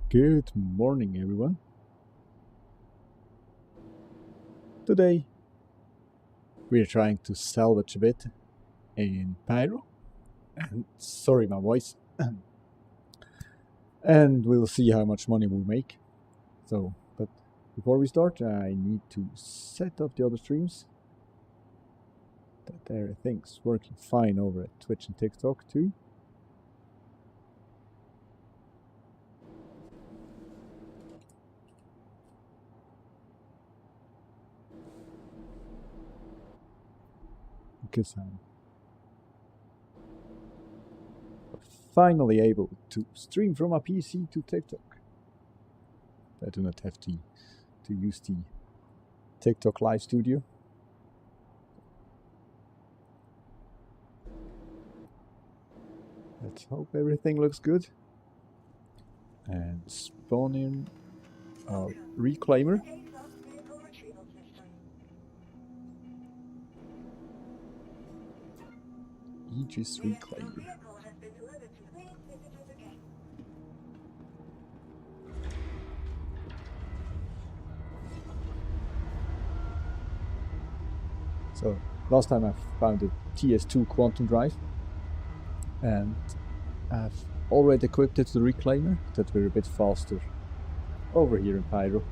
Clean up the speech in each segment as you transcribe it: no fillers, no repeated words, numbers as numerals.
Good morning, everyone. Today we're trying to salvage a bit in Pyro. And sorry, my voice. And we'll see how much money we make. But before we start, I need to set up the other streams. That everything's working fine over at Twitch and TikTok too. Because I'm finally able to stream from a PC to TikTok. I do not have to use the TikTok live studio. Let's hope everything looks good. And spawn in our reclaimer. Aegis reclaimer. So last time I found a TS2 quantum drive, and I've already equipped it to the reclaimer that we're a bit faster over here in Pyro.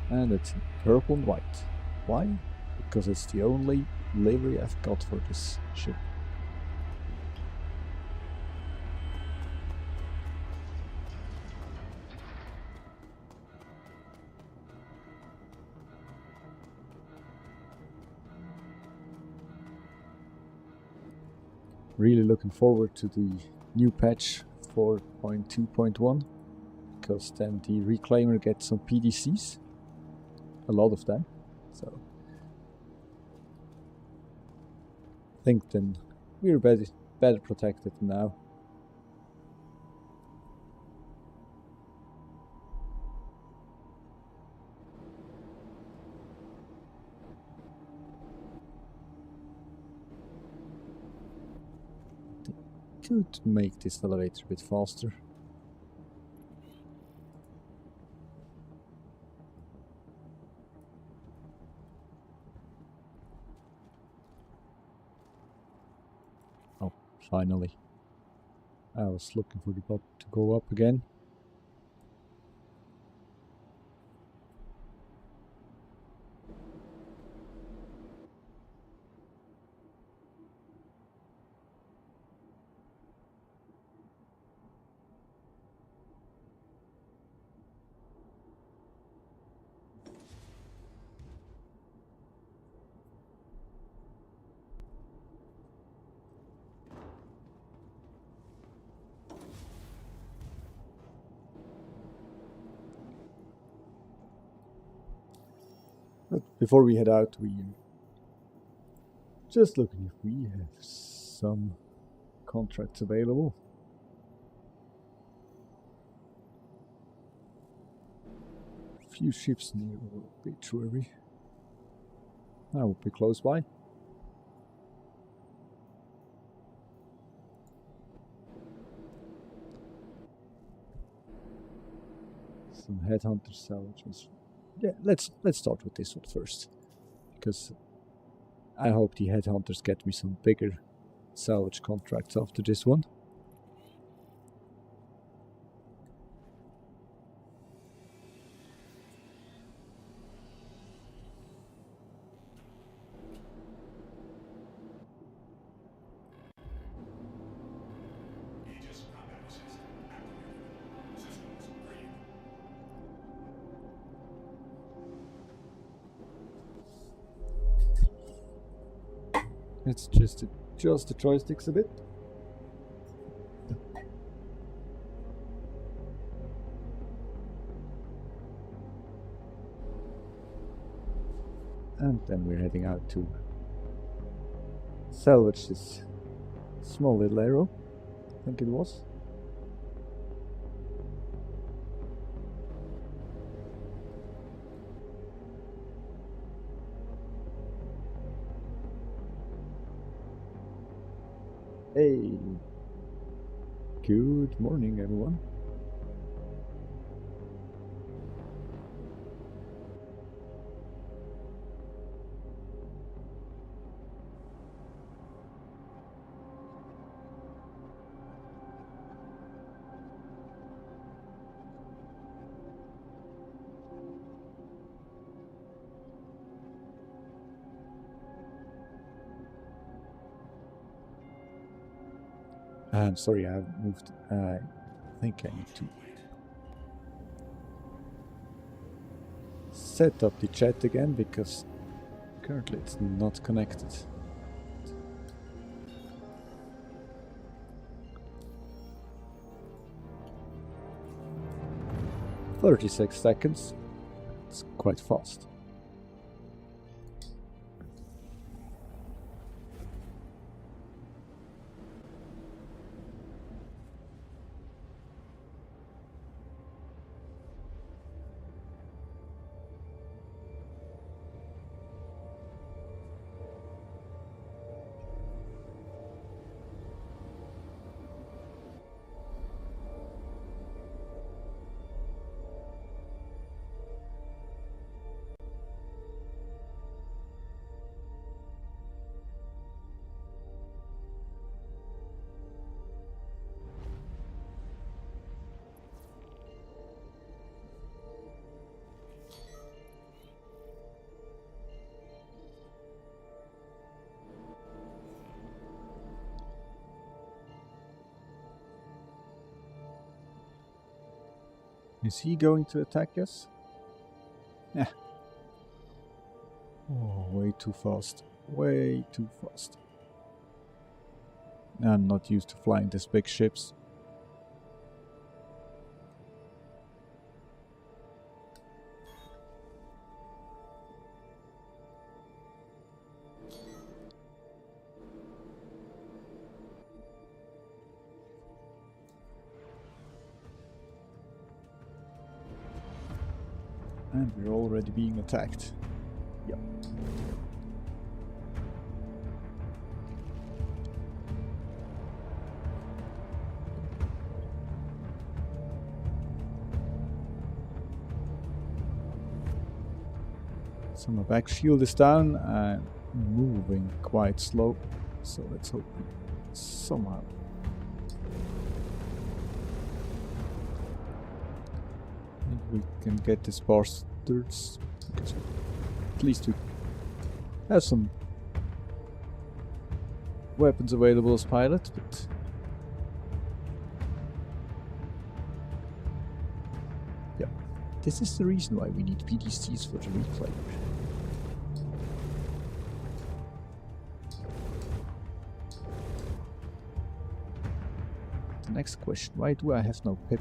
And it's in purple and white. Why? Because it's the only livery I've got for this ship. Really looking forward to the new patch 4.2.1, because then the reclaimer gets some PDCs, a lot of them, so I think then we're better protected now. Could make this elevator a bit faster. Oh, finally. I was looking for the button to go up again. But before we head out, we just looking if we have some contracts available. A few ships near obituary. I will be close by. Some headhunter salvages. Yeah, let's start with this one first, because I hope the headhunters get me some bigger salvage contracts after this one. Let's just adjust the joysticks a bit. And then we're heading out to salvage this small little arrow, I think it was. Hey, good morning, everyone. I'm sorry, I've moved. I think I need to set up the chat again because currently it's not connected. 36 seconds. It's quite fast. Is he going to attack us? Yeah. Oh, way too fast. Way too fast. I'm not used to flying these big ships. And we're already being attacked. Yep. So my back shield is down. I'm moving quite slow. So let's hope we somehow we can get these bastards. Because at least we have some weapons available as pilot, but yeah, this is the reason why we need PDCs for the reclaimer. The next question: why do I have no pip?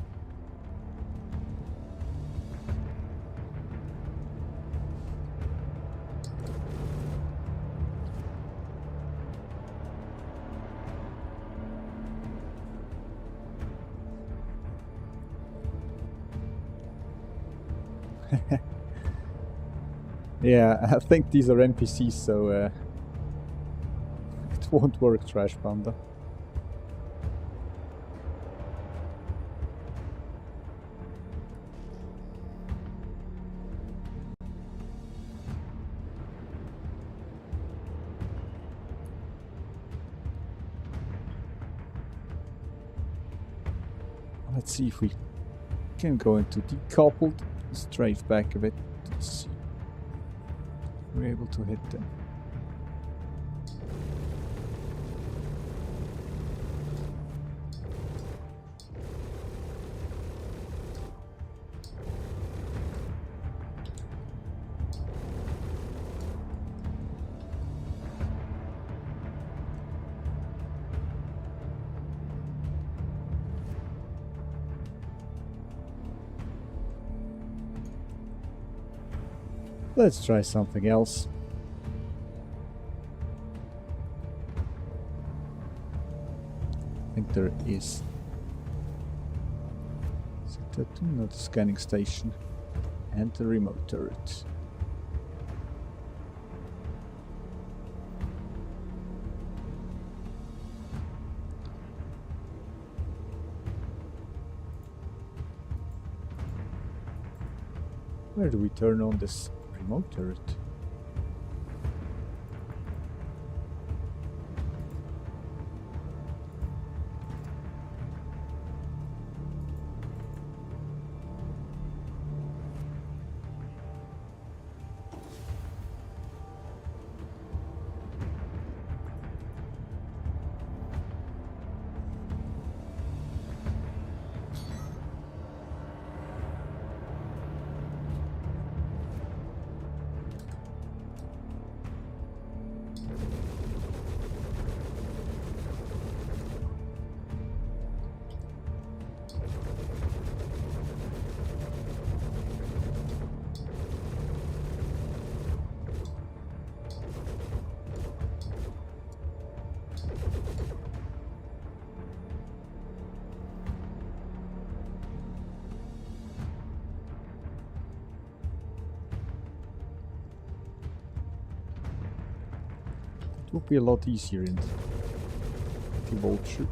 Yeah, I think these are NPCs, so it won't work, Trash Panda. Let's see if we can go into decoupled, strafe back a bit. Let's see. We're able to hit them. Let's try something else. I think there is. Is it that? Not a scanning station. And the remote turret. Where do we turn on this remote turret? It would be a lot easier in the vulture.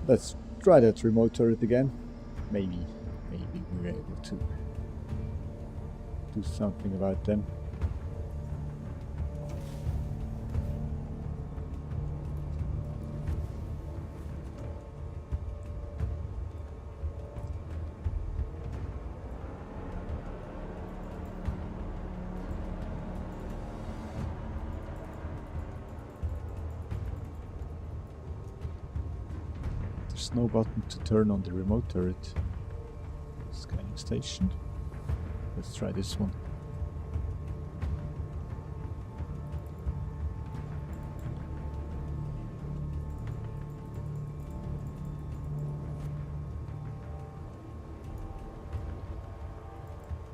Let's try that remote turret again. Maybe we're able to do something about them. There's no button to turn on the remote turret. Scanning station. Let's try this one.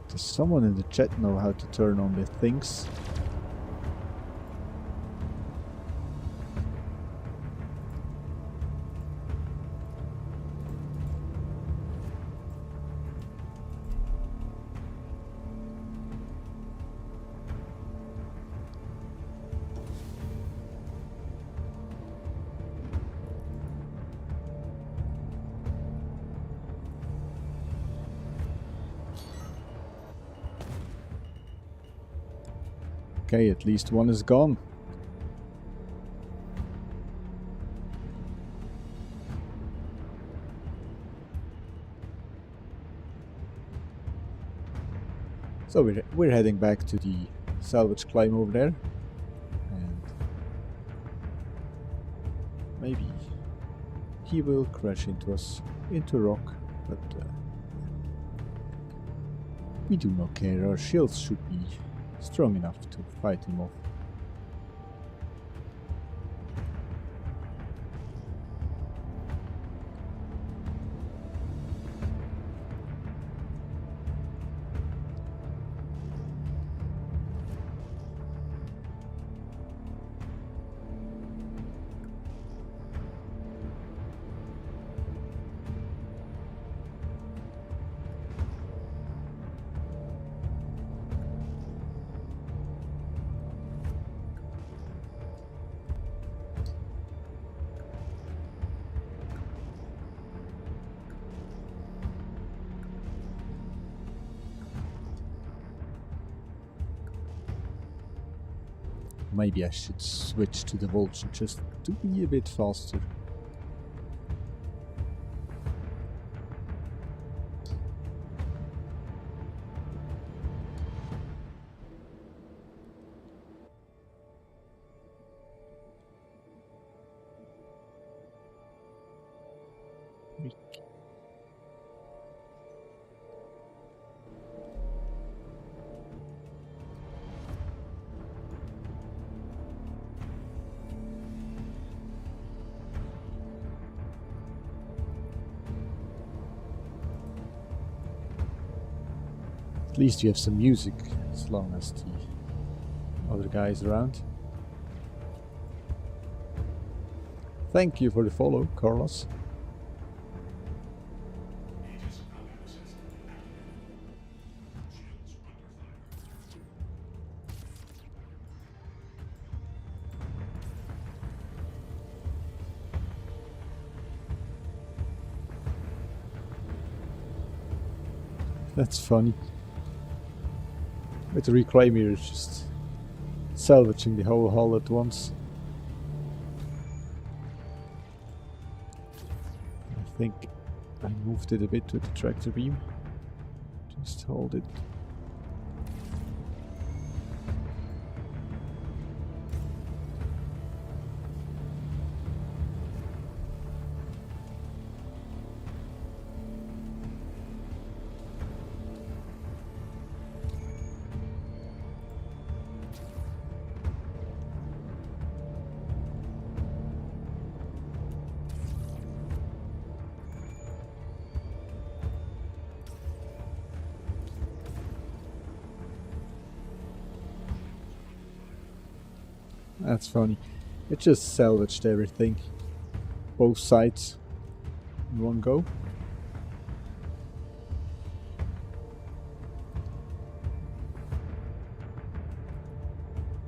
Does someone in the chat know how to turn on the things? Okay, at least one is gone. So we're heading back to the salvage climb over there, and maybe he will crash into us, into rock, but we do not care. Our shields should be strong enough to fight him off. Maybe I should switch to the vulture just to be a bit faster. At least you have some music, as long as the other guy is around. Thank you for the follow, Carlos. That's funny. With the reclaimer, it's just salvaging the whole hull at once. I think I moved it a bit with the tractor beam. Just hold it. That's funny. It just salvaged everything. Both sides in one go.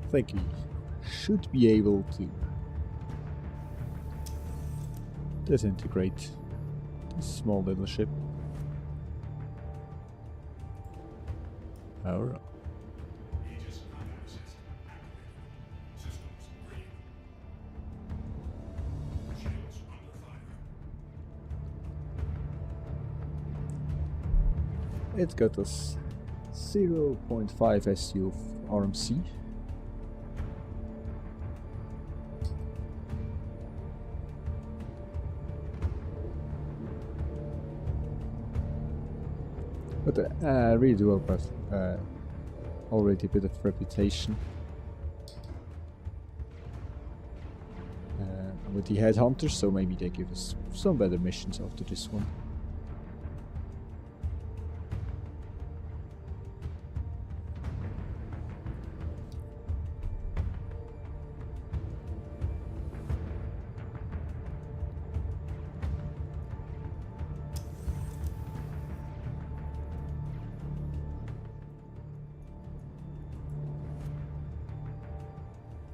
I think we should be able to disintegrate this small little ship. Alright. It got us 0.5 SU of RMC. But I really do hope I've already a bit of reputation with the headhunters, so maybe they give us some better missions after this one.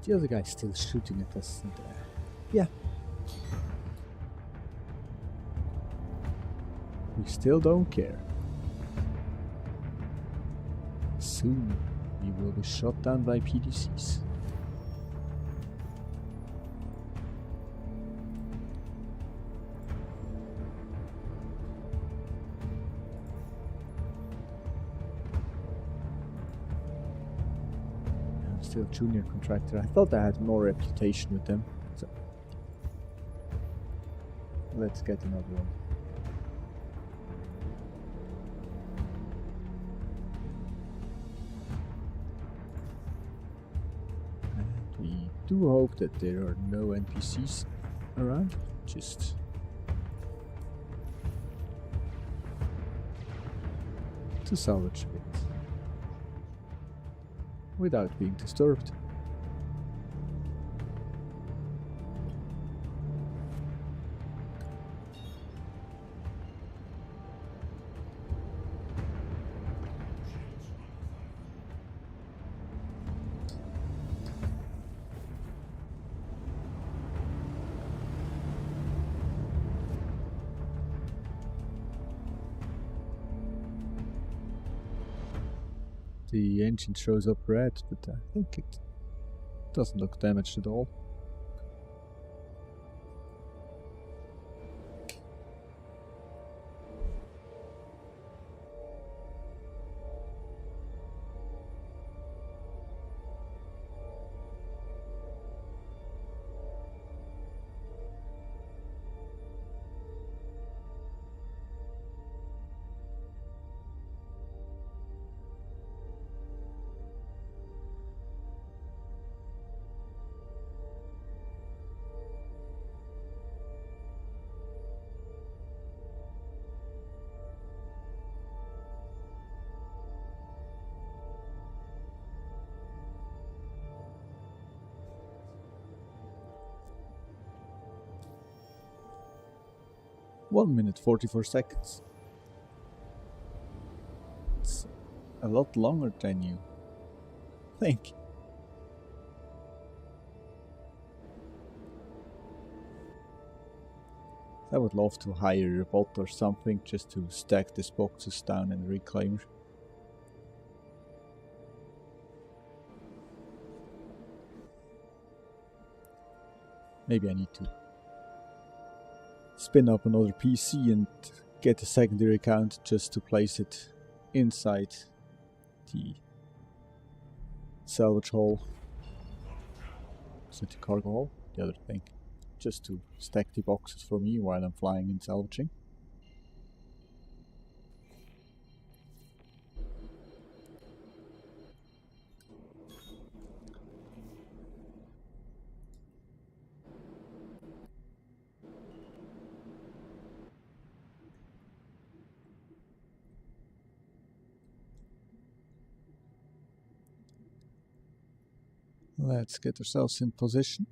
The other guy's still shooting at us, and yeah. We still don't care. Soon, we will be shot down by PDCs. Still junior contractor. I thought I had more reputation with them. So let's get another one. And we do hope that there are no NPCs around. Just to salvage a bit without being disturbed. The engine shows up red, but I think it doesn't look damaged at all. 1 minute 44 seconds. It's a lot longer than you think. I would love to hire a bot or something just to stack these boxes down in the reclaimer. Maybe I need to spin up another PC and get a secondary account just to place it inside the salvage hall. Is it the cargo hall? The other thing. Just to stack the boxes for me while I'm flying and salvaging. Let's get ourselves in position.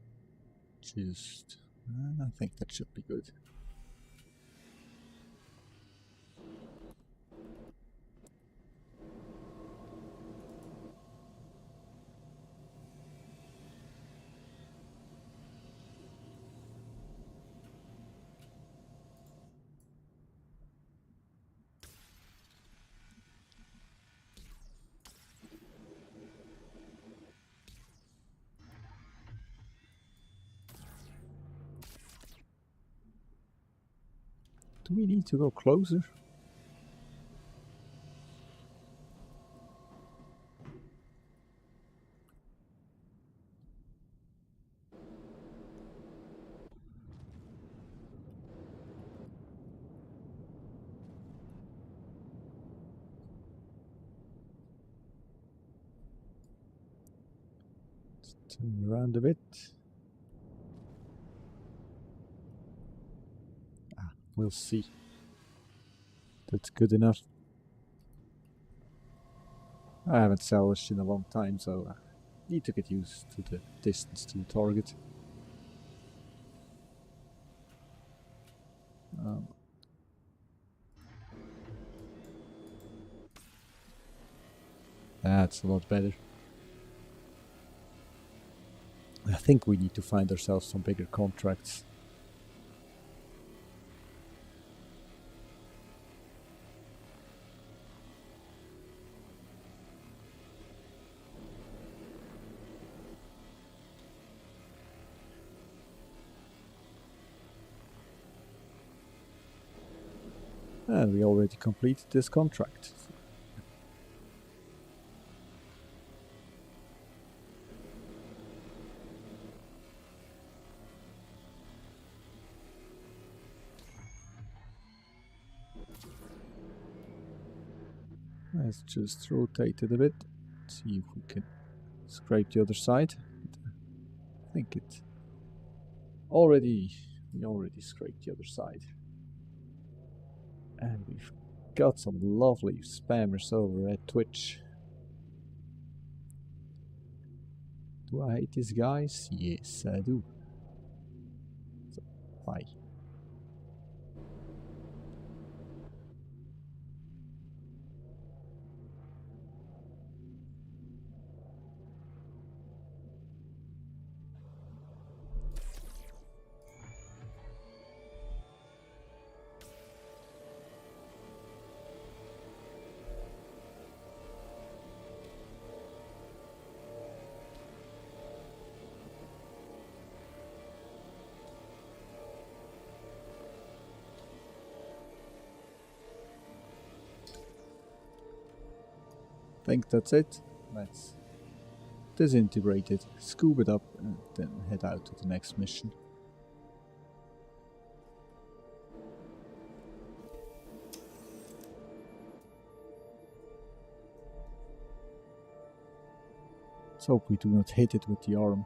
I think that should be good. Do we need to go closer? Let's turn around a bit. We'll see. That's good enough. I haven't salvaged in a long time, so I need to get used to the distance to the target. That's a lot better. I think we need to find ourselves some bigger contracts. And we already completed this contract. Let's just rotate it a bit, see if we can scrape the other side. I think we already scraped the other side. And we've got some lovely spammers over at Twitch. Do I hate these guys? Yes, I do. So, bye. I think that's it. Let's disintegrate it, scoop it up, and then head out to the next mission. Let's hope we do not hit it with the arm.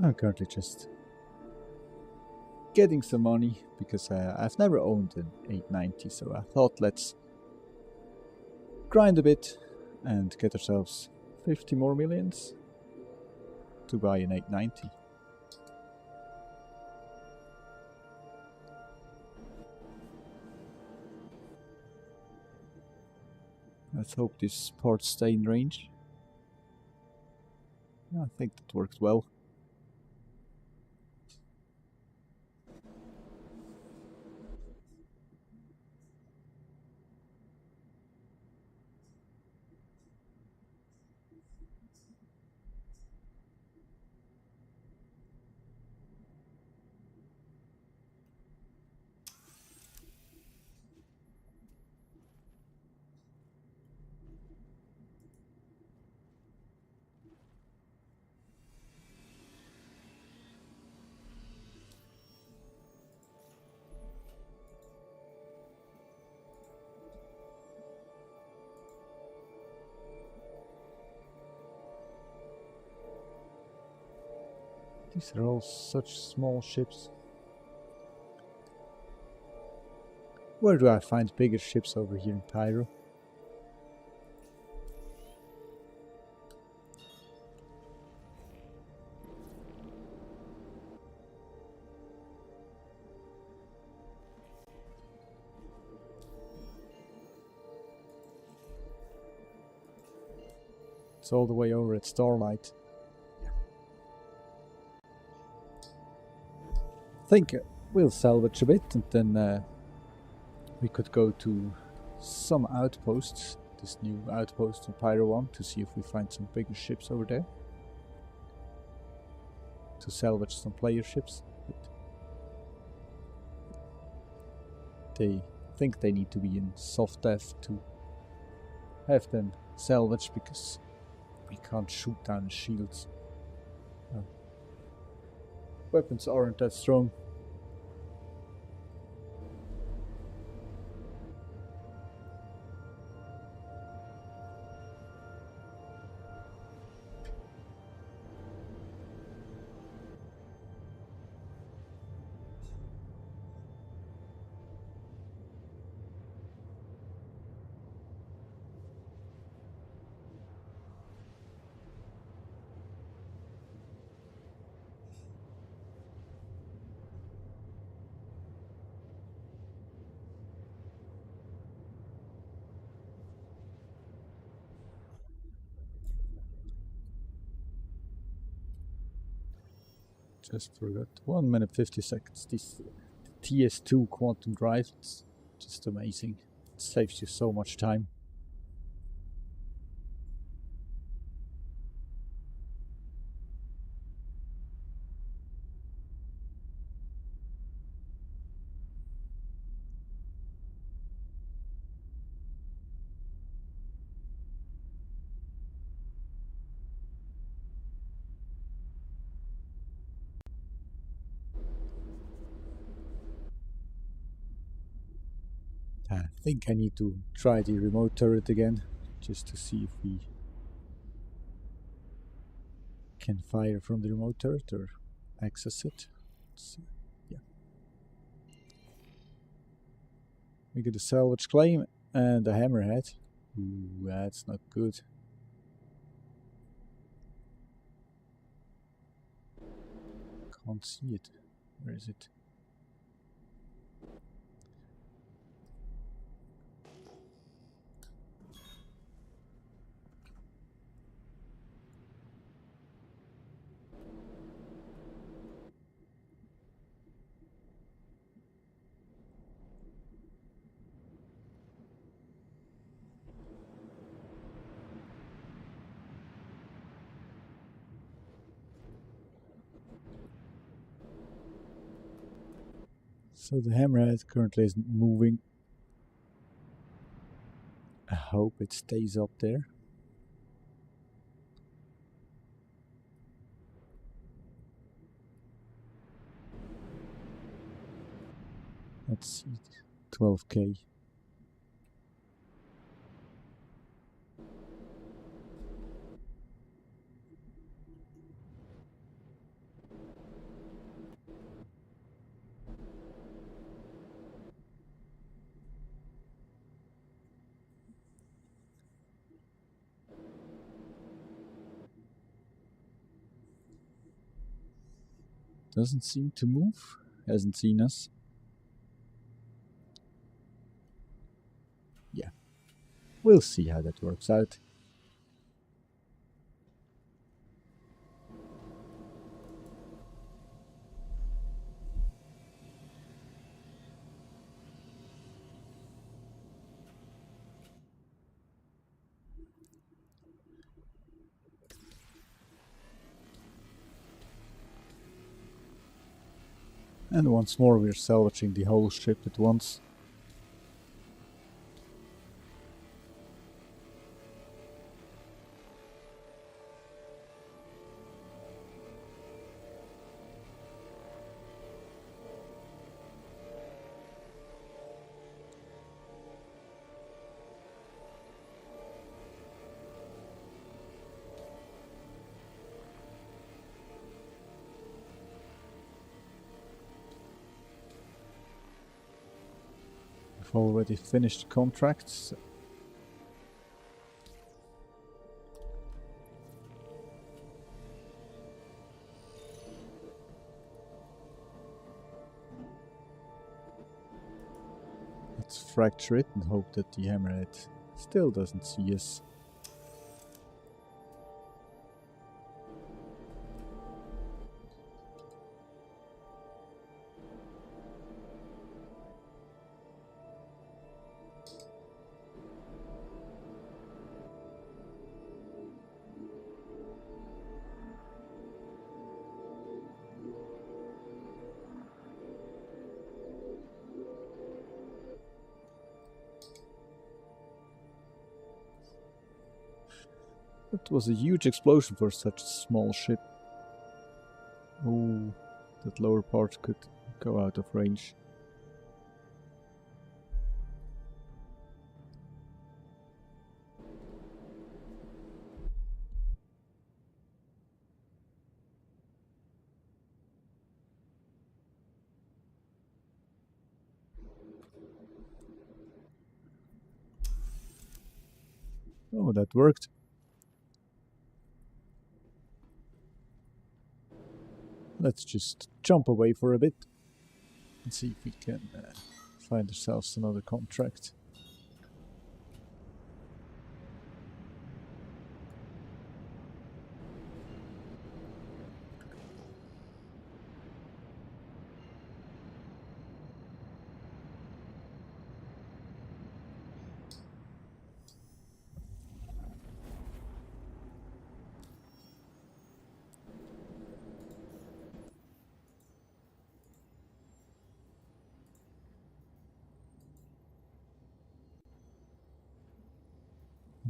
I'm currently just getting some money because I've never owned an 890, so I thought let's grind a bit and get ourselves 50 more millions to buy an 890. Let's hope this parts stay in range. I think that worked well. These are all such small ships. Where do I find bigger ships over here in Pyro? It's all the way over at Starlight. I think we'll salvage a bit and then we could go to some outposts, this new outpost on Pyro 1, to see if we find some bigger ships over there. To salvage some player ships. But they think they need to be in soft death to have them salvaged because we can't shoot down shields. Weapons aren't that strong. Just forgot. 1 minute 50 seconds. This TS2 quantum drive, it's just amazing. It saves you so much time. I think I need to try the remote turret again, just to see if we can fire from the remote turret or access it. Yeah. We get a salvage claim and a hammerhead. Ooh, that's not good. Can't see it. Where is it? So the hammerhead currently isn't moving. I hope it stays up there. Let's see, 12k. Doesn't seem to move. Hasn't seen us. Yeah. We'll see how that works out. And once more we're salvaging the whole ship at once. We've already finished contracts. Let's fracture it and hope that the hammerhead still doesn't see us. That was a huge explosion for such a small ship. Oh, that lower part could go out of range. Oh, that worked. Let's just jump away for a bit and see if we can find ourselves another contract.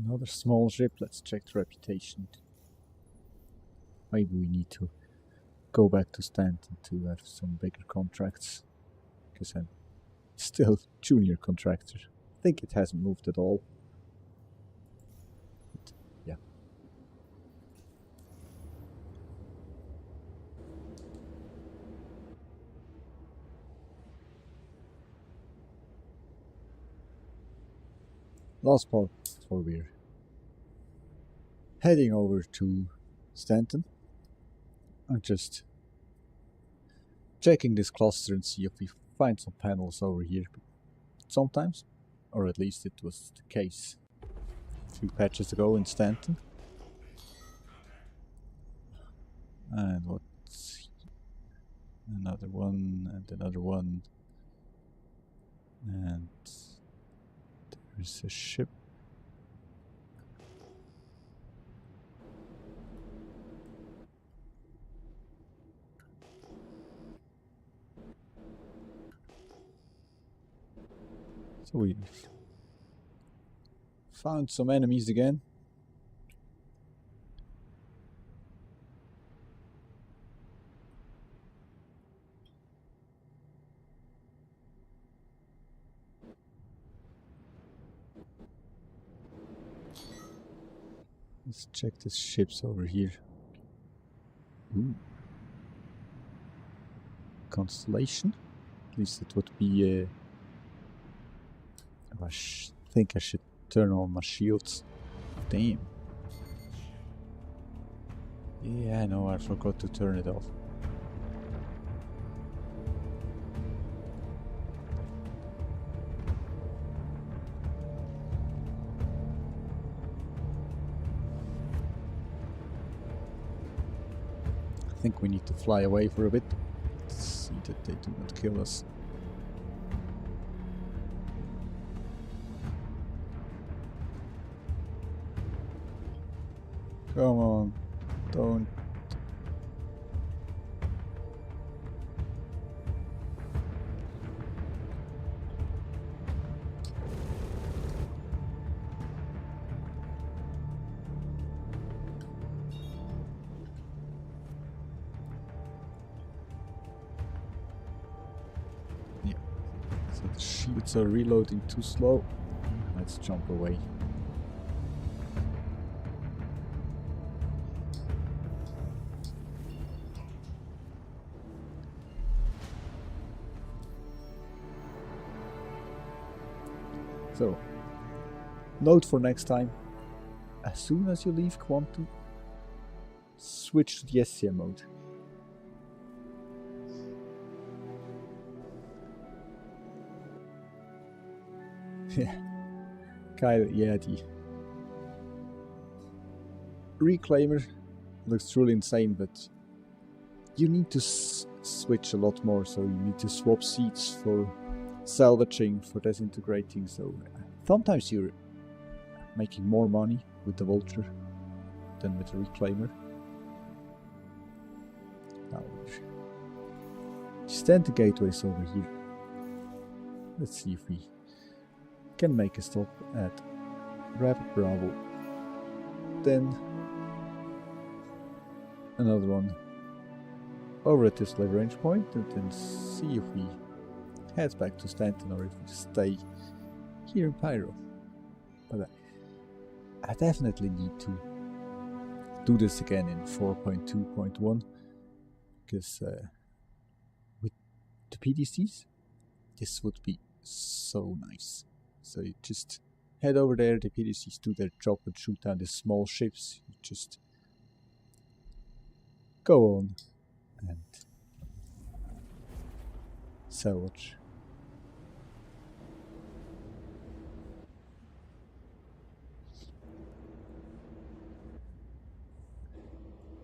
Another small ship, let's check the reputation. Maybe we need to go back to Stanton to have some bigger contracts, because I'm still junior contractor. I think it hasn't moved at all. But, yeah. Last part before we're heading over to Stanton. I'm just checking this cluster and see if we find some panels over here. Sometimes, or at least it was the case a few patches ago in Stanton. And what's another one, and another one, and there's a ship. So we found some enemies again. Let's check the ships over here. Ooh. Constellation? At least it would be I think I should turn on my shields. Damn. Yeah, no, I forgot to turn it off. think we need to fly away for a bit. Let's see that they do not kill us. Come on, don't. Yeah, so the shields are reloading too slow. Let's jump away. So, note for next time, as soon as you leave Quantum, switch to the SCM mode. Yeah, the Reclaimer looks truly insane, but you need to switch a lot more, so you need to swap seats for salvaging, for disintegrating, so sometimes you're making more money with the Vulture than with the Reclaimer. Now, stand the gateways over here. Let's see if we can make a stop at Rapid Bravo. Then another one over at this lever range point, and then see if we head back to Stanton or if we stay here in Pyro. But I definitely need to do this again in 4.2.1 because with the PDCs this would be so nice. So you just head over there, the PDCs do their job and shoot down the small ships. You just go on and salvage.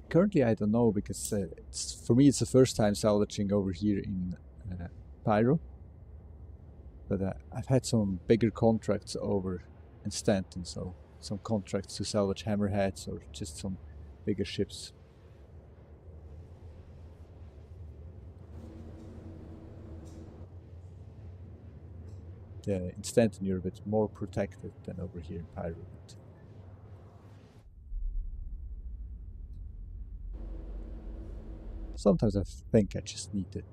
Currently I don't know, because for me it's the first time salvaging over here in Pyro. But I've had some bigger contracts over in Stanton, so some contracts to salvage hammerheads or just some bigger ships. Yeah, in Stanton you're a bit more protected than over here in Pyro. Sometimes I think I just need a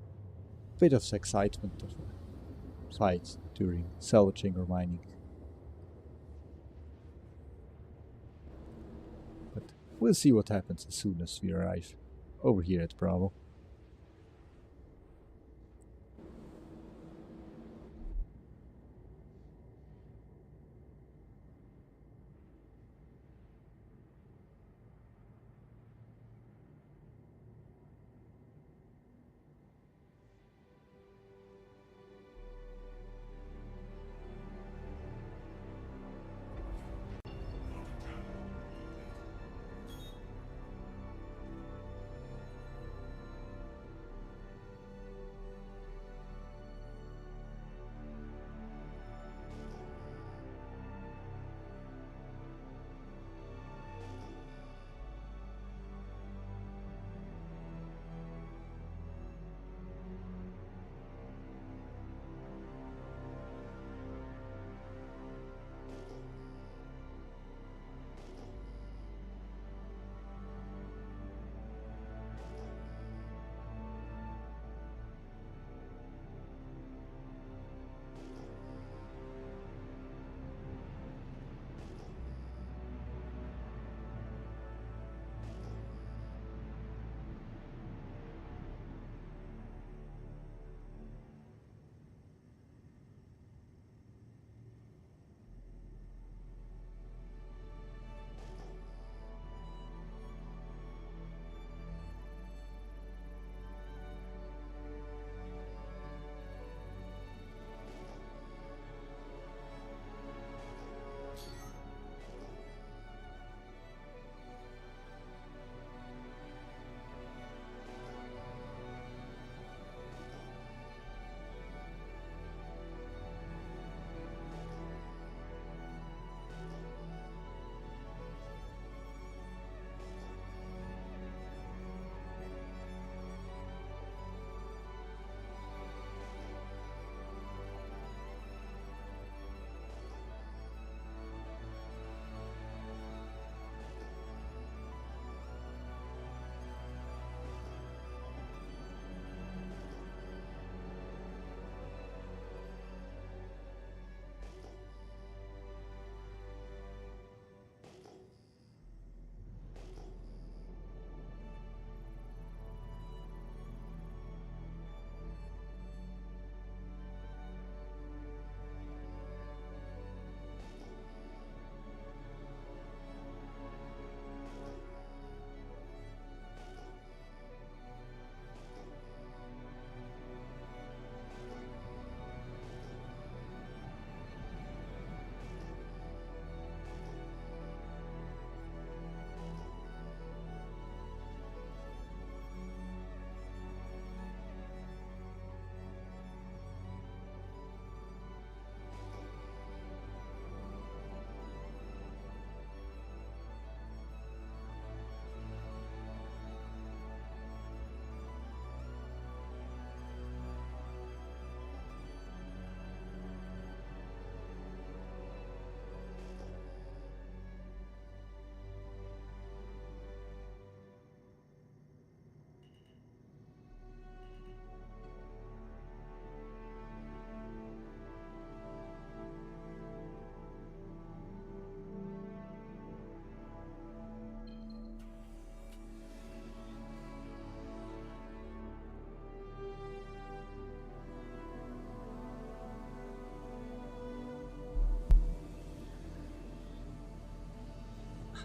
bit of excitement of a fight during salvaging or mining. But we'll see what happens as soon as we arrive over here at Bravo.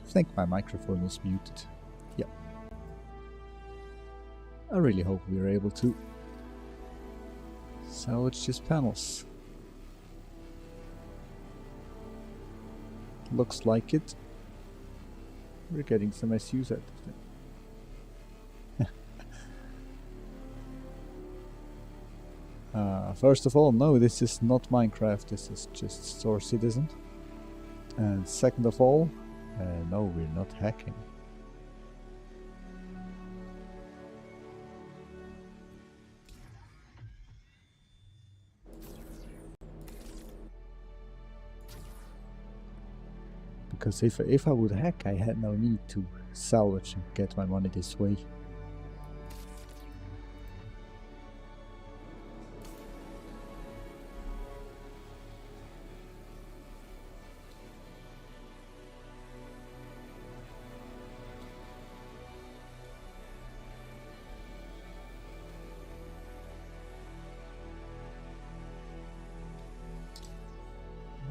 think my microphone is muted. Yeah. I really hope we are able to salvage these panels. Looks like it. We're getting some SUs out of them. First of all, no, this is not Minecraft, this is just Store Citizen. And second of all, no, we're not hacking. Because if I would hack, I had no need to salvage and get my money this way.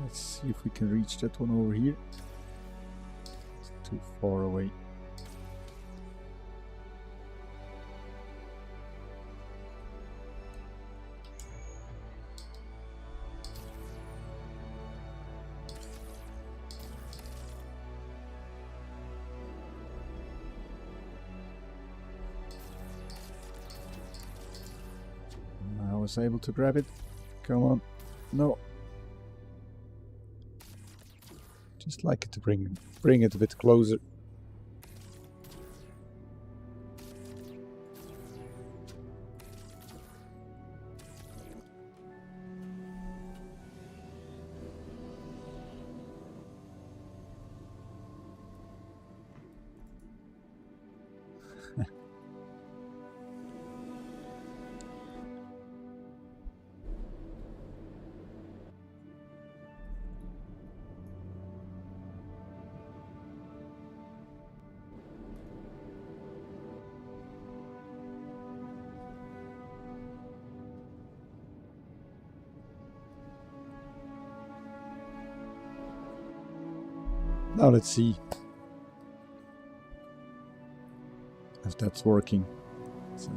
Let's see if we can reach that one over here. It's too far away. I was able to grab it. Come on. No. Just like it to bring it a bit closer. Now let's see if that's working. So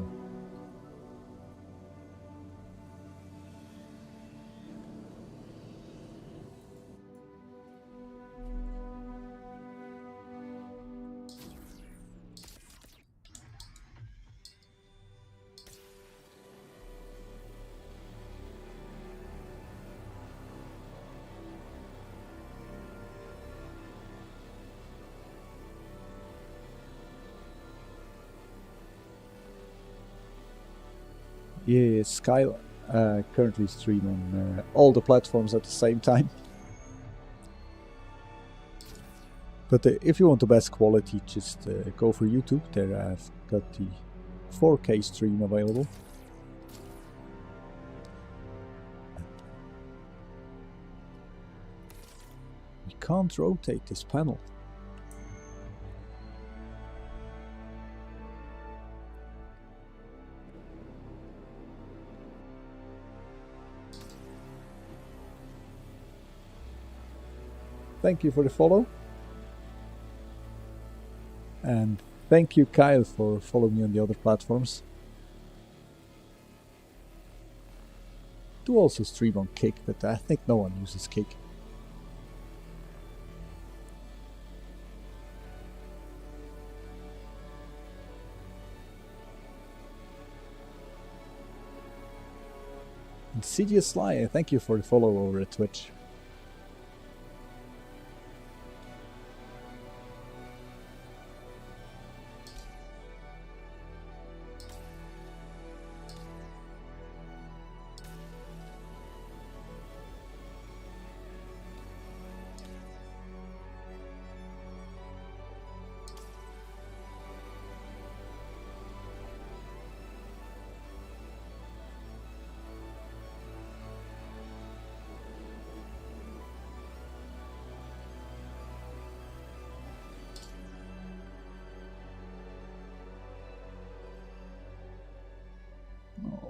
yeah, Sky currently stream on all the platforms at the same time. But if you want the best quality, just go for YouTube. There I've got the 4K stream available. We can't rotate this panel. Thank you for the follow. And thank you, Kyle, for following me on the other platforms. Do also stream on Kick, but I think no one uses Kick. Insidious Sly, thank you for the follow over at Twitch.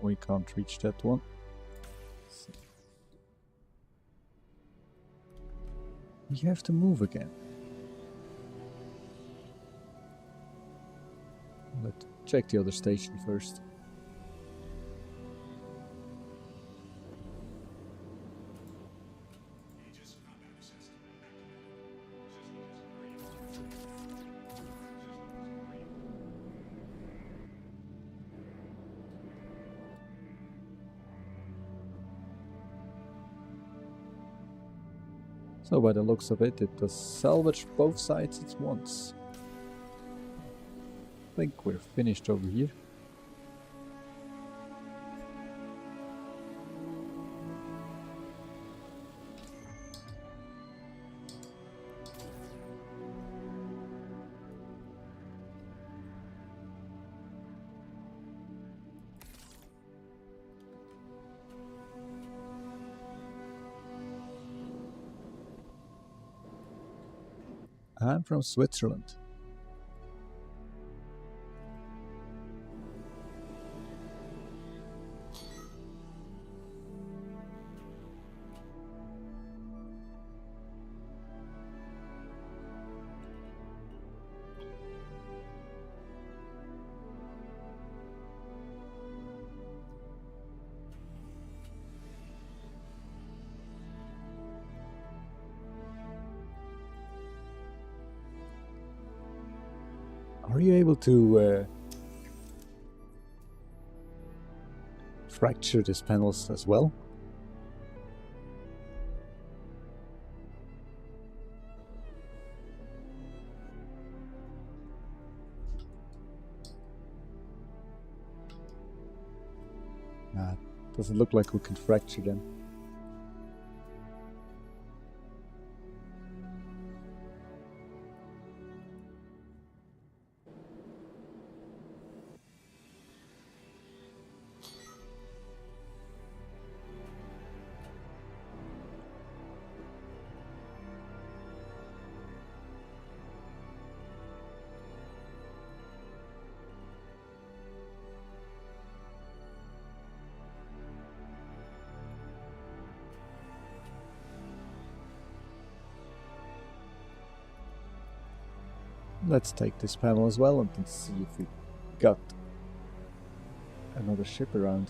We can't reach that one. So we have to move again. check the other station first. So by the looks of it, it does salvage both sides at once. I think we're finished over here. I'm from Switzerland. Are you able to fracture these panels as well? Nah, doesn't look like we can fracture them. Let's take this panel as well and then see if we got another ship around.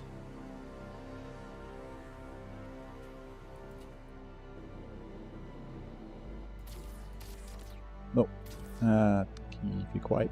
No, keep it quiet.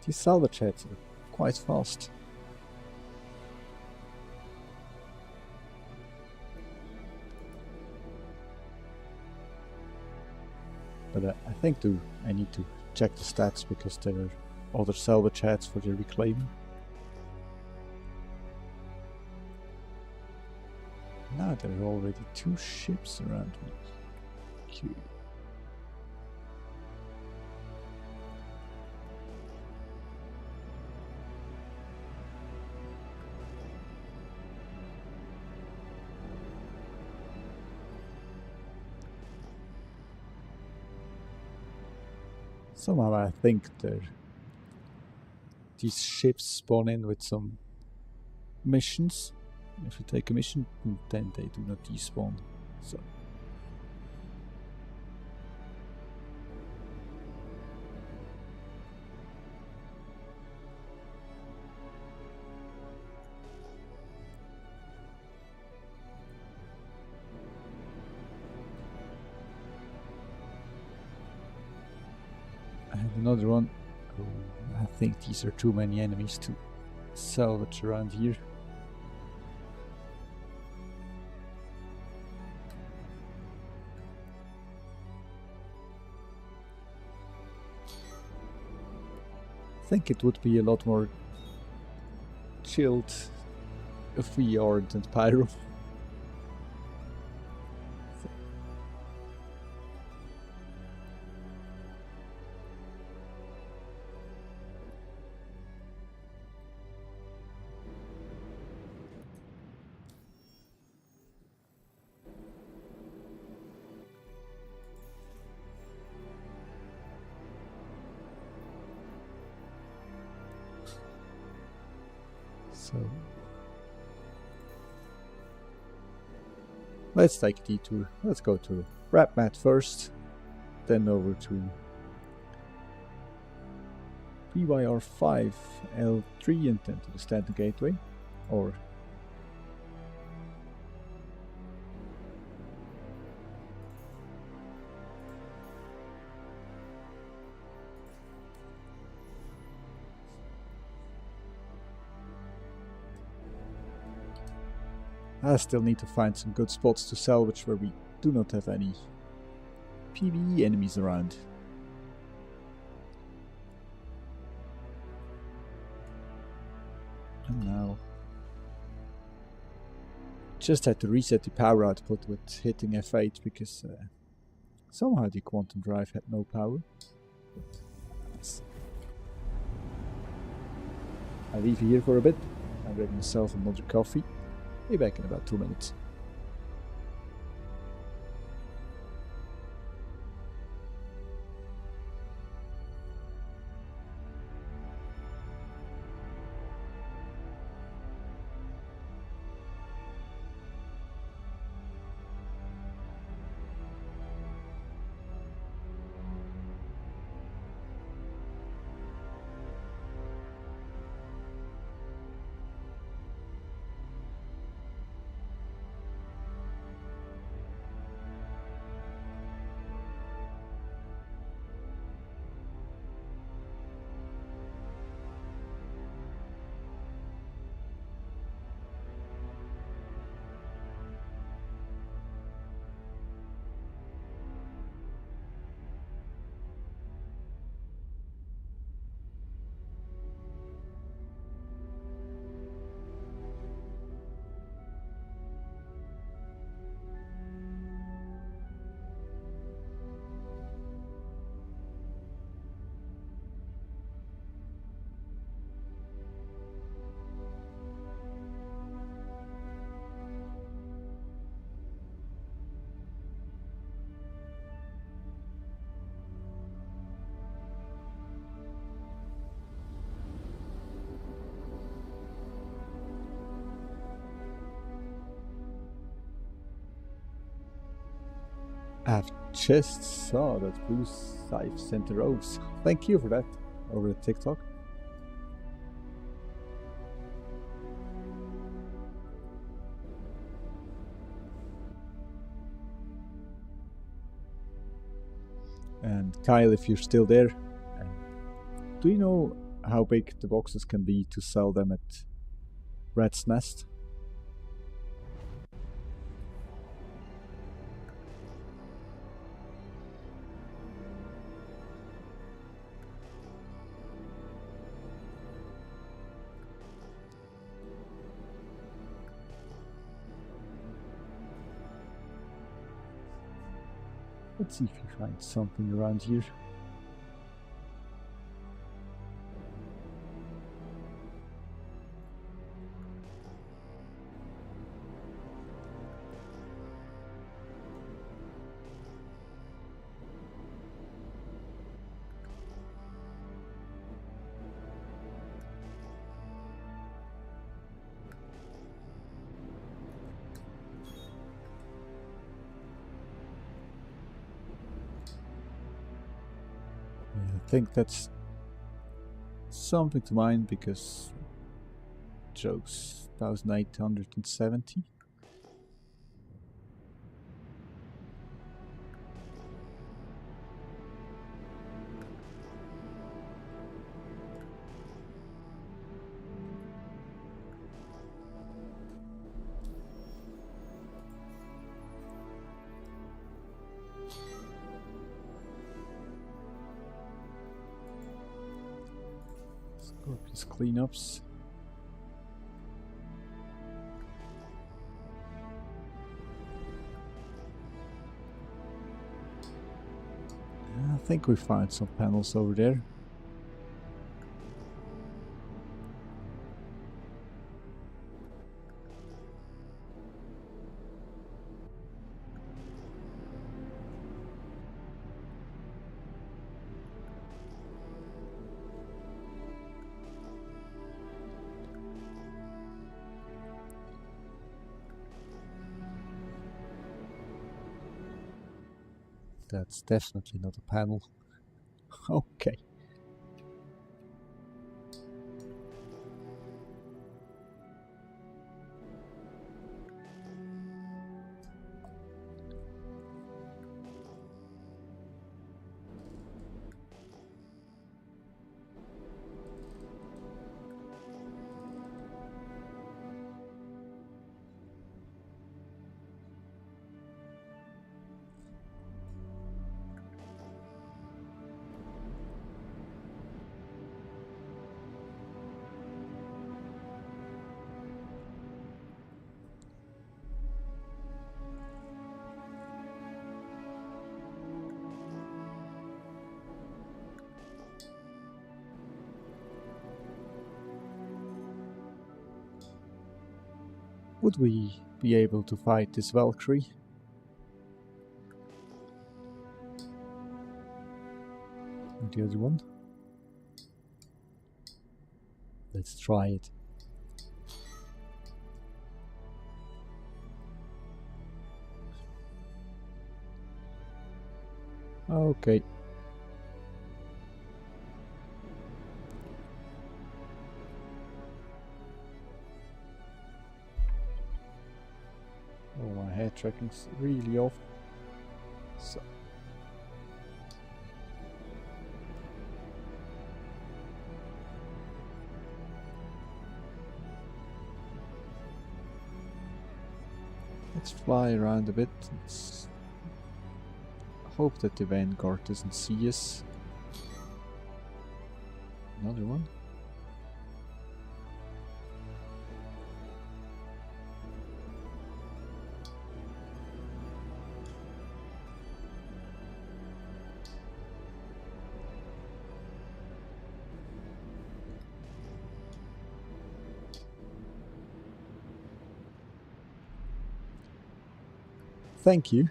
These salvage heads are quite fast. But I think I need to check the stats because there are other salvage heads for the reclaiming. Now there are already 2 ships around me. Cute. Somehow I think these ships spawn in with some missions. If you take a mission, then they do not despawn. So and another one. Oh, I think these are too many enemies to salvage around here. I think it would be a lot more chilled if we aren't in Pyro. So let's take a detour. Let's go to Rapmat first, then over to PYR5 L3 and then to the Stanton Gateway, or I still need to find some good spots to salvage where we do not have any PvE enemies around. And now just had to reset the power output with hitting F8 because somehow the quantum drive had no power. Nice. I leave you here for a bit. I grab myself another coffee. Be back in about 2 minutes. I've just saw that Blue Scythe sent a rose. Thank you for that over at TikTok. And Kyle, if you're still there, do you know how big the boxes can be to sell them at Rat's Nest? Let's see if we find something around here. I think that's something to mine because it shows 1870. Scorpius cleanups. I think we found some panels over there. That's definitely not a panel. Okay. Would we be able to fight this Valkyrie? And the other one? Let's try it. Okay. Oh, my head tracking's really off. So. Let's fly around a bit. Hope that the Vanguard doesn't see us. Another one. Thank you.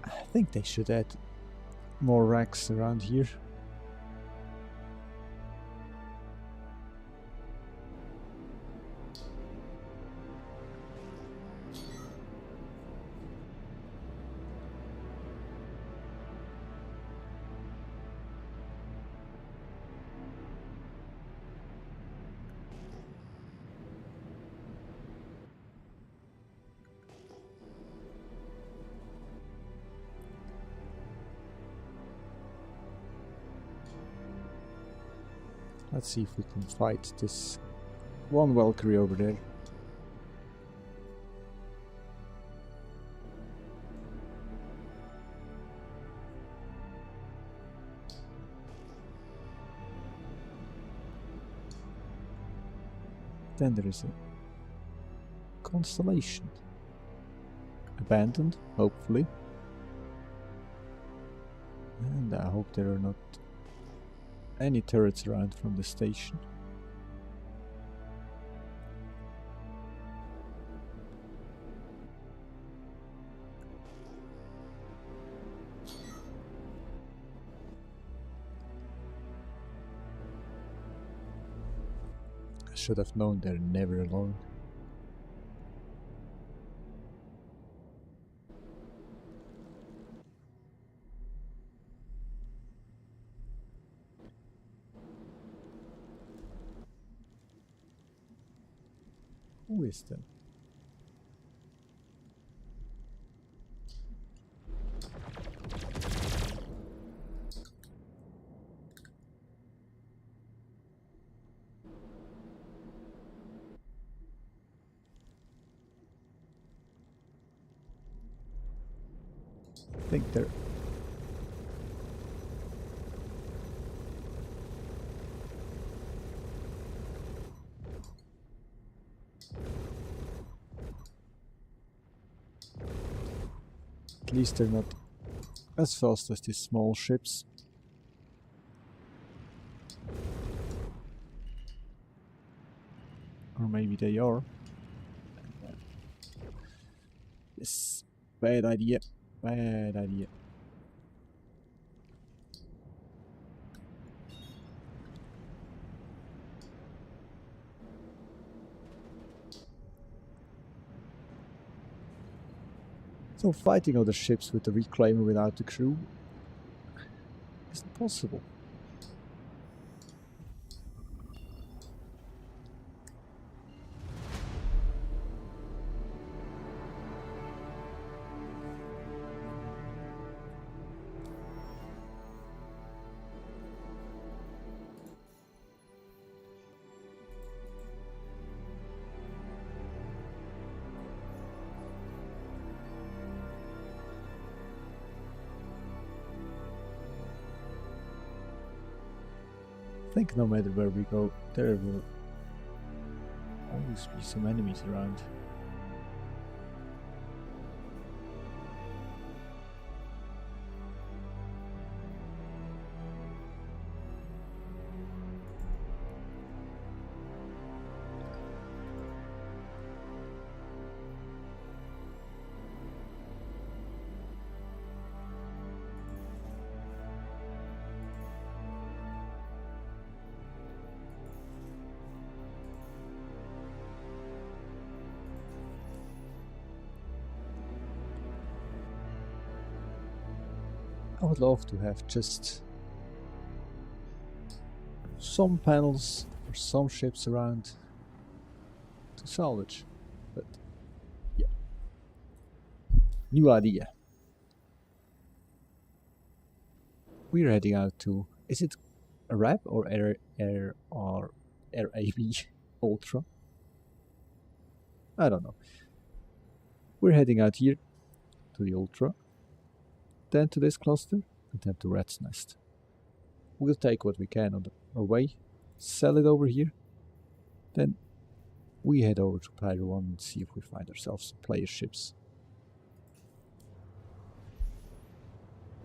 I think they should add more racks around here. Let's see if we can fight this one Valkyrie over there. Then there is a constellation. Abandoned, hopefully. And I hope there are not any turrets around from the station. I should have known they're never alone. Who is that? I think they're... At least they're not as fast as these small ships. Or maybe they are. Yes, bad idea. Bad idea. So fighting other ships with the reclaimer without the crew isn't possible. I think no matter where we go, there will always be some enemies around. I would love to have just some panels or some ships around to salvage, but yeah. New idea. We're heading out to, is it a RAB or RAB Ultra? I don't know. We're heading out here to the Ultra, then to this cluster, and then to Rat's Nest. We'll take what we can on our way, sell it over here, then we head over to Pyro 1 and see if we find ourselves some player ships.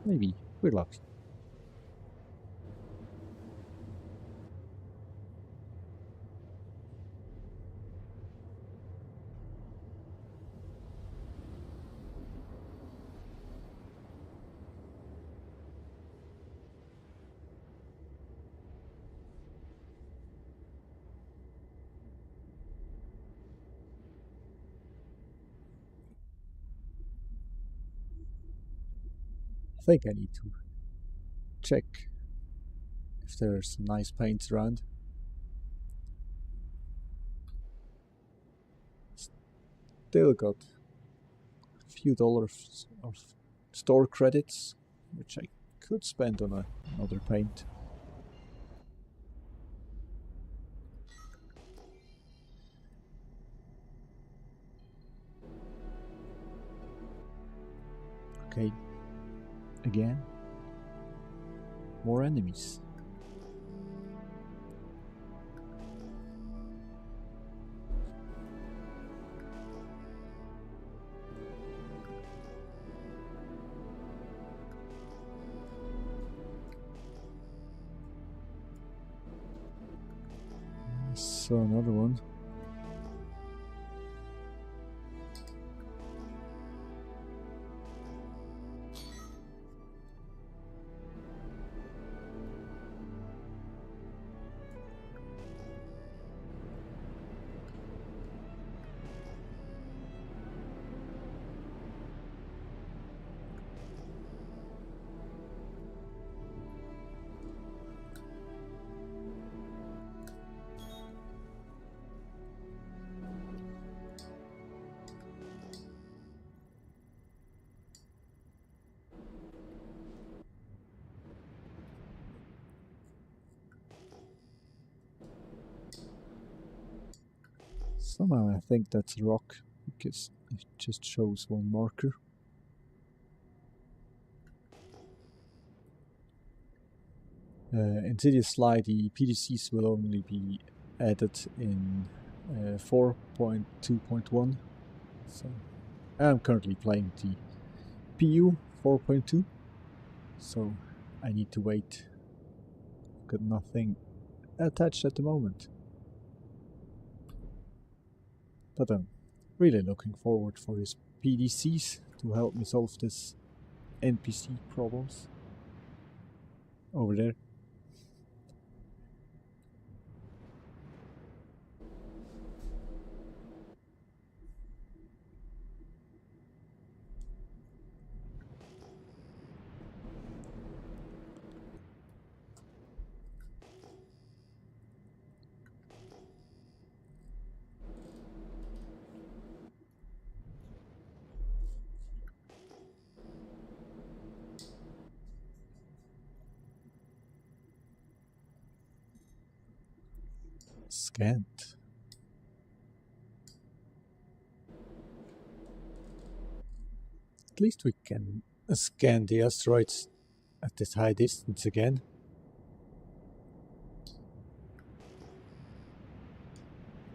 Maybe we're lucky. I think I need to check if there's some nice paints around. Still got a few dollars of store credits, which I could spend on another paint. Okay, again, more enemies. So another one. Somehow I think that's a rock, because it just shows one marker. In Insidious Slide, the PDCs will only be added in 4.2.1. So I'm currently playing the PU 4.2, so I need to wait. Got nothing attached at the moment, but I'm really looking forward for his PDCs to help me solve this NPC problems over there. Scanned. At least we can scan the asteroids at this high distance again.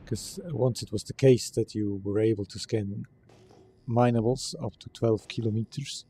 Because once it was the case that you were able to scan minables up to 12 kilometers.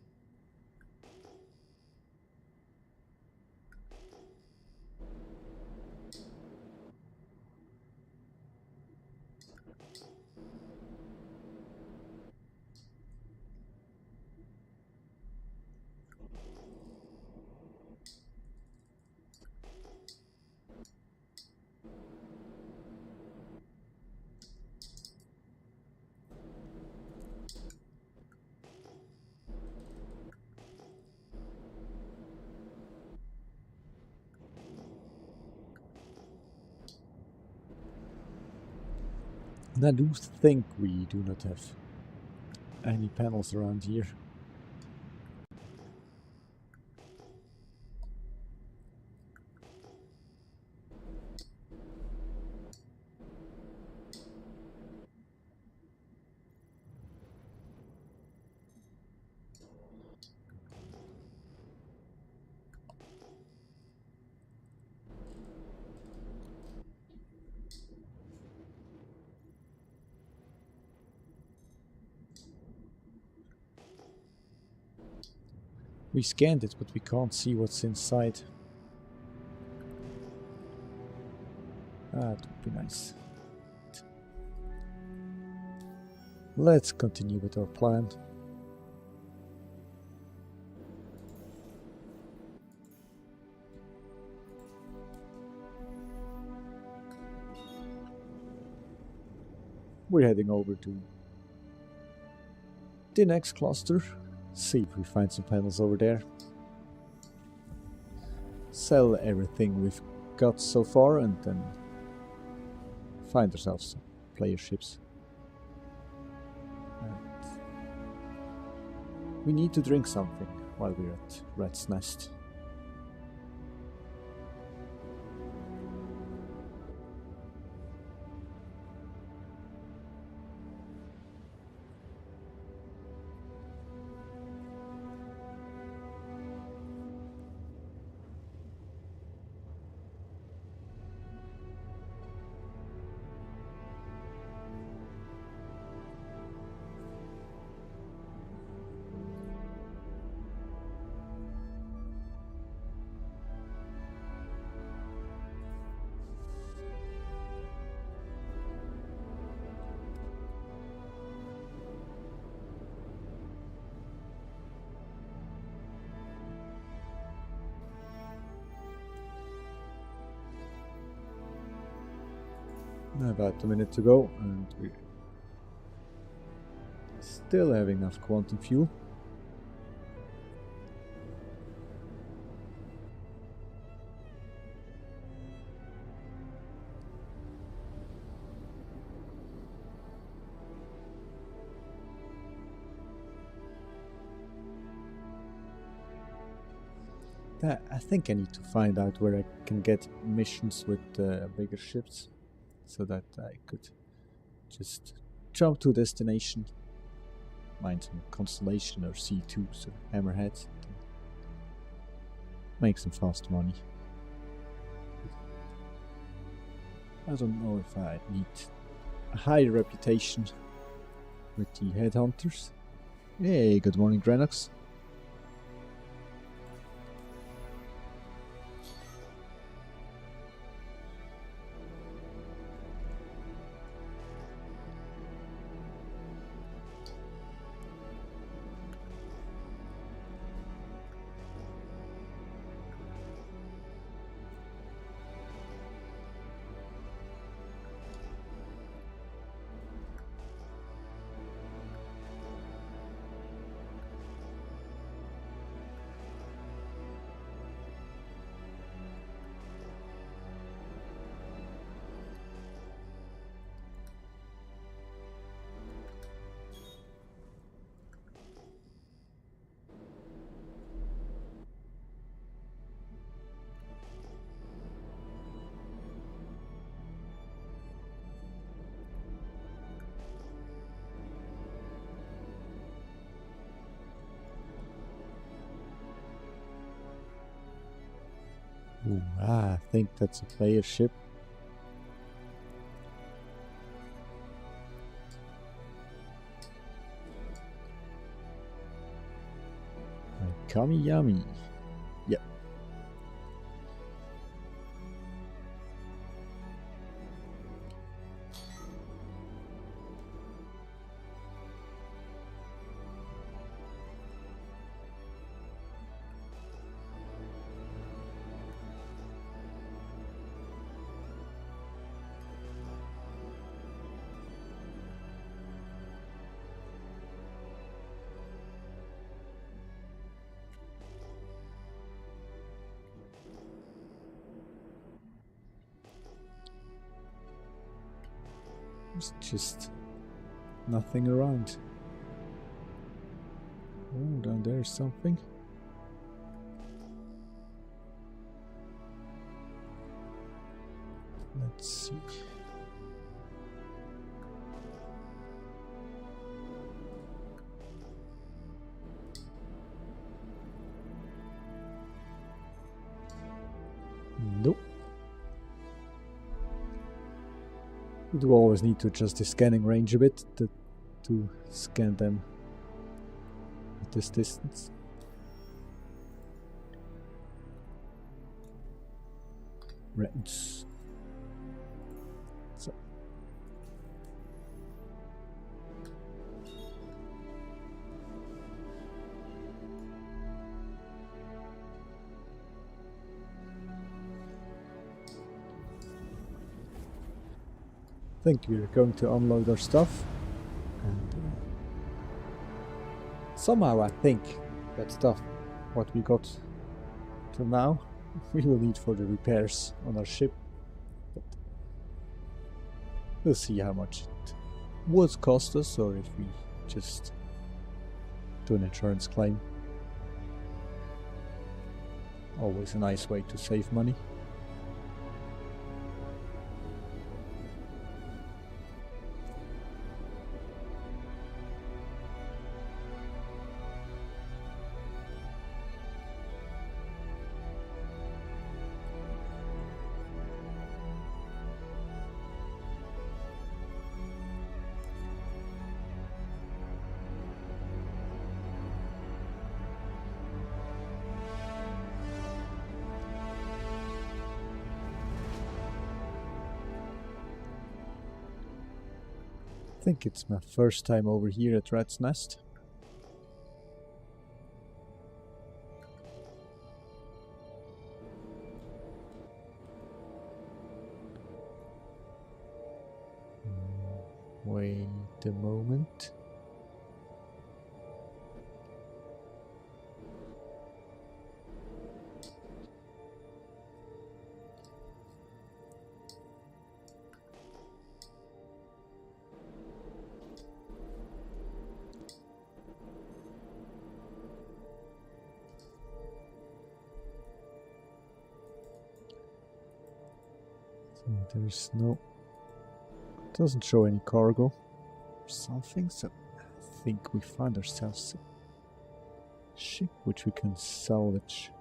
And I do think we do not have any panels around here. We scanned it, but we can't see what's inside. That would be nice. Let's continue with our plan. We're heading over to the next cluster. See if we find some panels over there. Sell everything we've got so far and then find ourselves some player ships. And we need to drink something while we're at Rat's Nest. About a minute to go, and we still have enough quantum fuel. I think I need to find out where I can get missions with bigger ships, so that I could just jump to a destination, mine some Constellation or C2s or Hammerheads, make some fast money. I don't know if I need a higher reputation with the headhunters. Hey, good morning, Grenox. Ooh, I think that's a player ship. Kami yummy. Yep. There's just nothing around. Oh, down there's something. Let's see. Nope. You do always need to adjust the scanning range a bit to scan them at this distance. Reds. So. I think we're going to unload our stuff, and somehow I think that stuff, what we got till now, we will need for the repairs on our ship, but we'll see how much it would cost us, or if we just do an insurance claim. Always a nice way to save money. I think it's my first time over here at Rat's Nest. Wait a moment. There's no... It doesn't show any cargo or something, so I think we find ourselves a ship which we can salvage.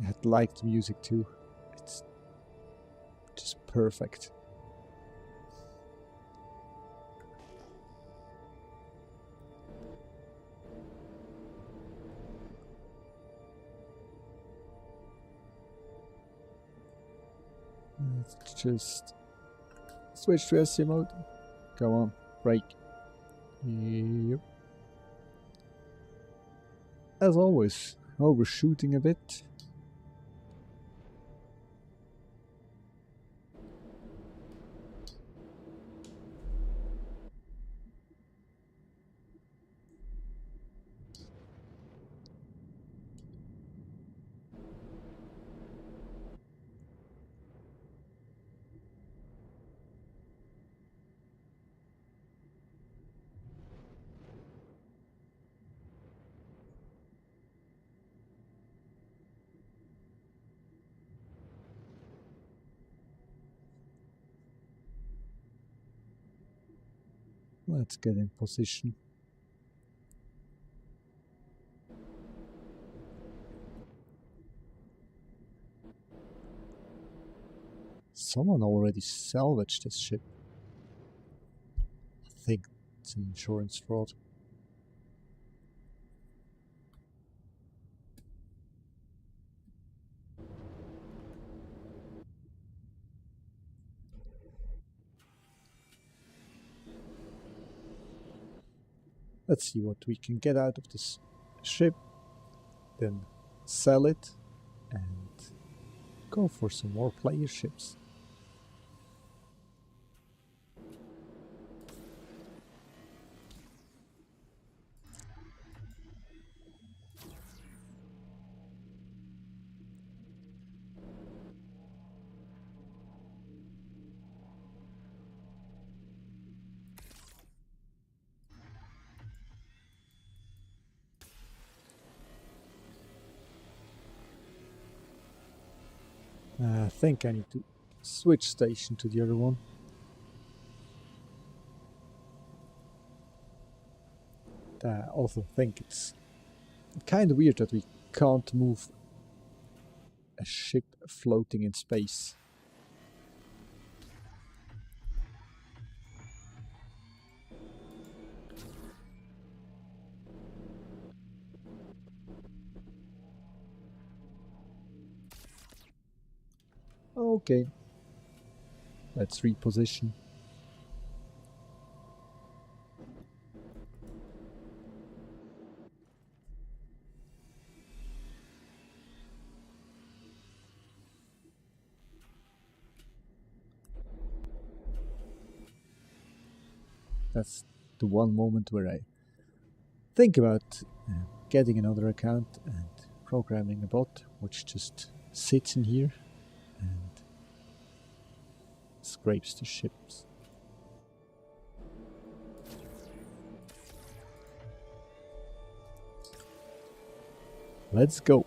I had liked the music too. It's just perfect. Let's just switch to SC mode. Go on, break. Yep. As always, overshooting a bit. Let's get in position. Someone already salvaged this ship. I think it's an insurance fraud. Let's see what we can get out of this ship, then sell it and go for some more player ships. I think I need to switch station to the other one. I also think it's kind of weird that we can't move a ship floating in space. Okay, let's reposition. That's the one moment where I think about getting another account and programming a bot which just sits in here and scrapes the ships. Let's go.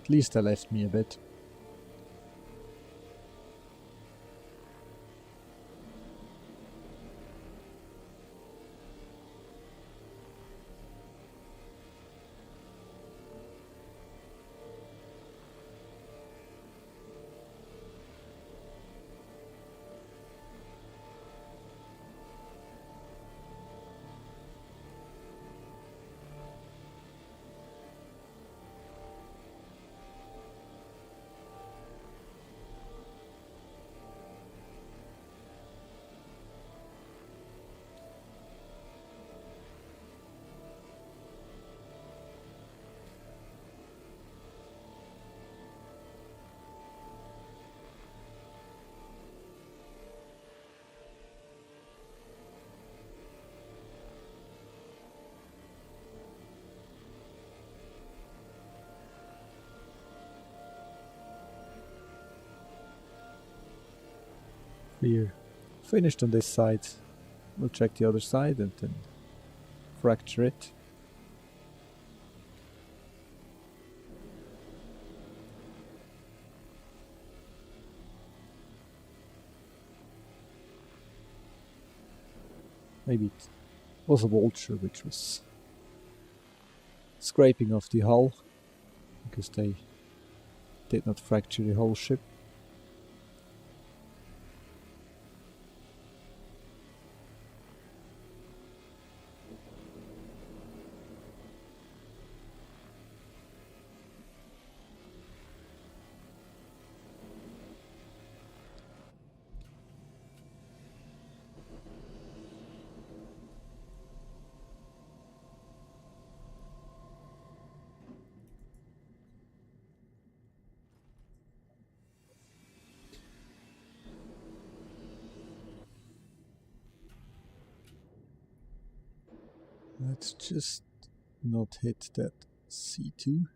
At least I left me a bit. We're finished on this side. We'll check the other side and then fracture it. Maybe it was a vulture which was scraping off the hull because they did not fracture the whole ship. Let's just not hit that C2.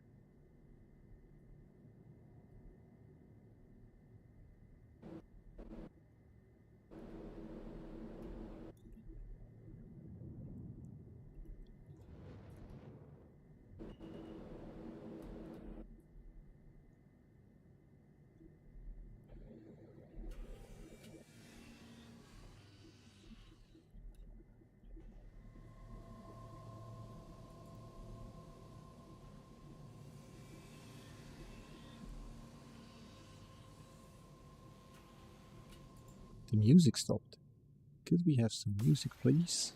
The music stopped. Could we have some music, please?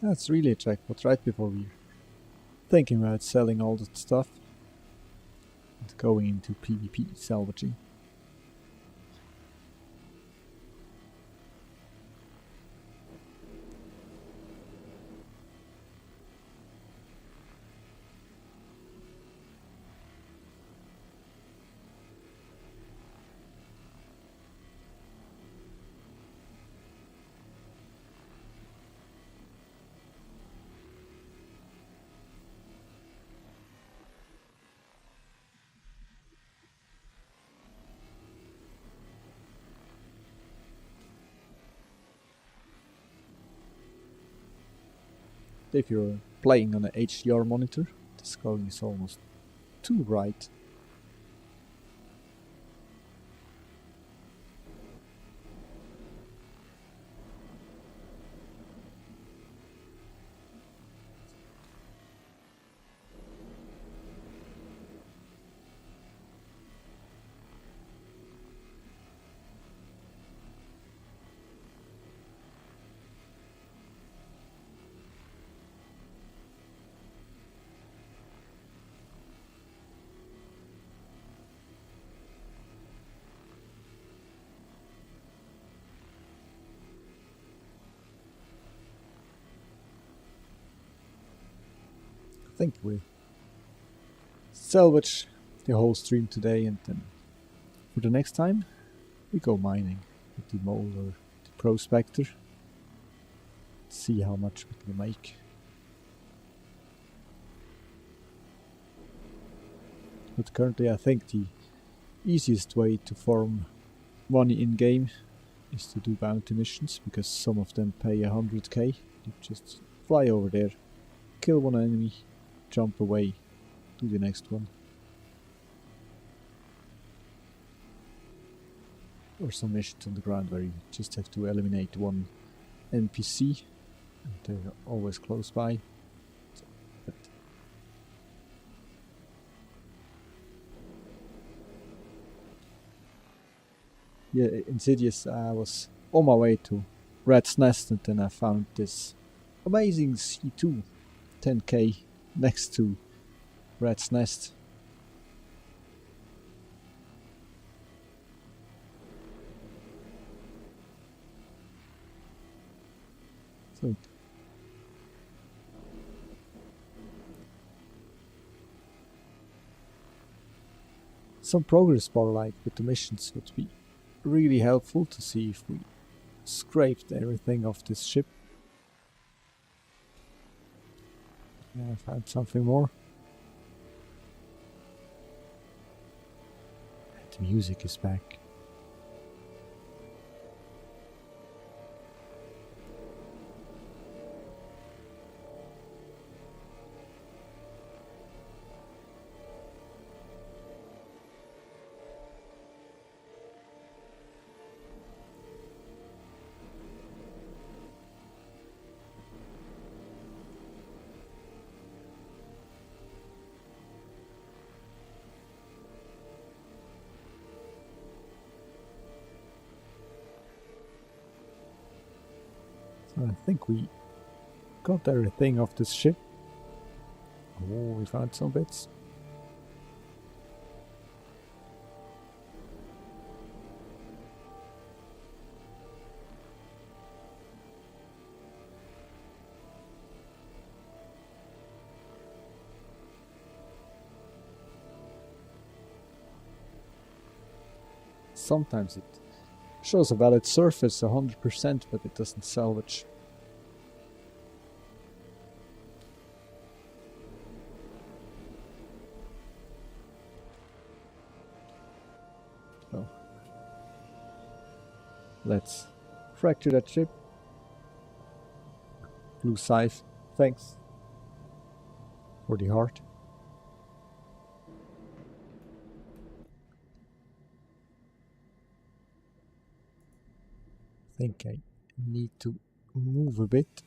That's really a jackpot right before we're thinking about selling all that stuff and going into PvP salvaging. If you're playing on an HDR monitor, the scaling is almost too bright. I think we salvage the whole stream today, and then for the next time we go mining with the mole or the prospector. See how much we can make. But currently I think the easiest way to farm money in game is to do bounty missions, because some of them pay 100k. You just fly over there, kill one enemy, jump away, do the next one. Or some missions on the ground where you just have to eliminate one NPC and they're always close by. But yeah, Insidious, I was on my way to Rat's Nest and then I found this amazing C2 10k next to Rat's Nest. So some progress bar like with the missions would be really helpful to see if we scraped everything off this ship. Yeah, I found something more. The music is back. So I think we got everything off this ship. Oh, we found some bits. Sometimes it Shows a valid surface 100%, but it doesn't salvage. So let's fracture that ship. Blue scythe, thanks for the heart. I think I need to move a bit.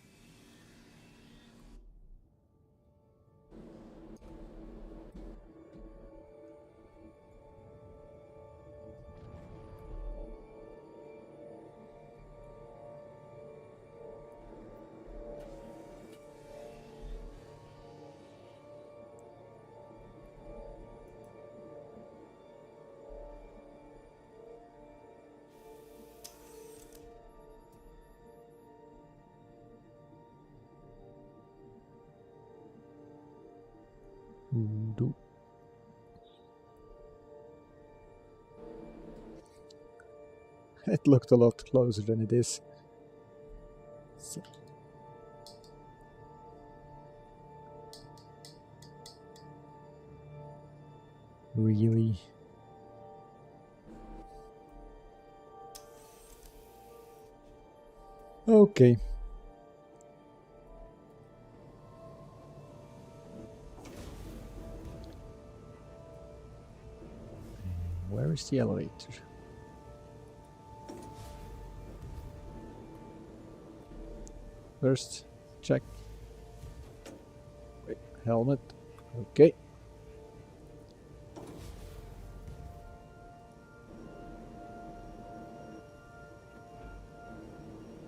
It looked a lot closer than it is. So. Really? Okay. Where is the elevator? First, check. Wait, helmet. Okay.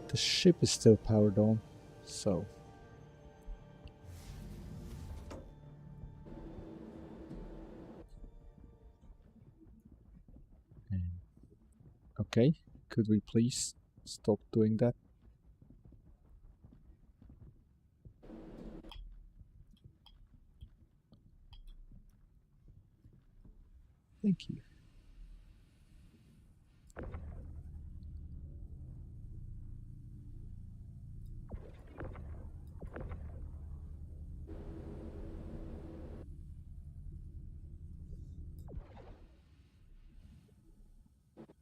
The ship is still powered on, so. Okay, could we please stop doing that? Thank you.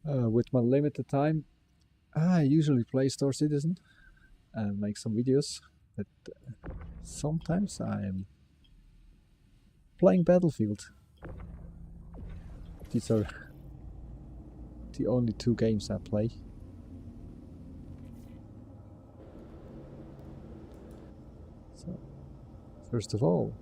With my limited time, I usually play Star Citizen and make some videos, but sometimes I'm playing Battlefield. These are the only two games I play. So, first of all,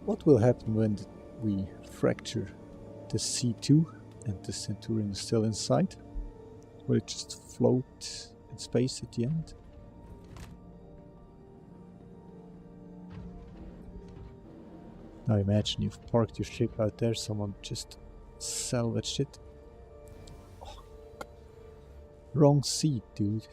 what will happen when we fracture the C2 and the Centurion is still inside? Will it just float in space at the end? Now imagine you've parked your ship out there, someone just salvaged it. Oh, wrong seat, dude.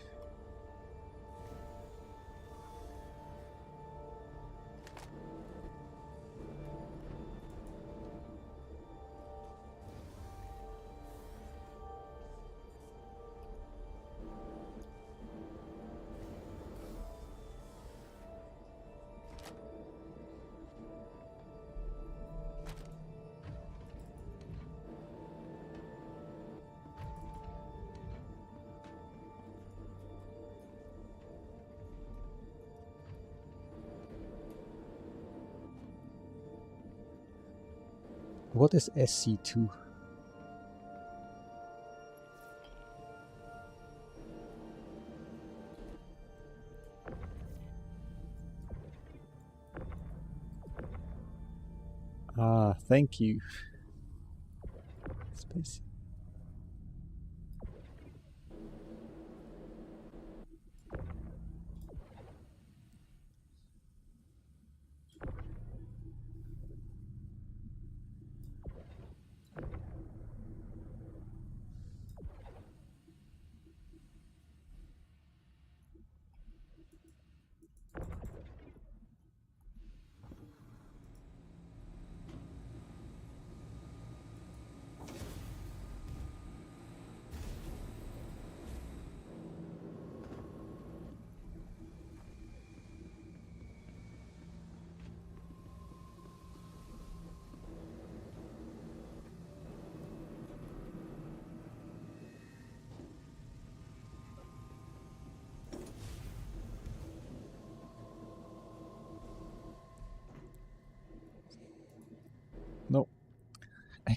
What is SC2? Ah, thank you. Space.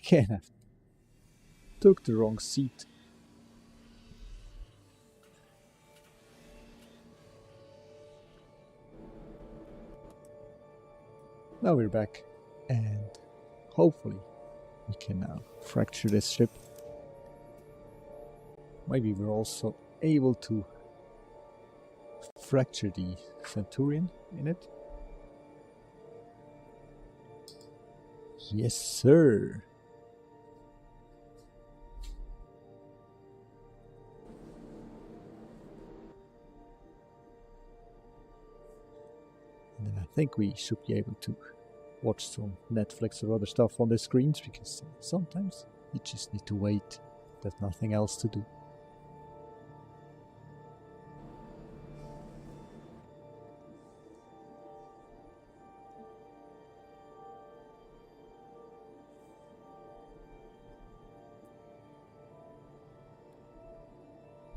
Again, I took the wrong seat. Now we're back, and hopefully we can now fracture this ship. Maybe we're also able to fracture the Centurion in it. Yes, sir. And then I think we should be able to watch some Netflix or other stuff on the screens, because sometimes you just need to wait. There's nothing else to do.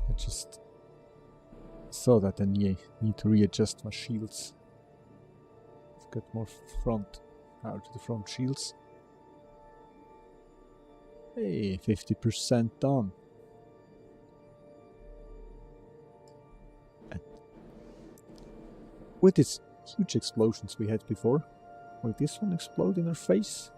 I just saw that I need to readjust my shields. I've got more front power to the front shields. Hey, 50% done. And with these huge explosions we had before, will this one explode in our face?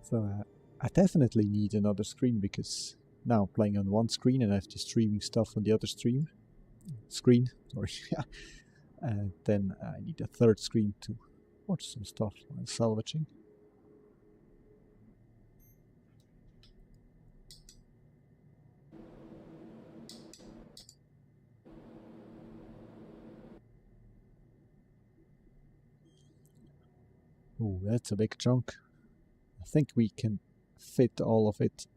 So I definitely need another screen, because now I'm playing on one screen and I have the streaming stuff on the other screen. Sorry. And then I need a third screen to watch some stuff while salvaging. Oh, that's a big chunk. I think we can fit all of it.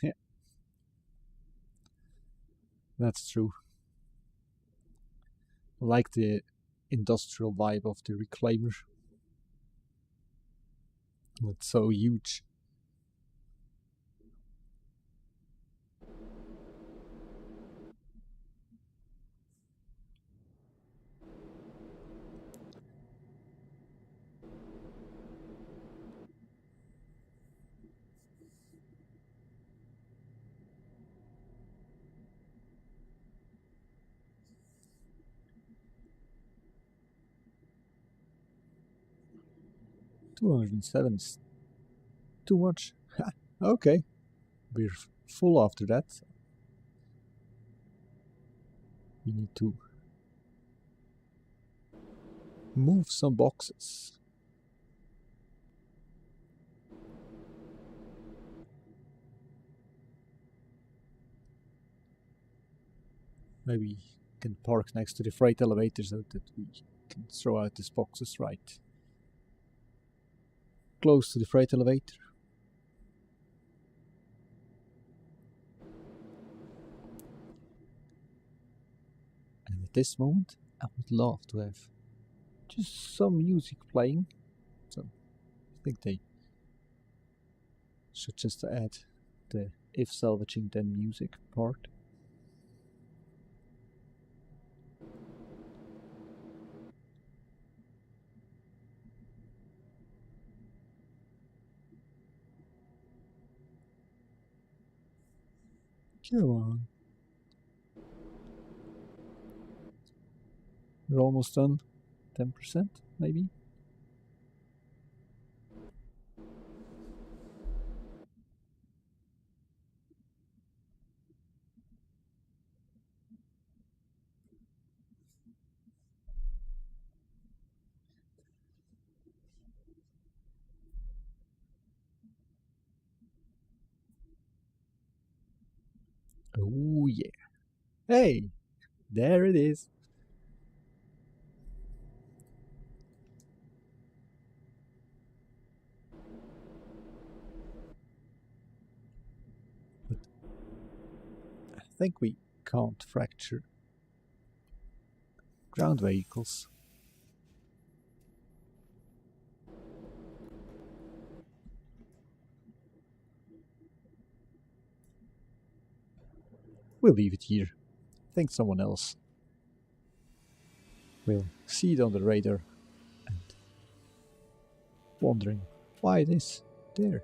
Yeah, that's true. I like the industrial vibe of the reclaimer. It's so huge. $207 is too much. Okay, we're full after that. We need to move some boxes. Maybe we can park next to the freight elevator so that we can throw out these boxes right close to the freight elevator. And at this moment, I would love to have just some music playing. So I think they should just add the if salvaging then music part. Come on. We're almost done. 10% maybe. Oh yeah. Hey, there it is. think we can't fracture ground vehicles. We'll leave it here. I think someone else will see it on the radar and wondering why it is there.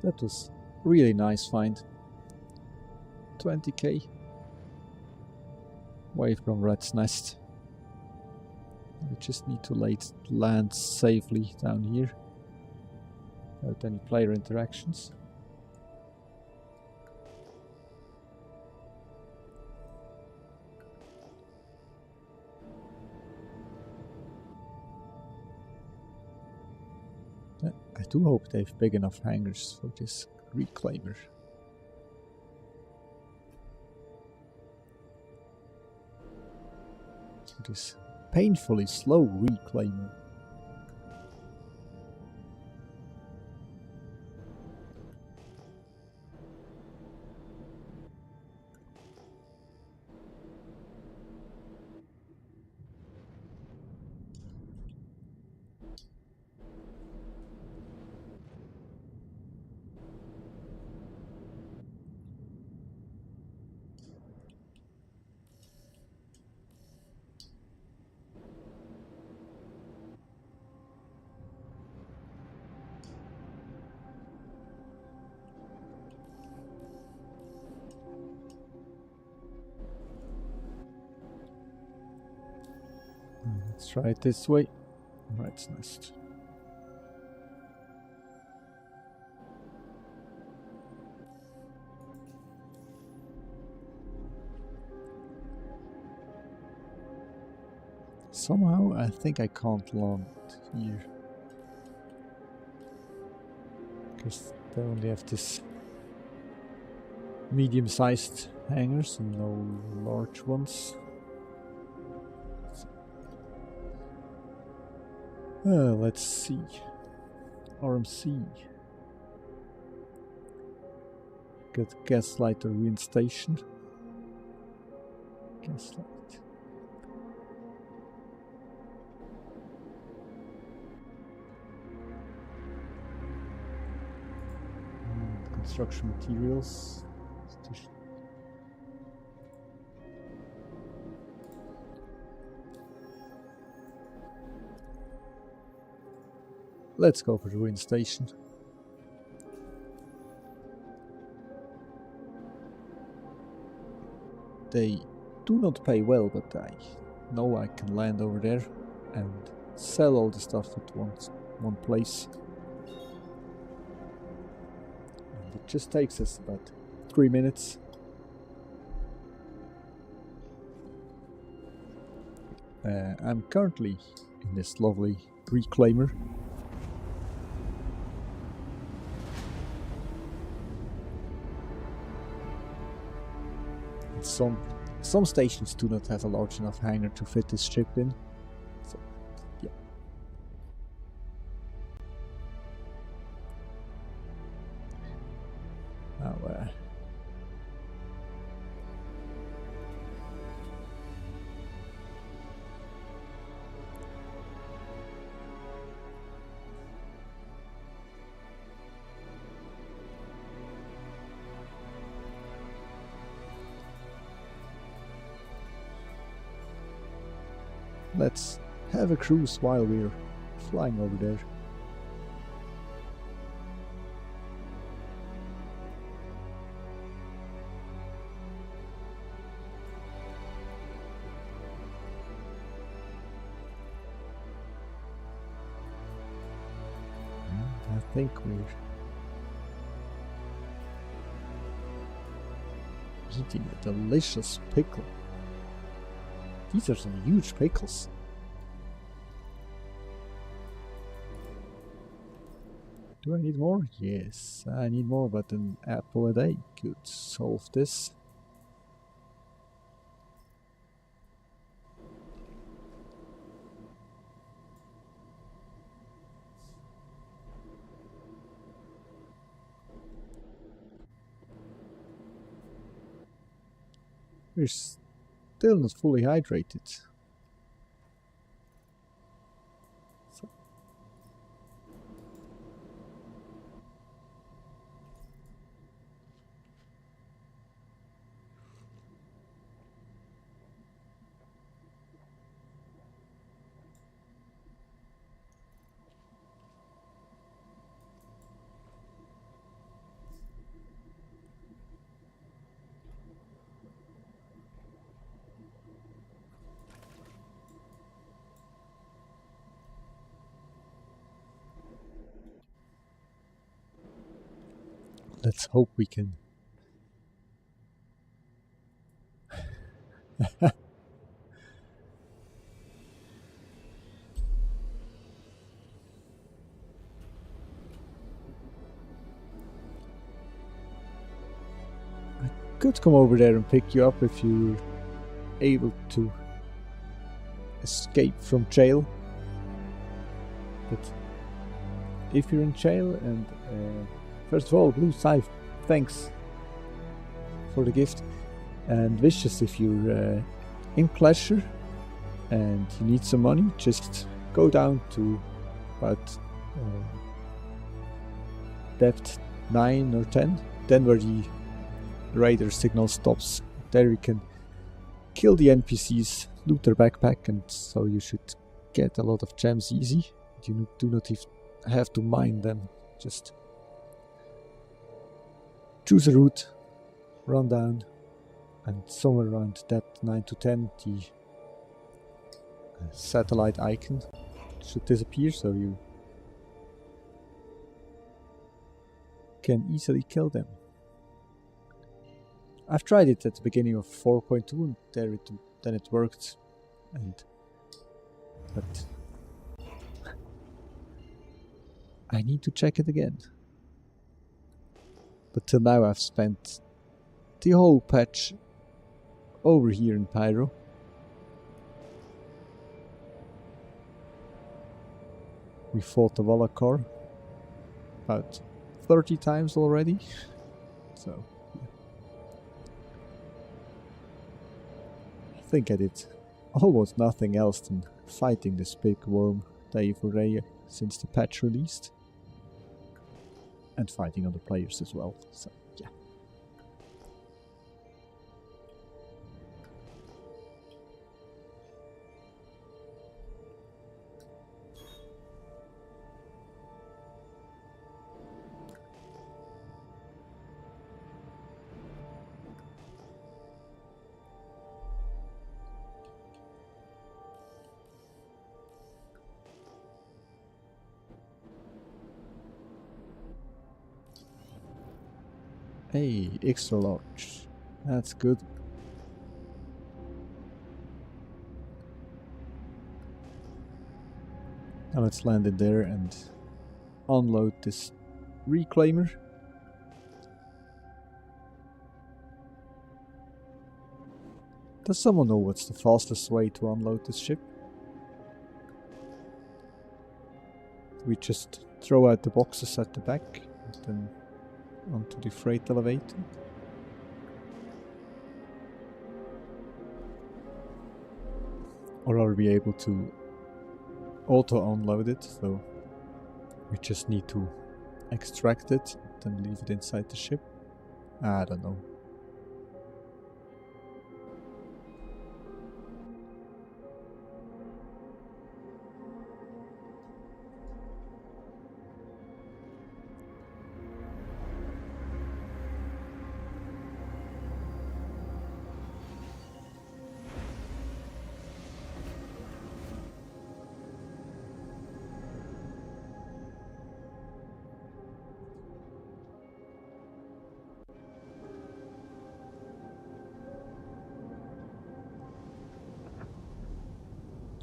That was really nice find. 20k away from Rat's Nest. We just need to land safely down here without any player interactions. I do hope they have big enough hangars for this reclaimer. This painfully slow reclaimer. Let's try it this way. Rat's Nest. Somehow I think I can't land here. Because they only have this medium-sized hangars and no large ones. Let's see. RMC. Get Gaslight or Ruin Station. Gaslight. Construction materials. Let's go for the Ruin Station. They do not pay well, but I know I can land over there and sell all the stuff at one place. And it just takes us about 3 minutes. I'm currently in this lovely reclaimer. Some stations do not have a large enough hangar to fit this ship in. So, yeah. Now, let's have a cruise while we're flying over there. think we're eating a delicious pickle. These are some huge pickles. Do I need more? Yes, I need more, but an apple a day could solve this. We're still not fully hydrated. Let's hope we can. I could come over there and pick you up if you're able to escape from jail. But if you're in jail, and first of all, Blue Scythe, thanks for the gift. And Vicious, if you're in Pleasure and you need some money, just go down to about depth 9 or 10, then where the radar signal stops. There you can kill the NPCs, loot their backpack, and so you should get a lot of gems easy. You do not even have to mine them, just choose a route, run down, and somewhere around depth 9 to 10 the satellite icon should disappear, so you can easily kill them. I've tried it at the beginning of 4.2 and then it worked, but I need to check it again. But till now I've spent the whole patch over here in Pyro. We fought the Valakar about 30 times already, so yeah. I think I did almost nothing else than fighting this big worm, Daifureya, since the patch released. And fighting other players as well, so yeah. Hey, extra large. That's good. Now let's land in there and unload this reclaimer. Does someone know what's the fastest way to unload this ship? We just throw out the boxes at the back and then onto the freight elevator. Or are we able to auto unload it, so we just need to extract it and then leave it inside the ship? I don't know.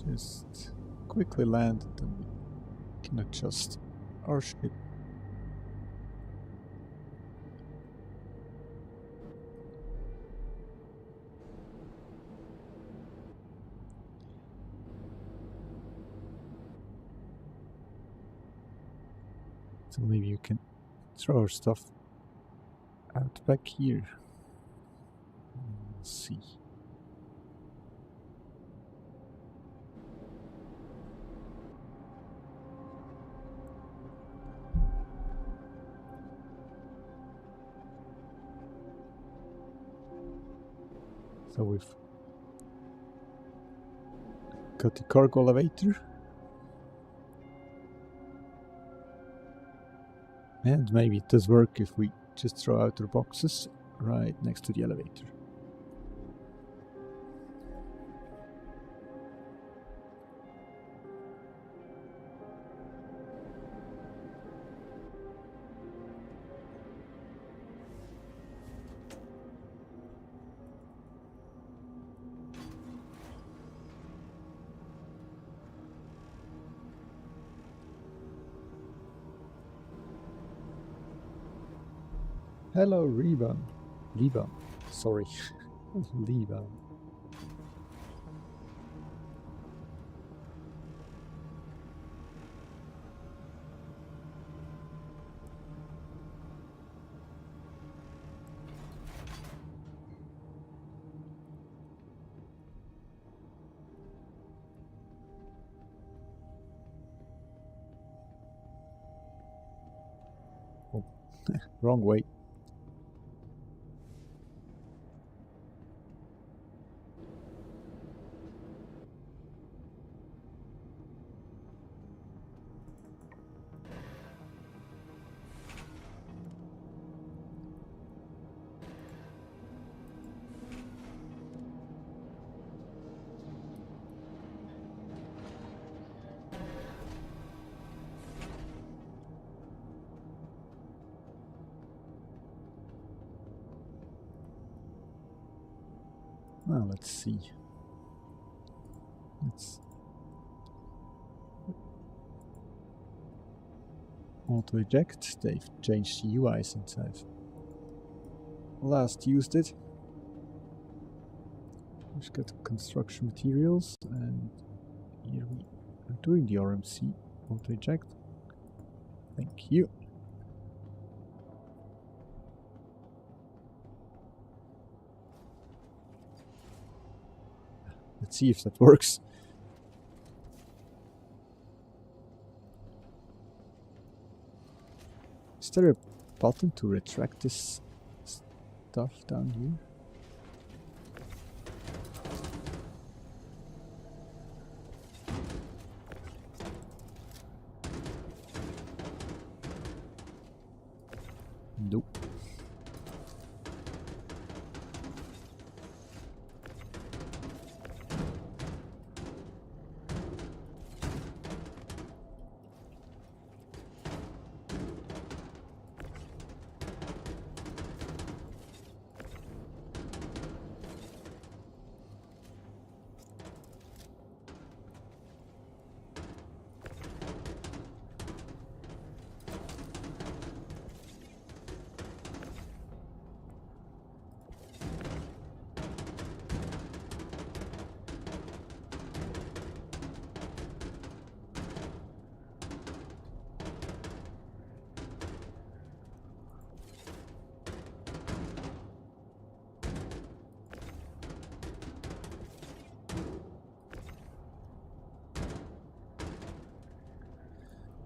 Just quickly land, then we can adjust our ship. So maybe you can throw our stuff out back here. Let's see. So we've got the cargo elevator. And maybe it does work if we just throw out our boxes right next to the elevator. Hello, Reba. Sorry. Liba. Oh, wrong way. Well, let's see. Let's auto eject. They've changed the UI since I've last used it. We've got construction materials, and here we are doing the RMC auto eject. Thank you. Let's see if that works. Is there a button to retract this stuff down here? Nope.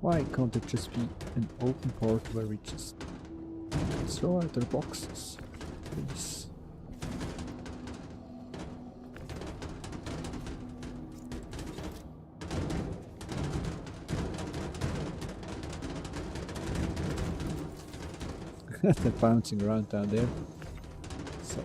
Why can't it just be an open part where we just throw out our boxes, please? They're bouncing around down there. So.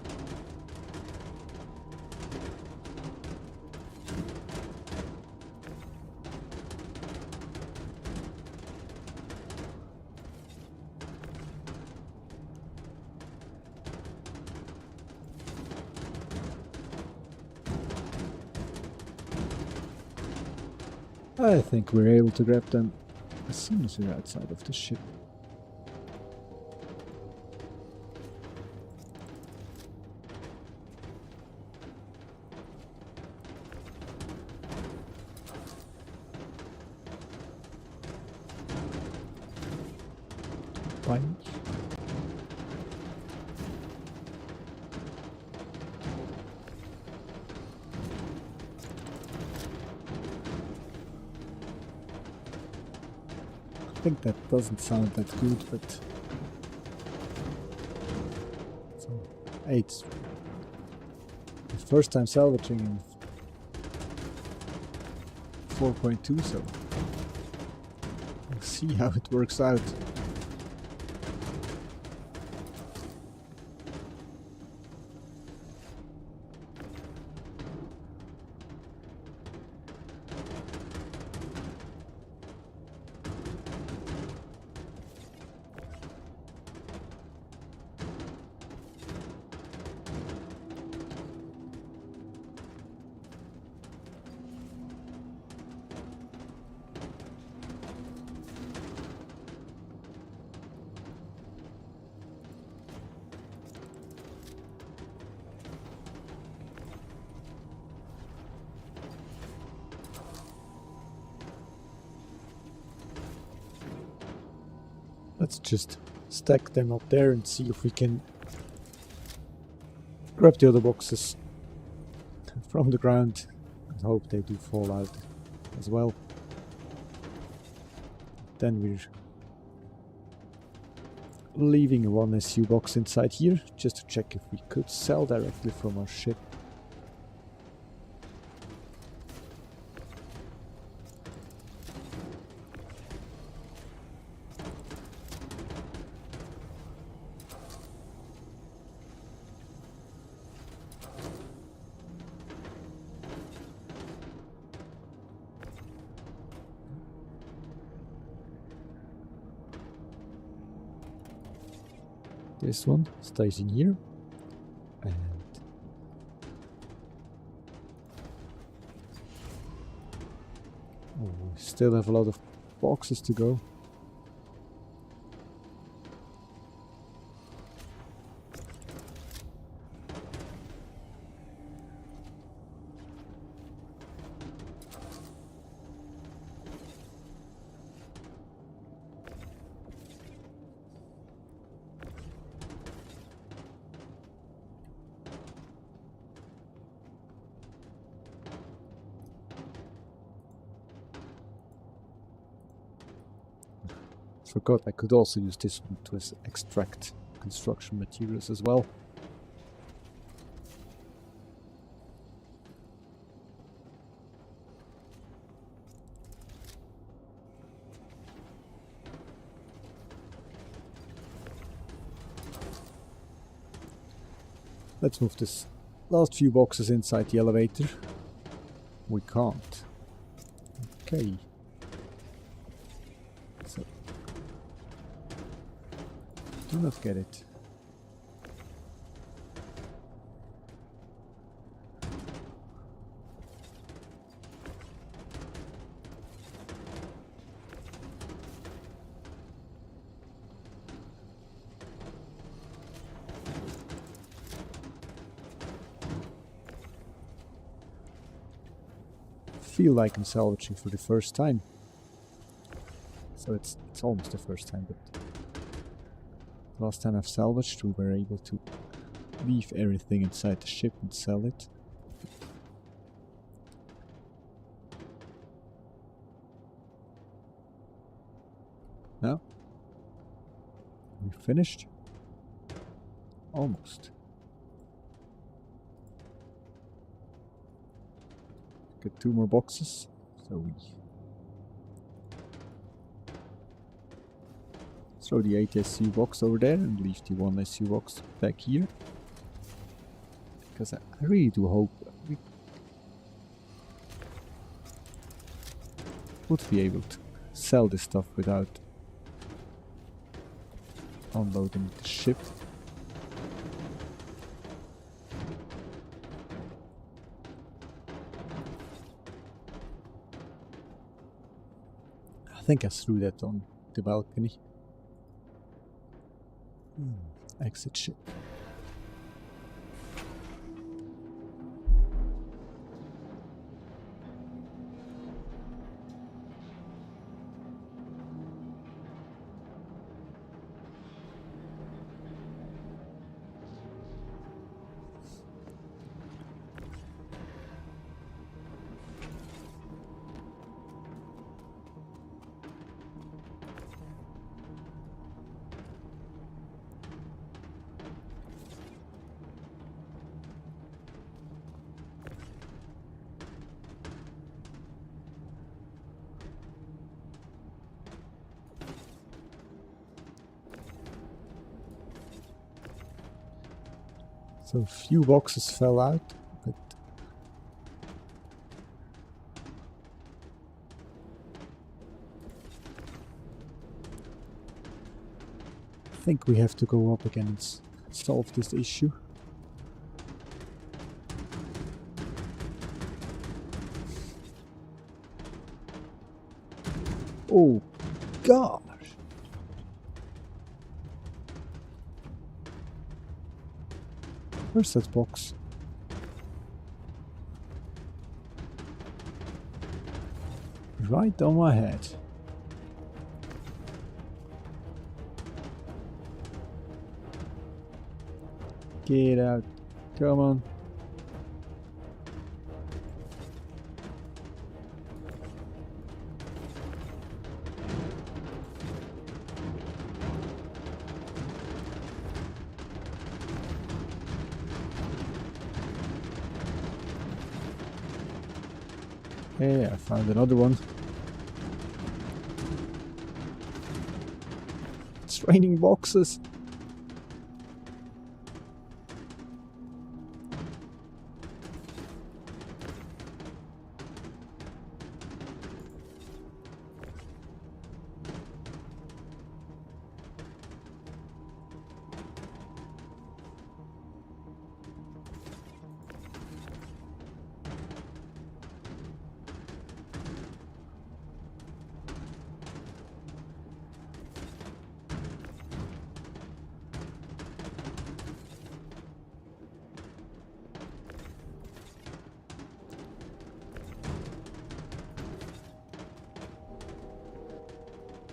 I think we're able to grab them as soon as we're outside of the ship. Fine. I think that doesn't sound that good, but so 8. The first time salvaging in 4.2, so we'll see how it works out. Let's just stack them up there and see if we can grab the other boxes from the ground and hope they do fall out as well. Then we're leaving one SU box inside here just to check if we could sell directly from our ship. This one stays in here, and we still have a lot of boxes to go. Forgot I could also use this one to extract construction materials as well. Let's move this last few boxes inside the elevator. We can't. Okay. So do not get it. Feel like I'm salvaging for the first time. So it's almost the first time, but last time I've salvaged we were able to leave everything inside the ship and sell it. Now we finished. Almost. Get 2 more boxes, so we throw the 8 SU box over there and leave the 1 SU box back here. Because I really do hope we would be able to sell this stuff without unloading the ship. think I threw that on the balcony. Exit ship. So a few boxes fell out, but I think we have to go up again and solve this issue. Oh gosh! Where's that box? Right on my head. Get out. Come on. Hey, I found another one. It's raining boxes.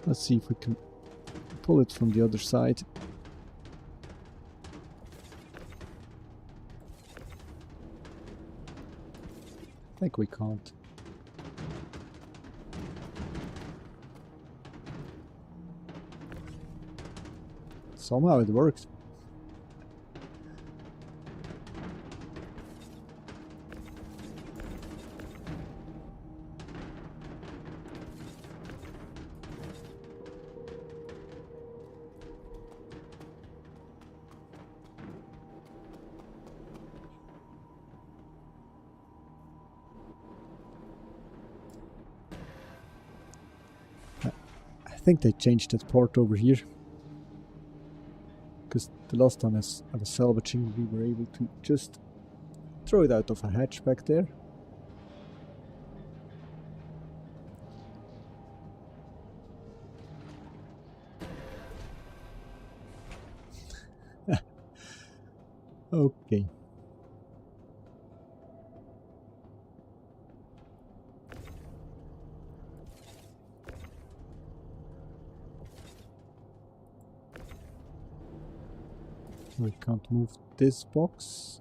Let's see if we can pull it from the other side. I think we can't. Somehow it worked. I think they changed that part over here. Because the last time I was salvaging, we were able to just throw it out of a hatch back there. Okay. We can't move this box.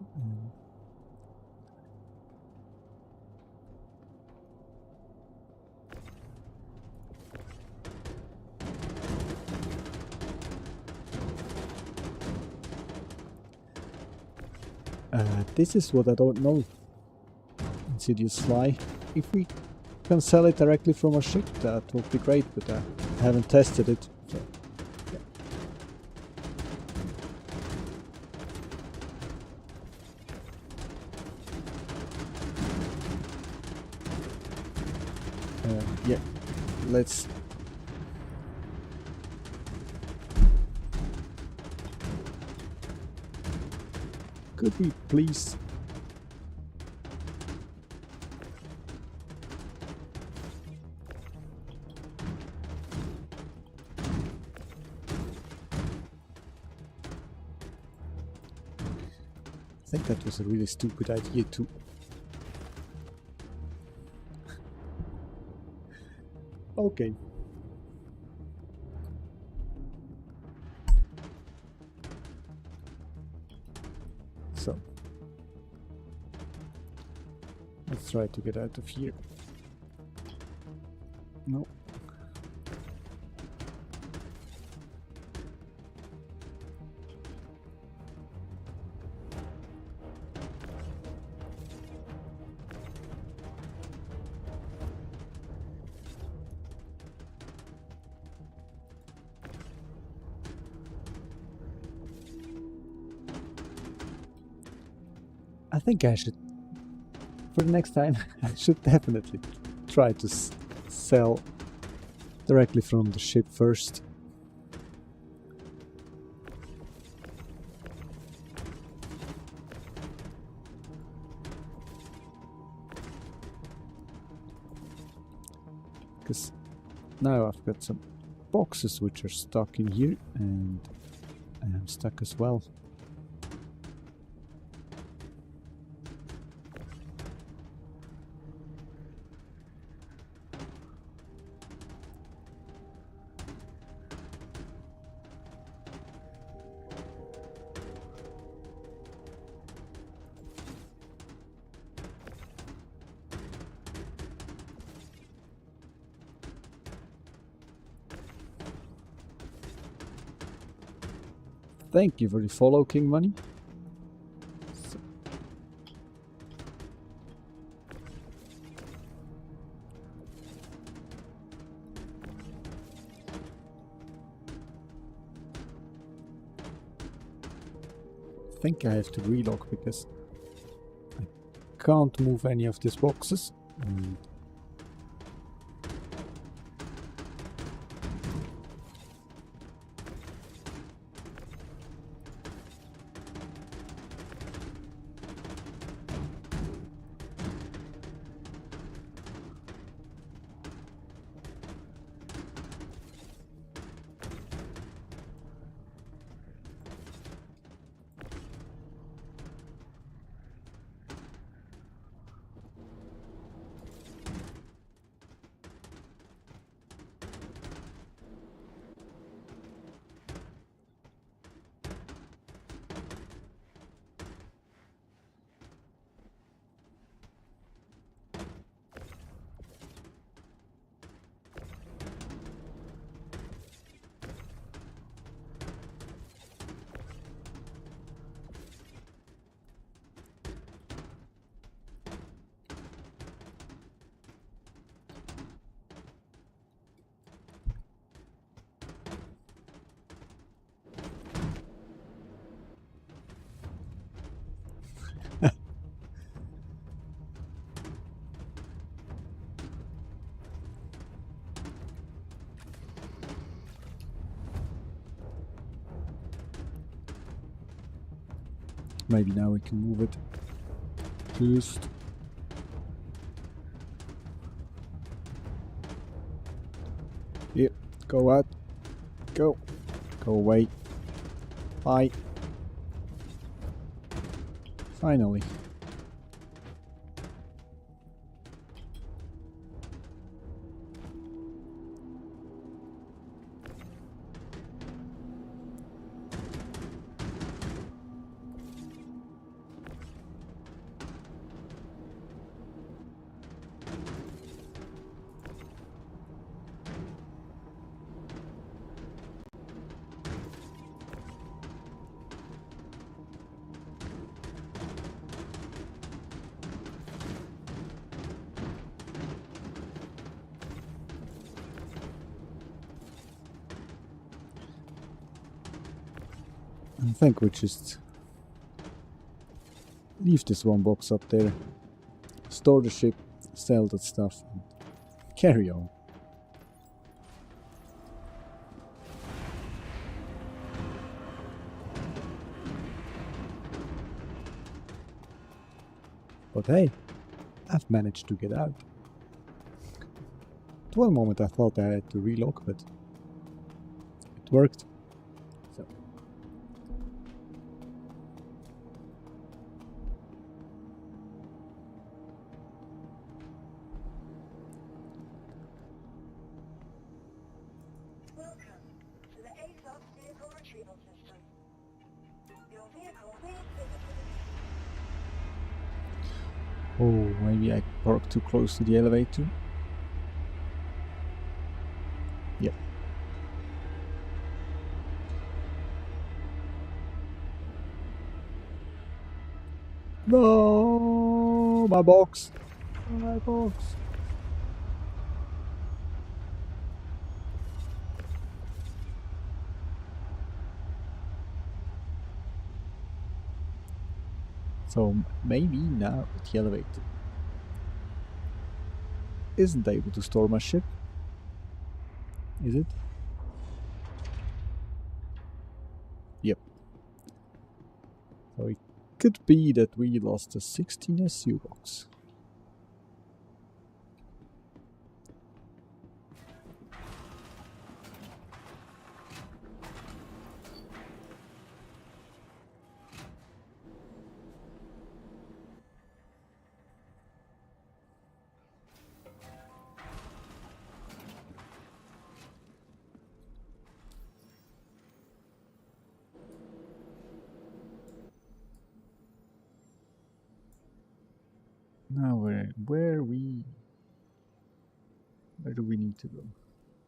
This is what I don't know. Insidious Fly. If we can sell it directly from a ship, that would be great, but I haven't tested it. So. Yeah, let's. Could we please? think that was a really stupid idea too. Okay. So, let's try to get out of here. No. I think I should, for the next time, I should definitely try to sell directly from the ship first. Because now I've got some boxes which are stuck in here, and I am stuck as well. Thank you for the follow, King Money. So. I think I have to relock because I can't move any of these boxes. Maybe now we can move it. Just. Yep, go out. Go. Go away. Bye. Finally. I think we just leave this one box up there, store the ship, sell that stuff, and carry on. But hey, I've managed to get out. At one moment I thought I had to relock, but it worked. So. Oh, maybe I parked too close to the elevator. Yep. No, my box. My box. So maybe now the elevator isn't able to store my ship. Is it? Yep. So it could be that we lost a 16 SU box. Now where do we need to go?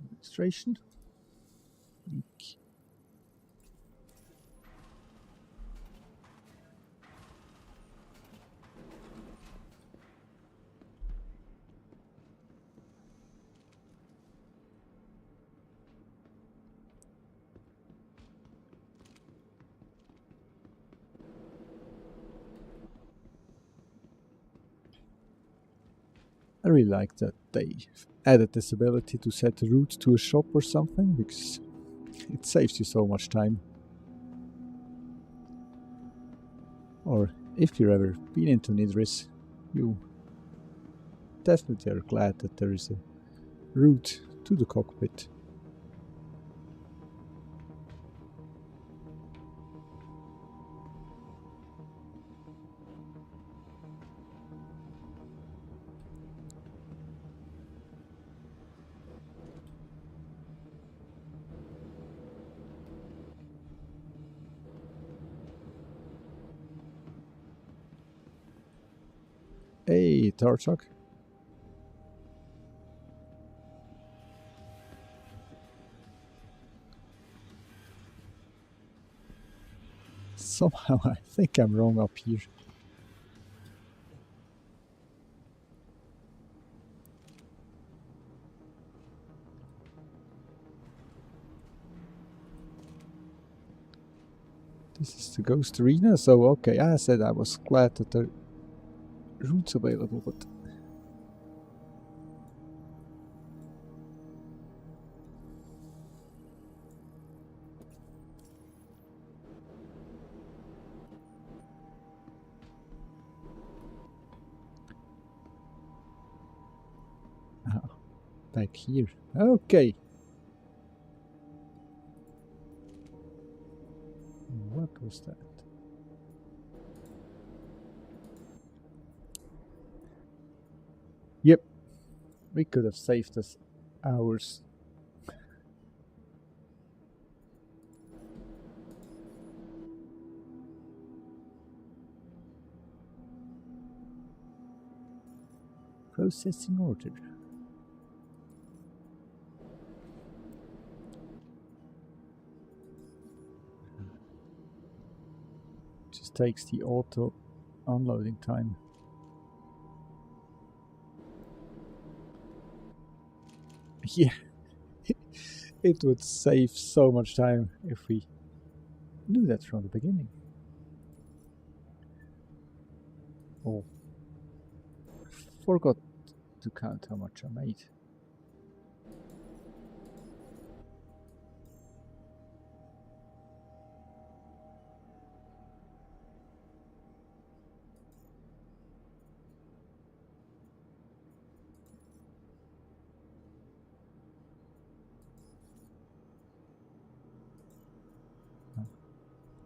Administration? Leak. I really like that they added this ability to set a route to a shop or something, because it saves you so much time. Or if you've ever been into Nidris, you definitely are glad that there is a route to the cockpit. Hey, Hackchak. Somehow I think I'm wrong up here. This is the Ghost Arena, so okay, I said I was glad that the route's available, but... Oh, back here. Okay. What was that? Yep. We could have saved us hours. Processing order. Just takes the auto unloading time. Yeah. It would save so much time if we knew that from the beginning. Oh. Forgot to count how much I made.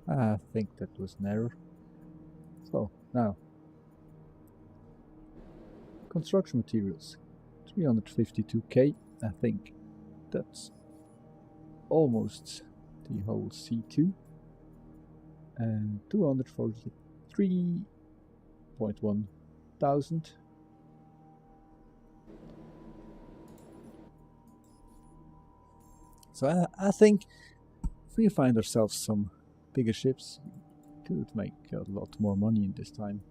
I think that was an error. So, now. Construction materials. 352k. I think that's almost the whole C2. And 243.1 thousand. So I think if we find ourselves some bigger ships, we could make a lot more money in this time.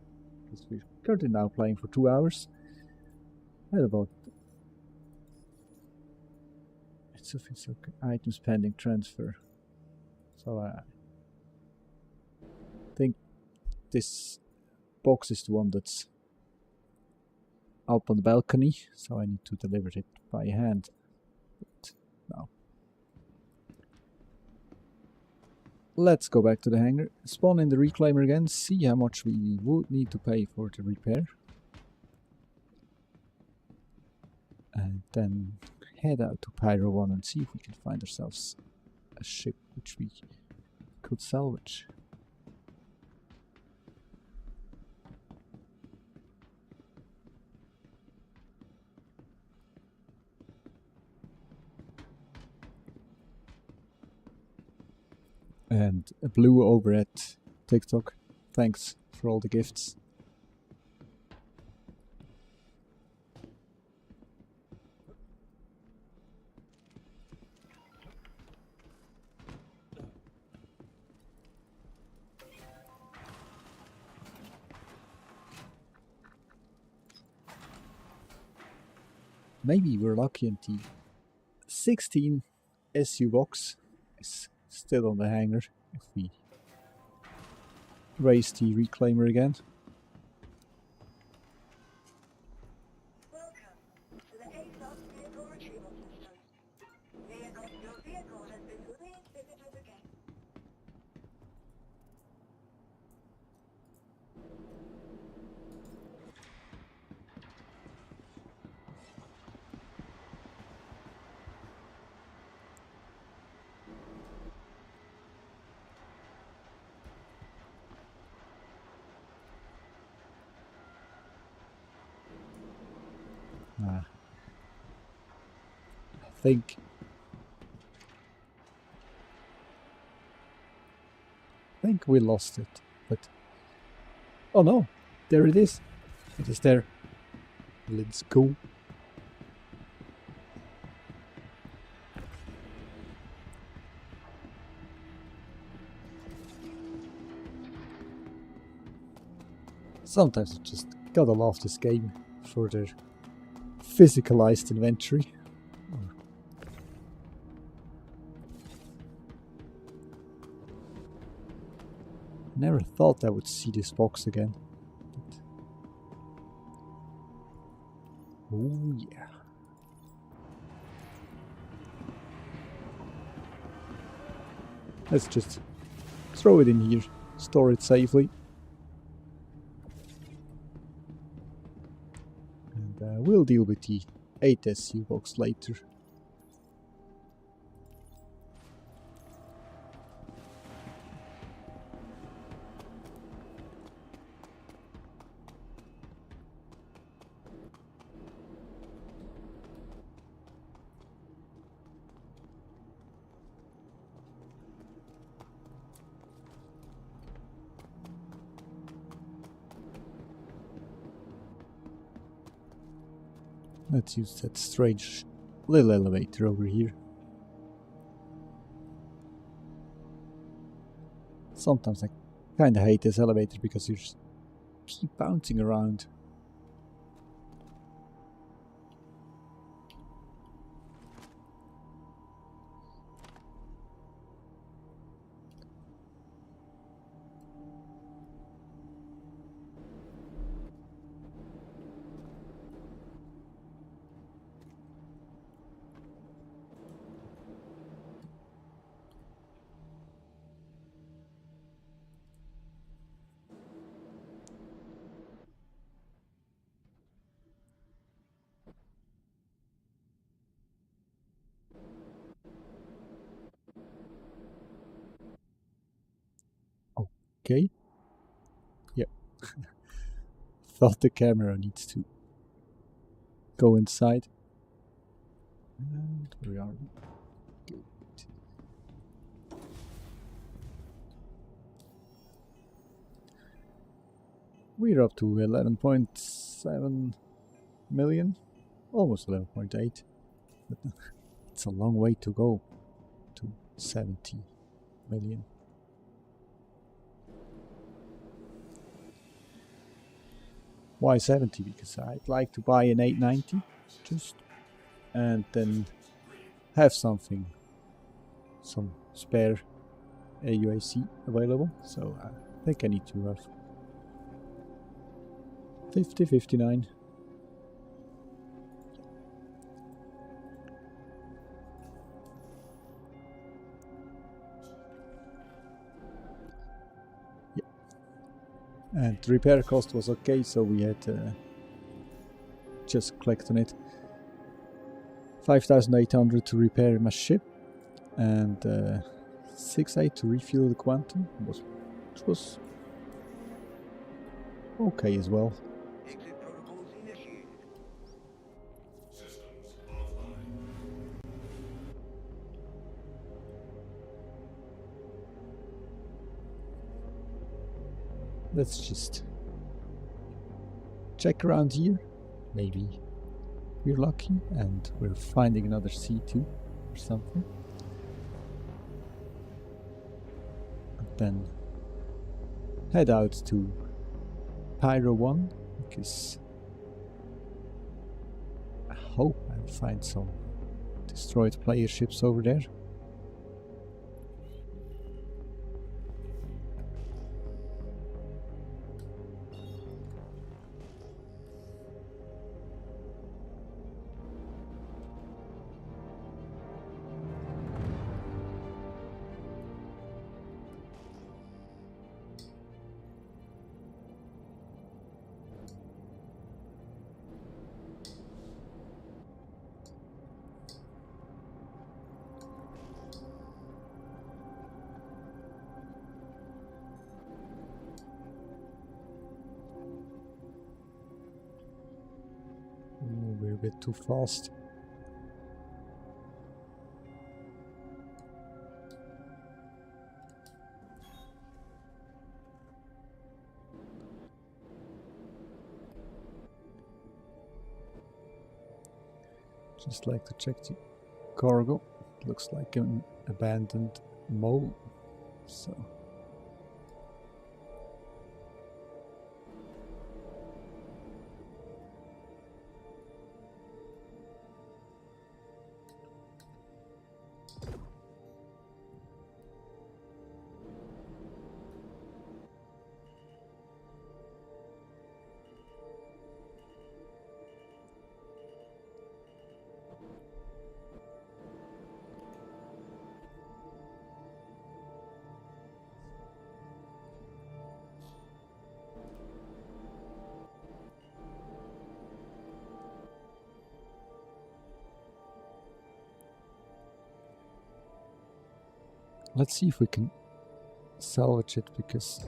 Because we're currently now playing for 2 hours. At about insufficient items pending transfer. So I think this box is the one that's up on the balcony, so I need to deliver it by hand. But no. Let's go back to the hangar, spawn in the reclaimer again, see how much we would need to pay for the repair. And then head out to Pyro 1 and see if we can find ourselves a ship which we could salvage. And a Blue over at TikTok, thanks for all the gifts. Maybe we're lucky and the 16 SU box is still on the hangar if we raise the reclaimer again. Welcome to the outlaws vehicle retrieval system. Your vehicle has been fully visited again. I think we lost it, but oh no, there it is. It is there. Let's go. Sometimes I just gotta love this game for their physicalized inventory. Never thought I would see this box again. But oh yeah. Let's just throw it in here, store it safely. And we'll deal with the 8 SU box later. Let's use that strange little elevator over here. Sometimes I kinda hate this elevator because you just keep bouncing around. Okay. Yep. Thought the camera needs to go inside. And where are we? Good. We're up to 11.7 million, almost 11.8, but it's a long way to go to 70 million. Why 70? Because I'd like to buy an 890 just, and then have something, some spare UAC available. So I think I need to have 50, 59. Yeah. And the repair cost was okay, so we had just clicked on it. 5,800 to repair my ship, and 6,800 to refuel the Quantum, which was okay as well. Exit protocols initiated. Let's just check around here. Maybe we're lucky and we're finding another C2 or something. And then head out to Pyro 1, because I hope I'll find some destroyed player ships over there. Ooh, we're a bit too fast. Just like to check the cargo. Looks like an abandoned mole. So let's see if we can salvage it, because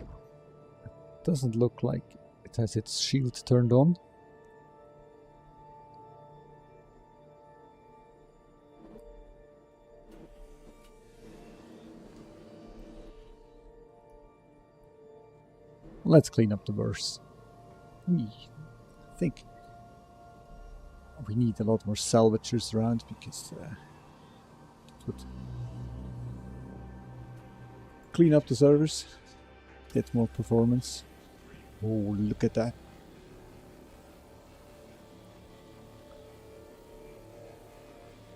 it doesn't look like it has its shield turned on. Let's clean up the verse. I think we need a lot more salvagers around, because it would clean up the servers, get more performance. Oh, look at that.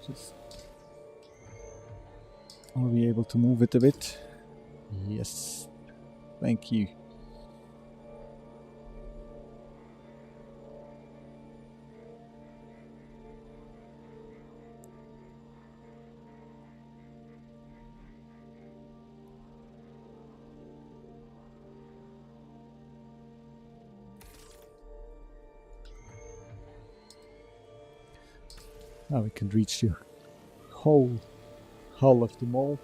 Just, are we able to move it a bit? Yes, thank you. Now we can reach the whole hull of the mall.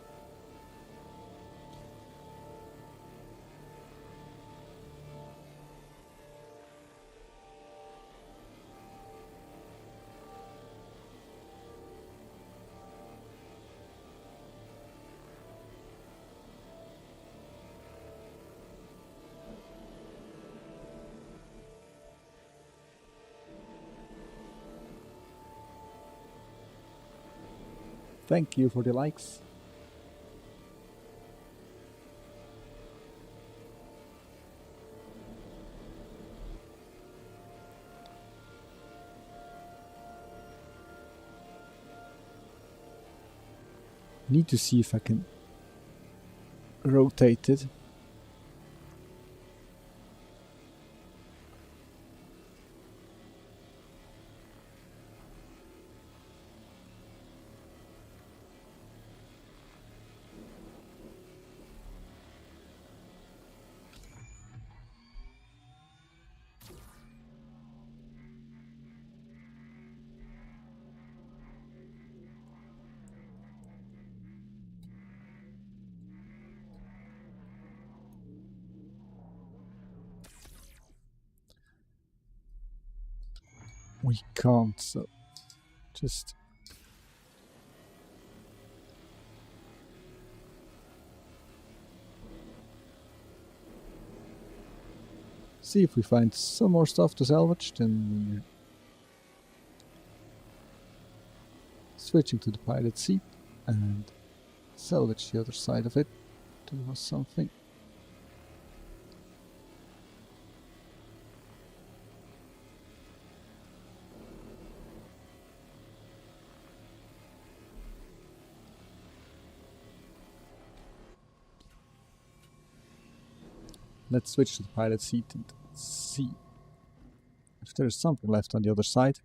Thank you for the likes. Need to see if I can rotate it. We can't, so just see if we find some more stuff to salvage, then we're switching to the pilot seat and salvage the other side of it to give us something. Let's switch to the pilot seat and see if there's something left on the other side.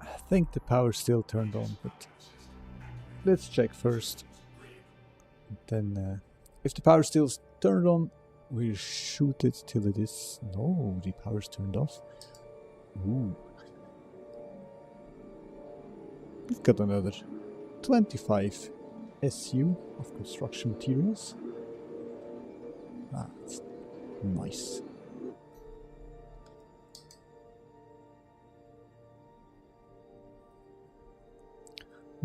I think the power's still turned on, but let's check first. Then, if the power's still turned on, we'll shoot it till it is... No, the power's turned off. Ooh. We've got another 25 SU of construction materials. That's nice.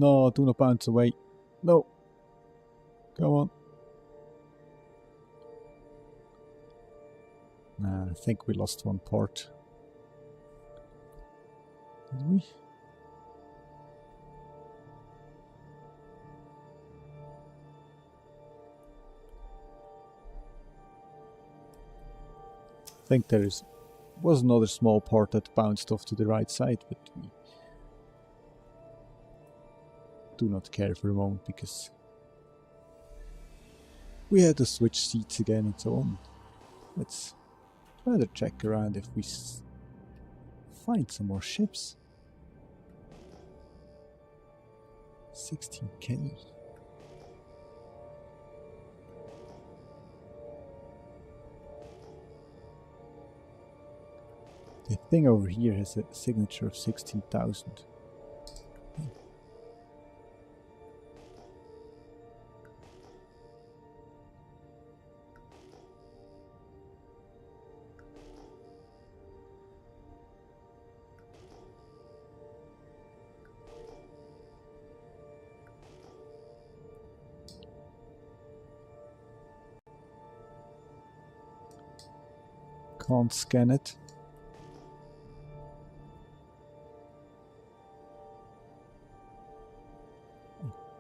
No, do not bounce away. No. Come on. I think we lost one part. Did we? I think there was another small part that bounced off to the right side, but we do not care for a moment because we had to switch seats again and so on. Let's rather check around if we find some more ships. 16k. The thing over here has a signature of 16,000. Can't scan it.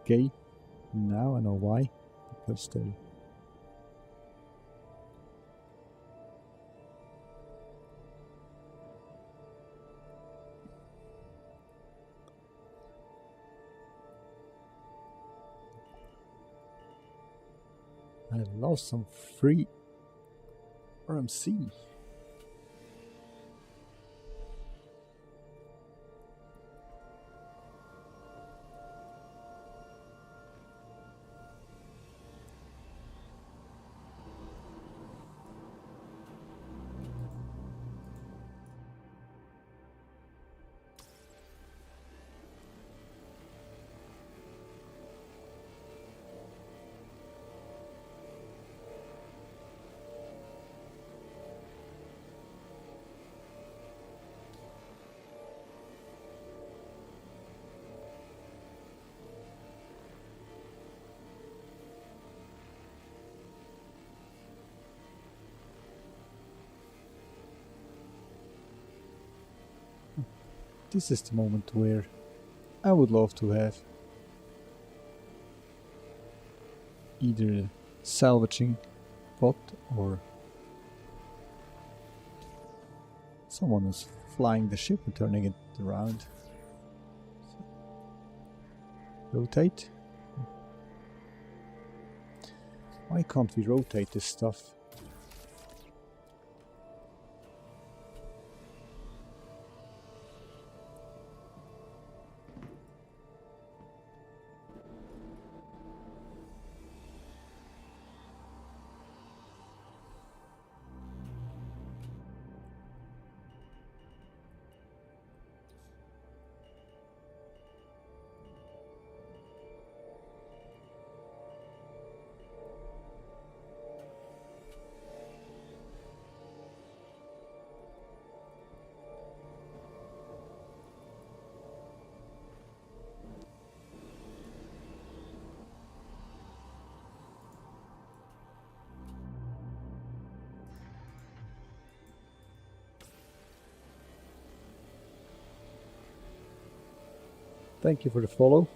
Okay, now I know why. Because they... I lost some free RMC. this is the moment where I would love to have either a salvaging bot or someone who's flying the ship and turning it around. So, rotate. Why can't we rotate this stuff? Thank you for the follow.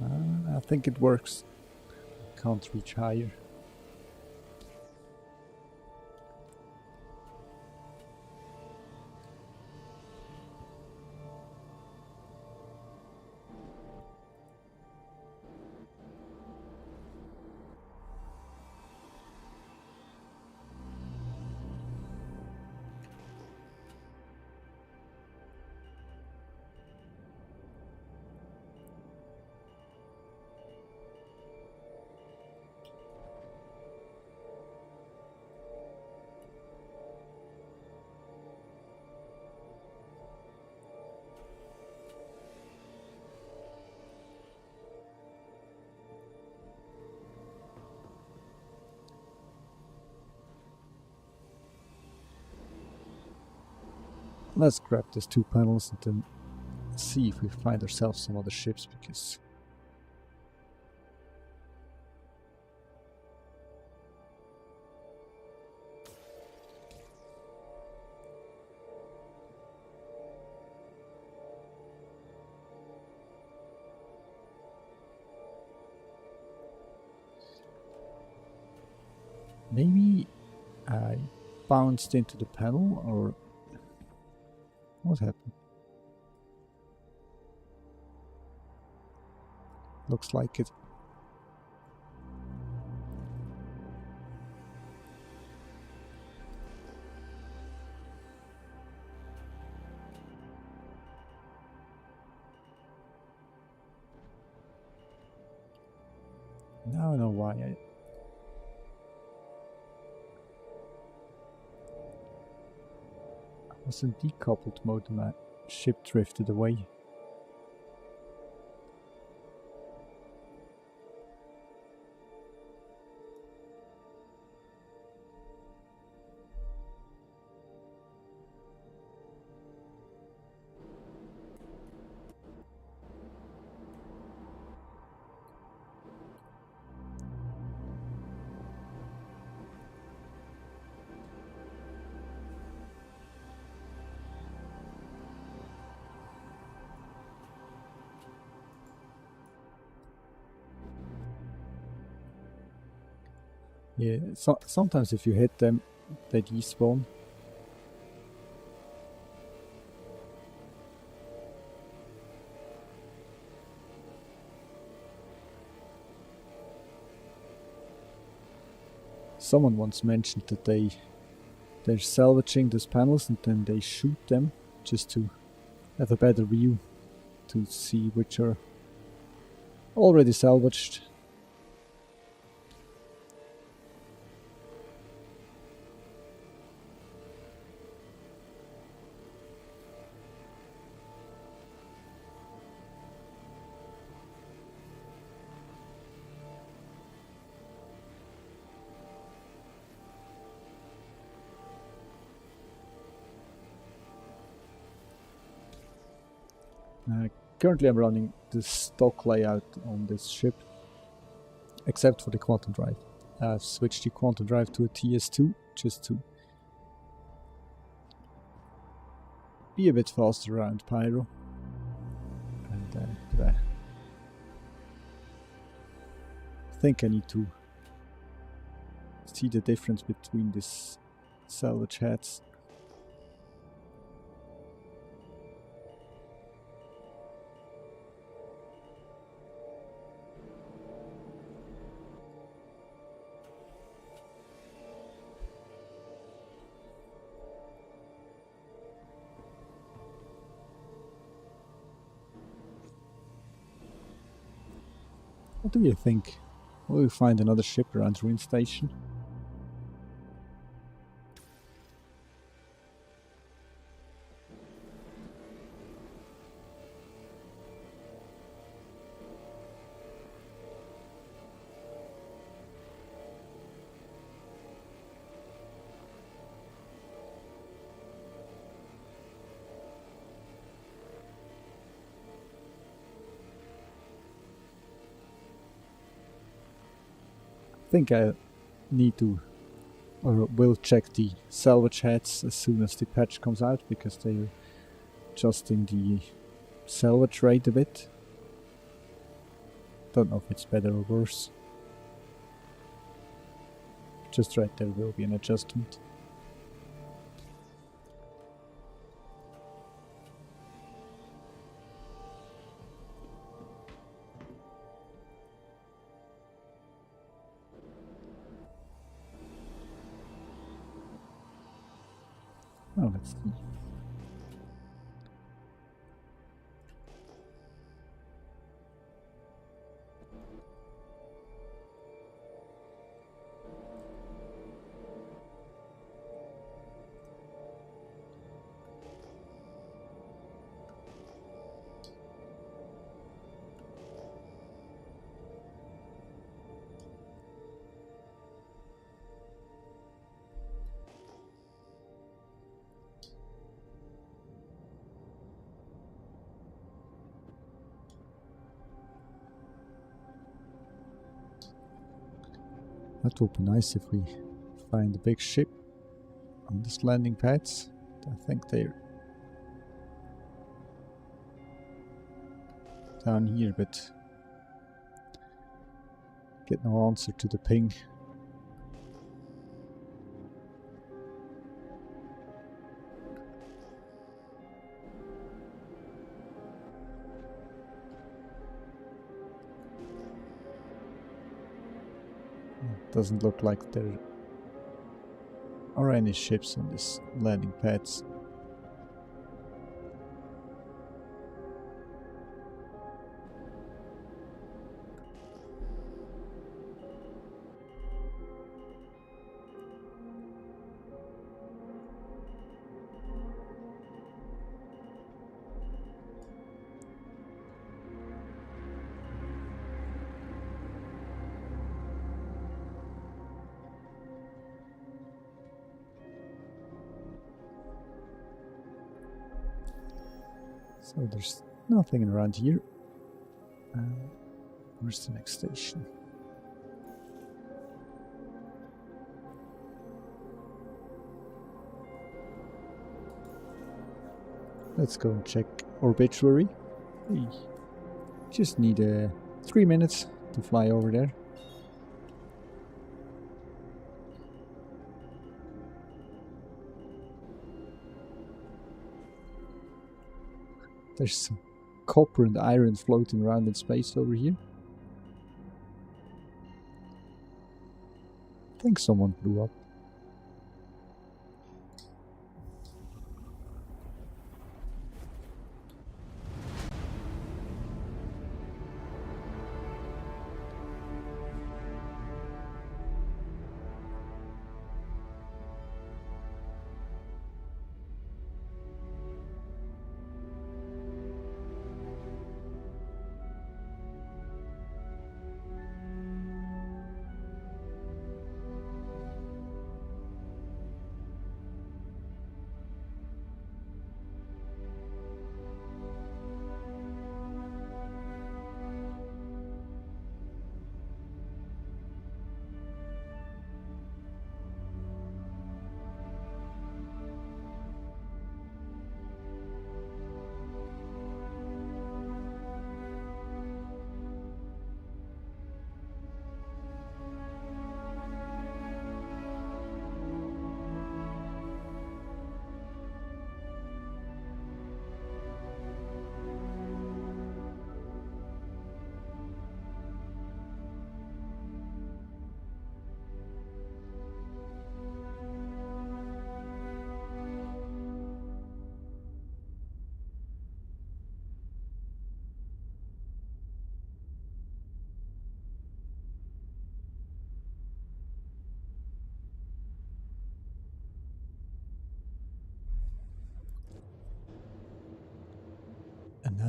I think it works. Can't reach higher. Let's grab these 2 panels and then see if we find ourselves some other ships, because maybe I bounced into the panel, or what happened? Looks like it. Now I know why I was in decoupled mode and my ship drifted away. Yeah, sometimes if you hit them, they despawn. Someone once mentioned that they're salvaging these panels and then they shoot them just to have a better view to see which are already salvaged. Currently I'm running the stock layout on this ship, except for the quantum drive. I've switched the quantum drive to a TS2 just to be a bit faster around Pyro. And but I think I need to see the difference between these salvage heads. What do you think? Will we find another ship around Ruin Station? I think I need to, or will check the salvage heads as soon as the patch comes out, because they're adjusting the salvage rate a bit. Don't know if it's better or worse. Just right there will be an adjustment. Oh, let's see. That would be nice if we find a big ship on this landing pads. I think they're down here, but get no answer to the ping. Doesn't look like there are any ships on this landing pads. So there's nothing around here. Where's the next station? Let's go and check Obituary. We just need 3 minutes to fly over there. There's some copper and iron floating around in space over here. I think someone blew up.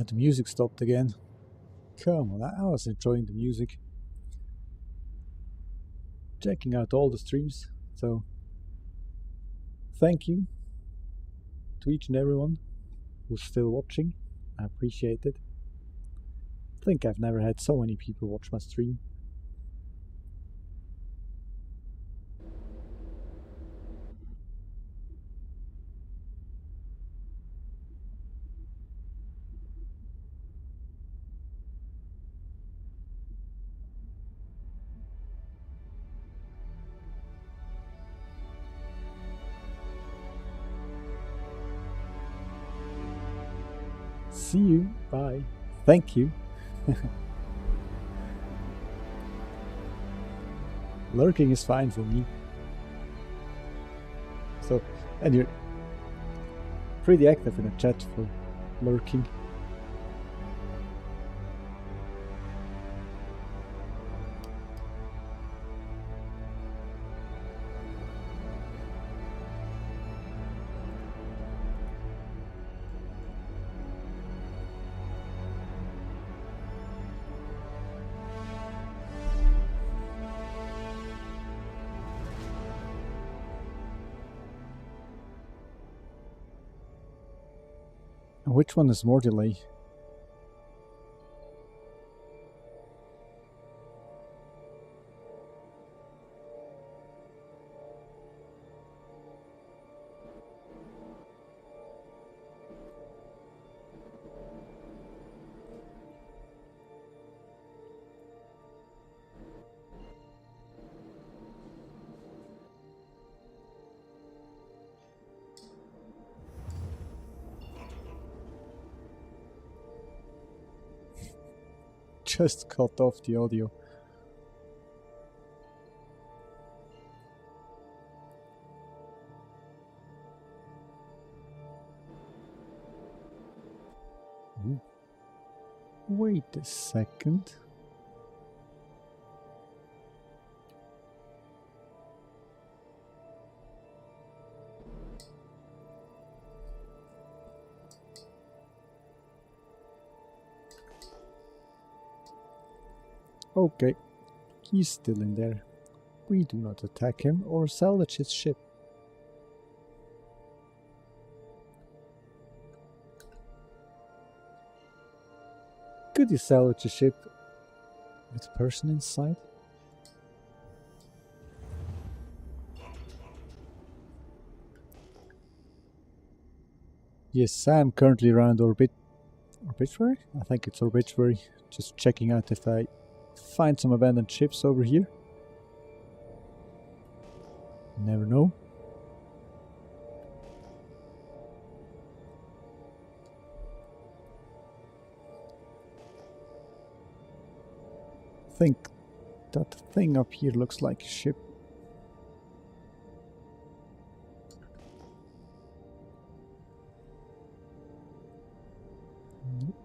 The music stopped again. Come on, I was enjoying the music. Checking out all the streams, so thank you to each and everyone who's still watching. I appreciate it. I think I've never had so many people watch my stream. See you. Bye. Thank you. Lurking is fine for me. So, and you're pretty active in the chat for lurking. Which one is more delay? Just cut off the audio. Ooh. Wait a second. Okay, he's still in there. We do not attack him or salvage his ship. Could you salvage a ship with a person inside? Yes, I'm currently around Orbituary? I think it's Orbituary. Just checking out if I find some abandoned ships over here. Never know. I think that thing up here looks like a ship. Nope.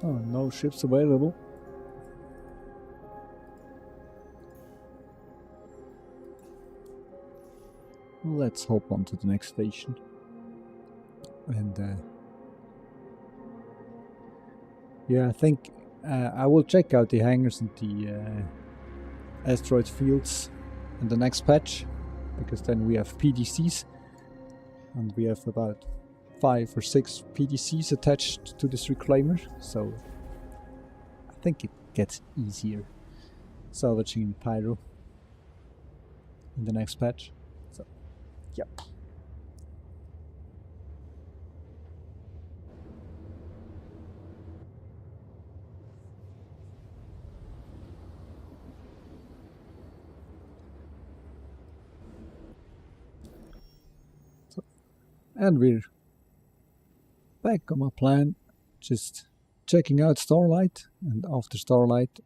Oh, no ships available. Let's hop on to the next station. And yeah, I think I will check out the hangars and the asteroid fields in the next patch, because then we have PDCs, and we have about 5 or 6 PDCs attached to this reclaimer, so I think it gets easier salvaging in Pyro. in the next patch. So, yeah. So, and we're back on my plan, just checking out Starlight, and after Starlight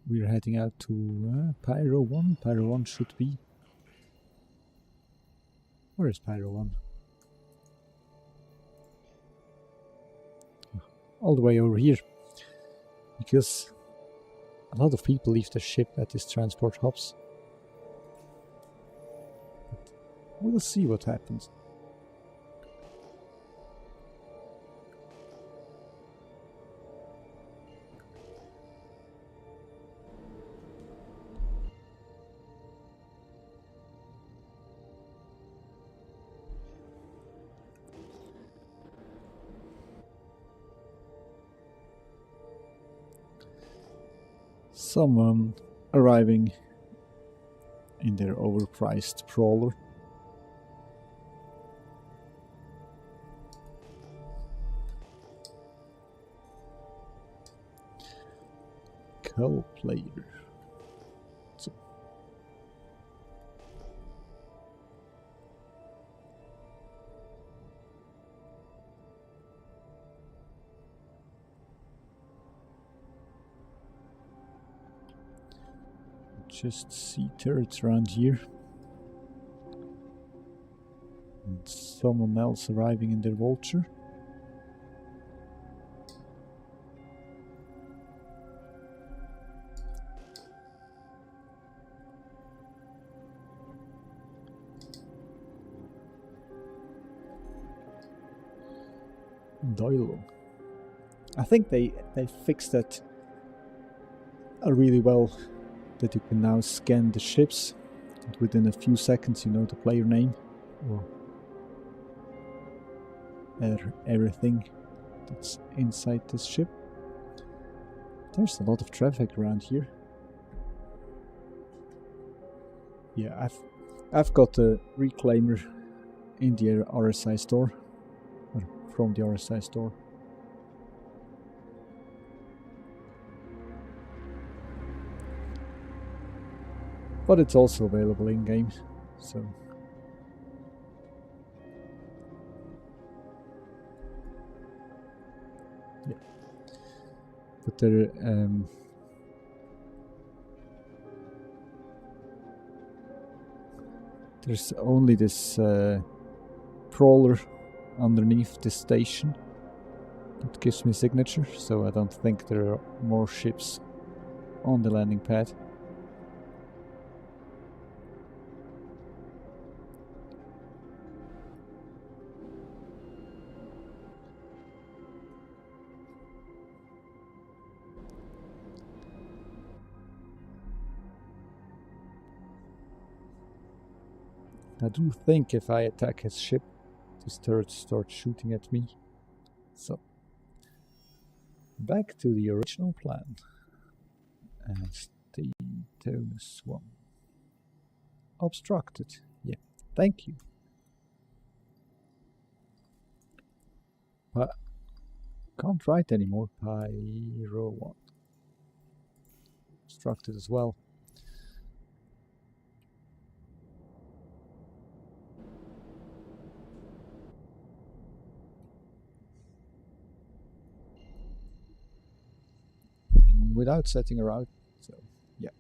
we're heading out to Pyro 1. Pyro 1 should be... Where is Pyro 1? All the way over here, because a lot of people leave their ship at these transport hubs. But we'll see what happens. Someone arriving in their overpriced trawler. Co-player. So. Just see turrets around here. And someone else arriving in their vulture. Doyle. I think they fixed that really well, that you can now scan the ships and within a few seconds you know the player name or everything that's inside this ship. There's a lot of traffic around here. Yeah, I've got a reclaimer in the RSI store, or from the RSI store. But it's also available in game, so yeah. But there's only this trawler underneath this station that gives me signature, so I don't think there are more ships on the landing pad. I do think if I attack his ship, this turret starts shooting at me. So, back to the original plan. And status 1. Obstructed. Yeah, thank you. But can't write anymore. Pyro 1. Obstructed as well. Without setting her out, so yeah.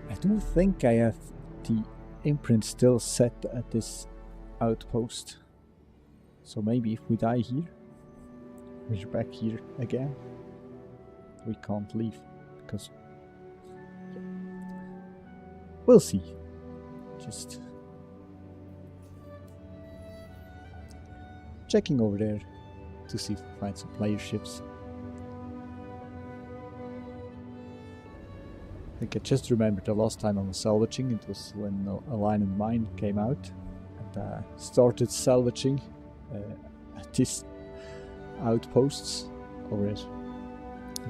I do think I have the imprint still set at this outpost, so maybe if we die here, we're back here again. We can't leave because yeah. We'll see. Just checking over there to see if we find some player ships. I think I just remembered the last time I was salvaging, it was when A Line in Mine came out, and I started salvaging these outposts over at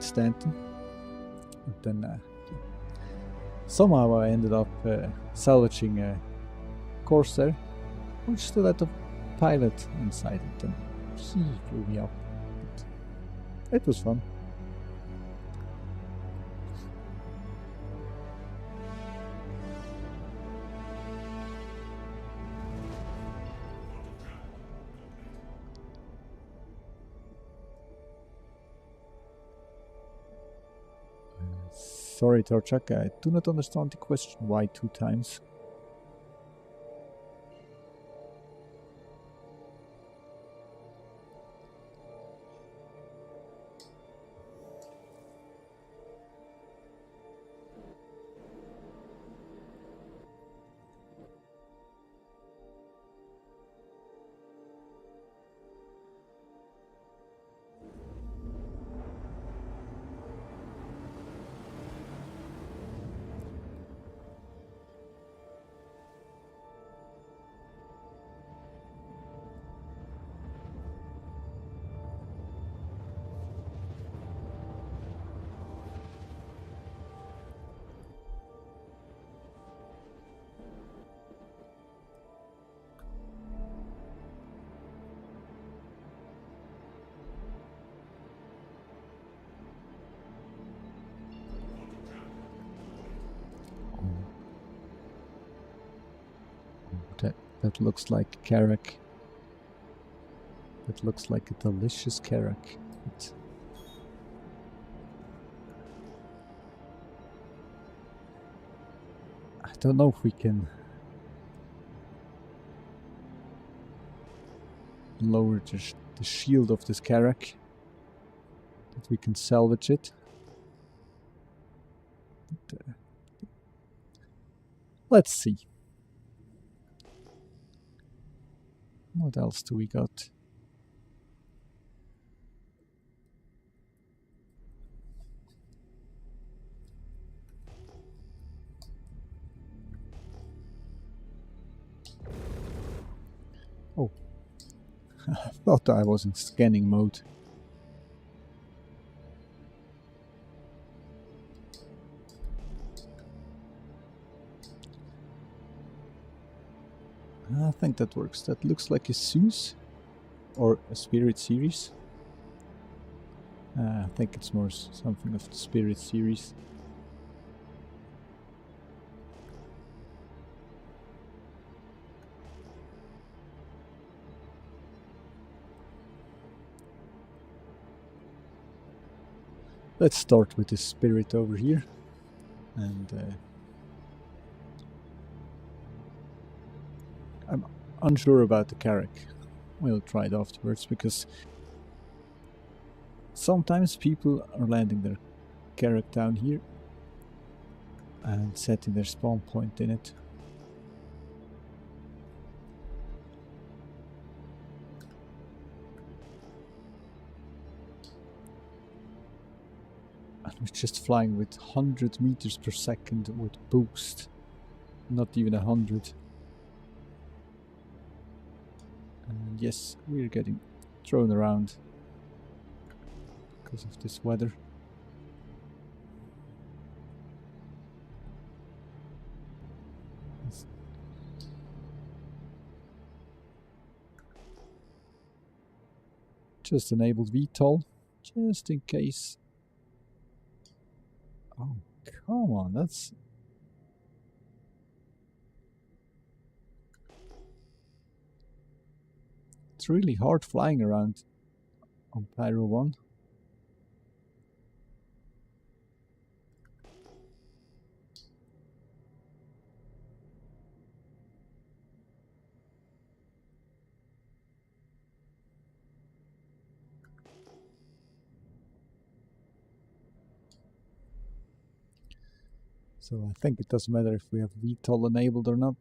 Stanton. And then somehow I ended up salvaging a Corsair, which still had a pilot inside it, and he blew me up. But it was fun. Sorry, Hackchak, I do not understand the question. Why 2 times? That looks like carrack. That looks like a delicious carrack. I don't know if we can lower the shield of this carrack. That we can salvage it. But, let's see. What else do we got? Oh, I thought I was in scanning mode. I think that works. That looks like a Zeus or a Spirit series. I think it's more something of the Spirit series. Let's start with the Spirit over here, and I'm unsure about the carrack. We'll try it afterwards, because sometimes people are landing their carrack down here and setting their spawn point in it. And we're just flying with 100 meters per second with boost, not even 100. And yes, we're getting thrown around because of this weather. Just enabled VTOL, just in case. Oh, come on, that's... It's really hard flying around on Pyro 1. So I think it doesn't matter if we have VTOL enabled or not.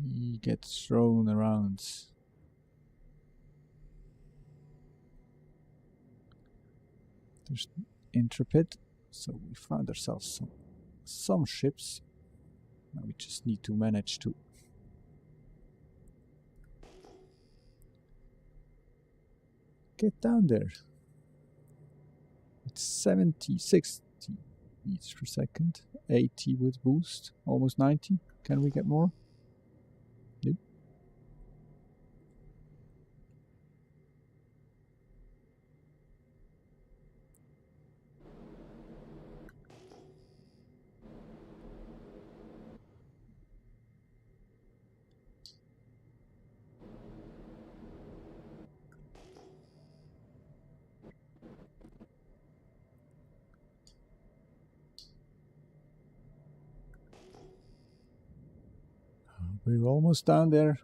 He gets thrown around. There's Intrepid, so we found ourselves some ships. Now we just need to manage to Get down there. It's 70, 60 meters per second. 80 with boost. Almost 90. Can we get more? Nope. We're almost down there.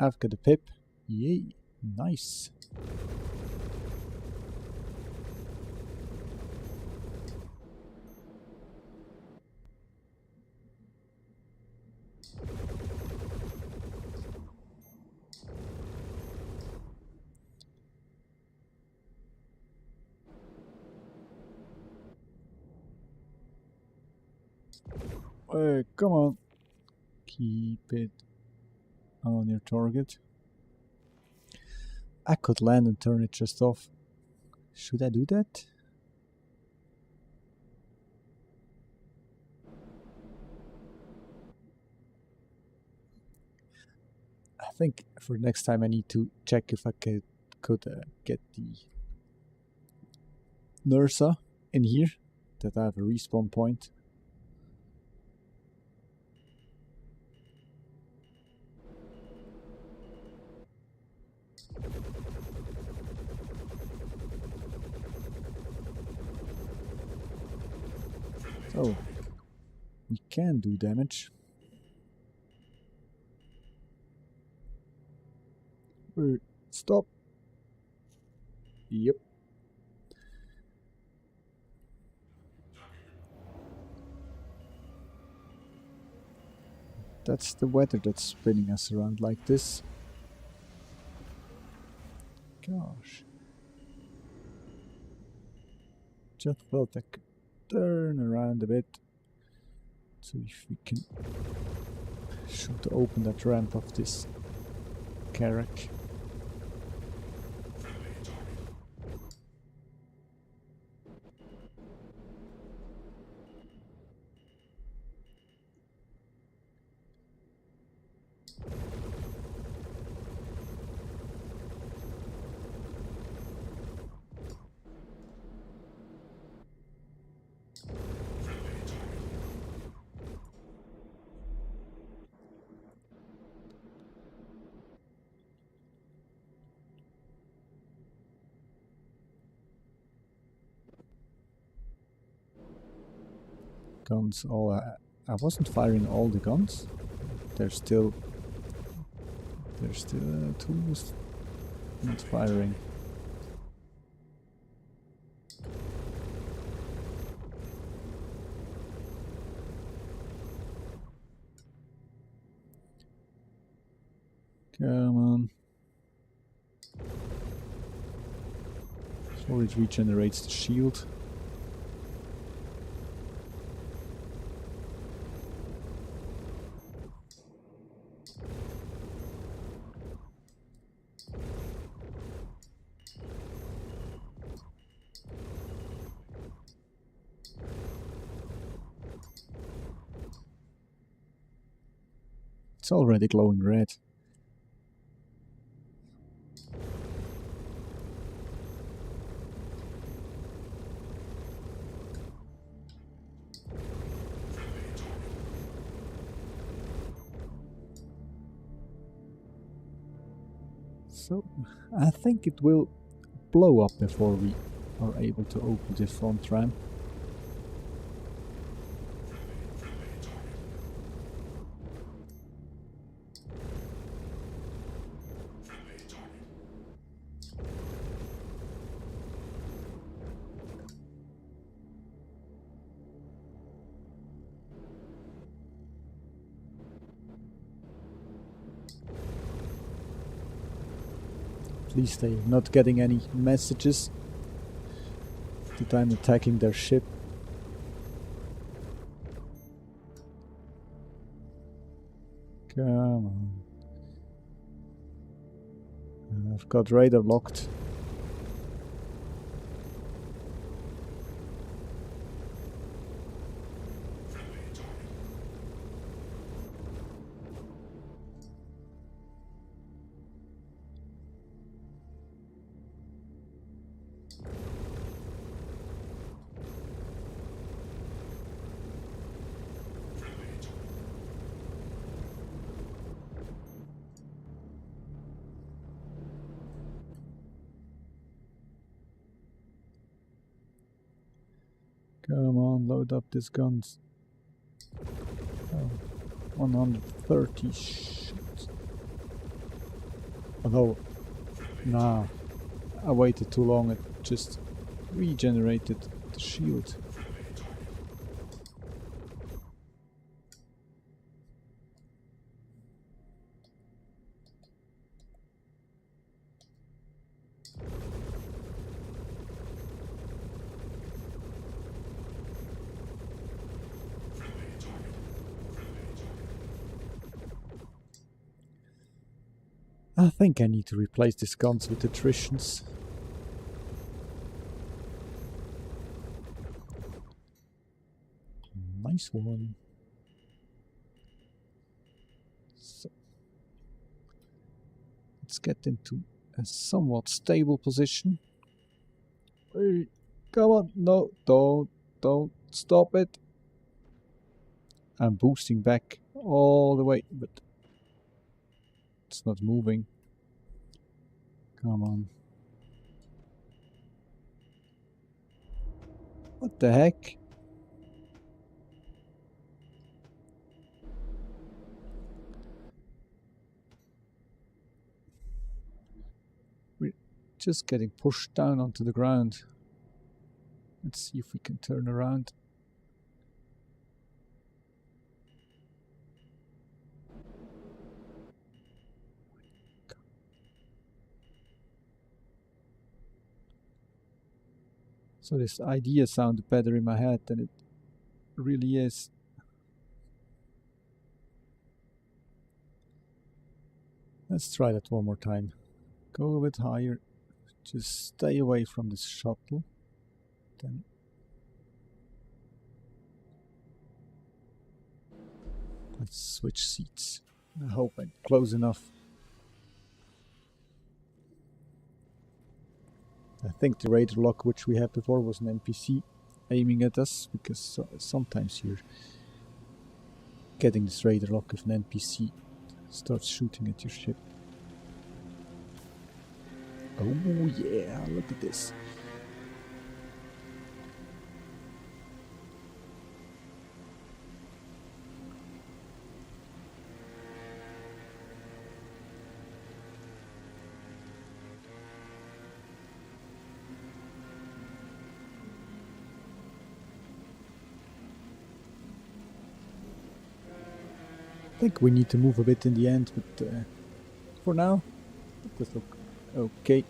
I've got a pip. Yay, nice. Come on. Keep it on your target. I could land and turn it just off. Should I do that? I think for next time I need to check if I could get the Nursa in here, that I have a respawn point. So we can do damage. Stop. Yep. That's the weather that's spinning us around like this. Gosh. Just felt I could turn around a bit. So if we can should open that ramp of this Carrack. Guns all I wasn't firing all the guns. There's still two not firing. Come on. Before it regenerates the shield. It's already glowing red. So I think it will blow up before we are able to open the front ramp. At least they're not getting any messages that I'm attacking their ship. Come on. I've got radar locked. Come on, load up these guns. Oh, 130. Shit. Although, nah, I waited too long. It just regenerated the shield. I think I need to replace these guns with attritions. Nice one. So, let's get into a somewhat stable position. Hey, come on, no, don't stop it. I'm boosting back all the way, but it's not moving. Come on. What the heck? We're just getting pushed down onto the ground. Let's see if we can turn around. So this idea sounded better in my head than it really is. Let's try that one more time. Go a bit higher. Just stay away from this shuttle. Then let's switch seats. I hope I'm close enough. I think the radar lock which we had before was an NPC aiming at us, because sometimes you're getting this radar lock if an NPC starts shooting at your ship. Oh yeah, look at this. I think we need to move a bit in the end, but for now, it does look okay.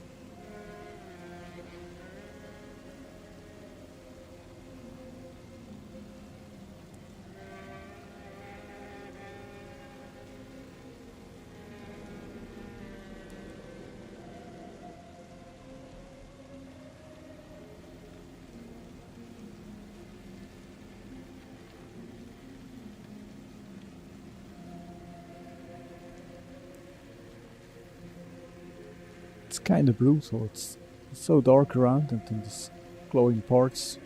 It's kind of brutal. It's so dark around, and then these glowing parts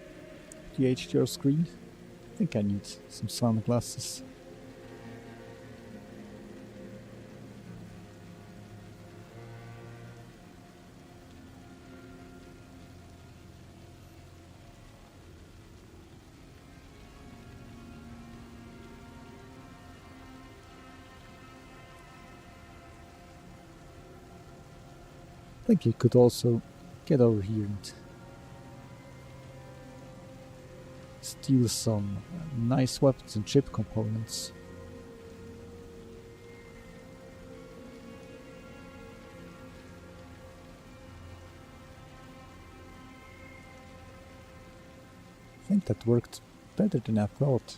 of the HDR screen. I think I need some sunglasses. I think you could also get over here and steal some nice weapons and chip components. think that worked better than I thought.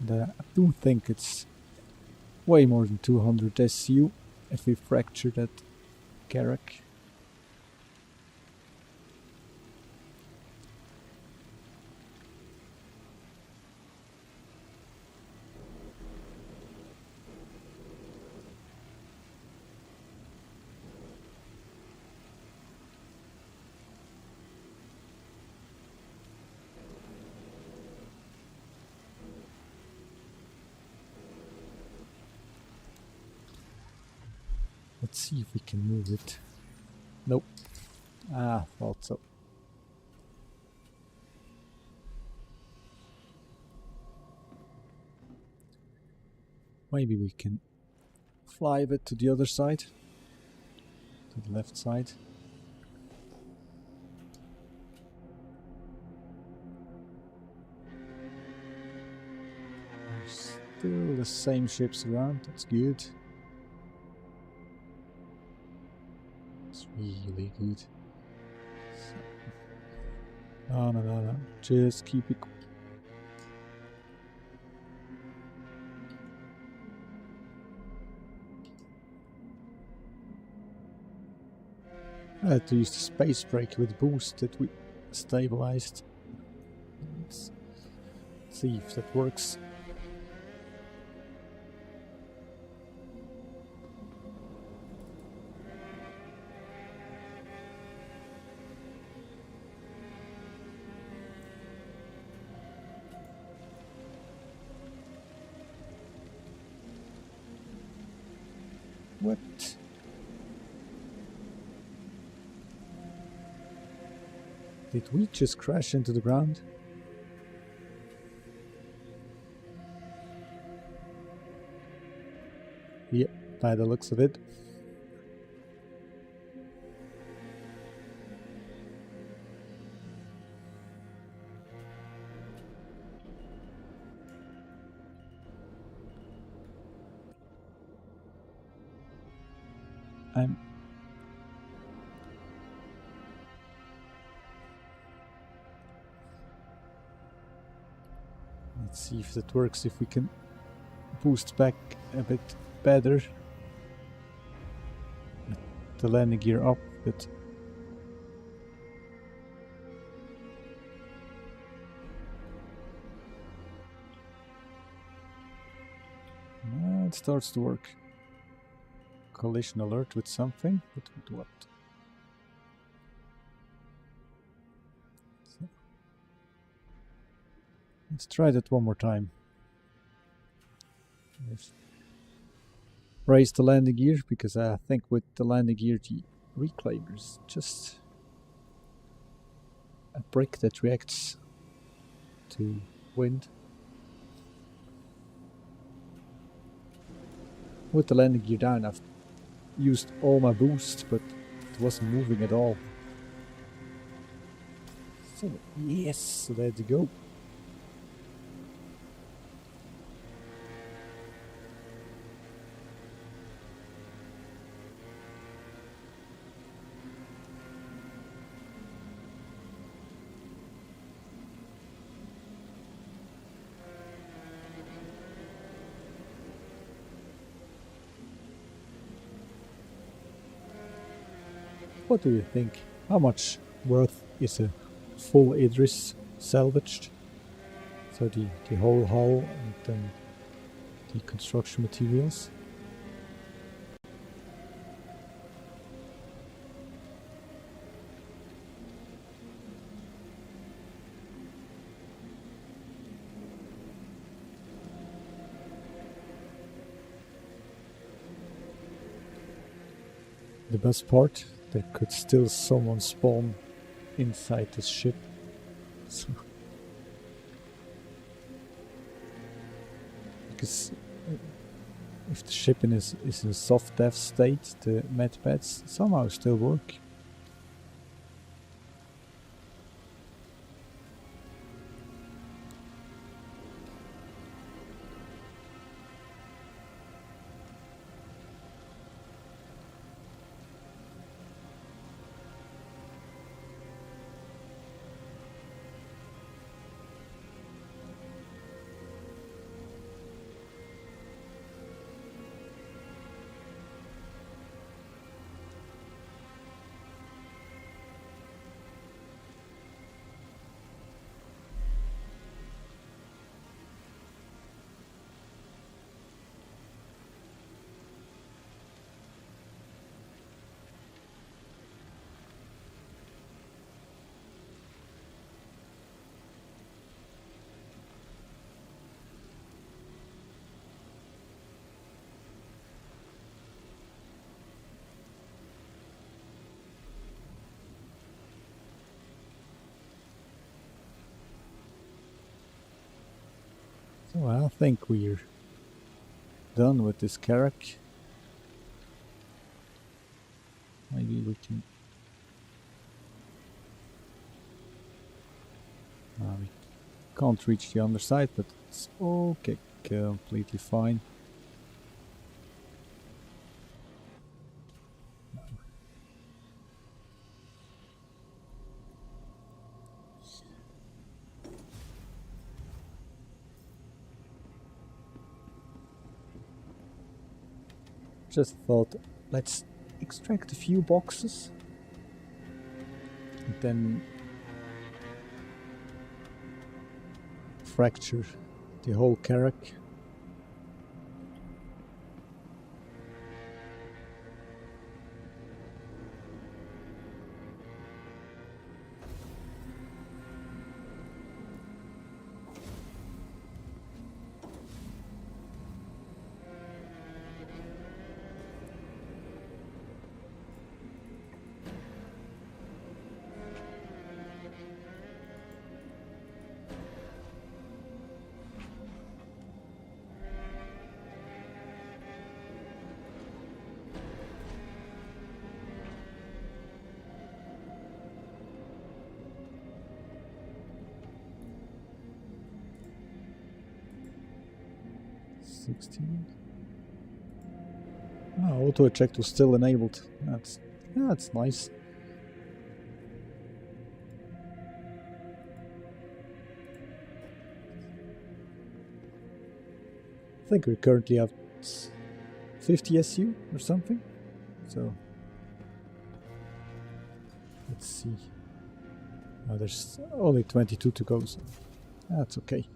I do think it's way more than 200 SU if we fracture that Carrack. Let's see if we can move it. Nope. Ah, thought so. Maybe we can fly a bit to the other side. To the left side. There's still the same ships around, that's good. It's really good. So, no. Just keep it. I had to use the space brake with boost that we stabilized. Let's see if that works. What? Did we just crash into the ground? Yep, by the looks of it. Let's see if that works, if we can boost back a bit better. The landing gear up, but it starts to work. Collision alert with something, but with what? So, let's try that one more time. Yes. Raise the landing gear, because I think with the landing gear the reclaimer's just a brick that reacts to wind. With the landing gear down, I've used all my boost, but it wasn't moving at all. So, yes, there you go. What do you think? How much worth is a full Idris salvaged? So the whole hull and then the construction materials. The best part, there could still someone spawn inside the ship. So, because if the ship is in a soft death state, the medpads somehow still work. So I think we're done with this Karak. Maybe we can... we can't reach the underside, but it's okay, completely fine. Just thought, let's extract a few boxes and then fracture the whole Karak. Auto eject was still enabled. That's nice. I think we currently have 50 SU or something. So let's see. There's only 22 to go, so that's okay.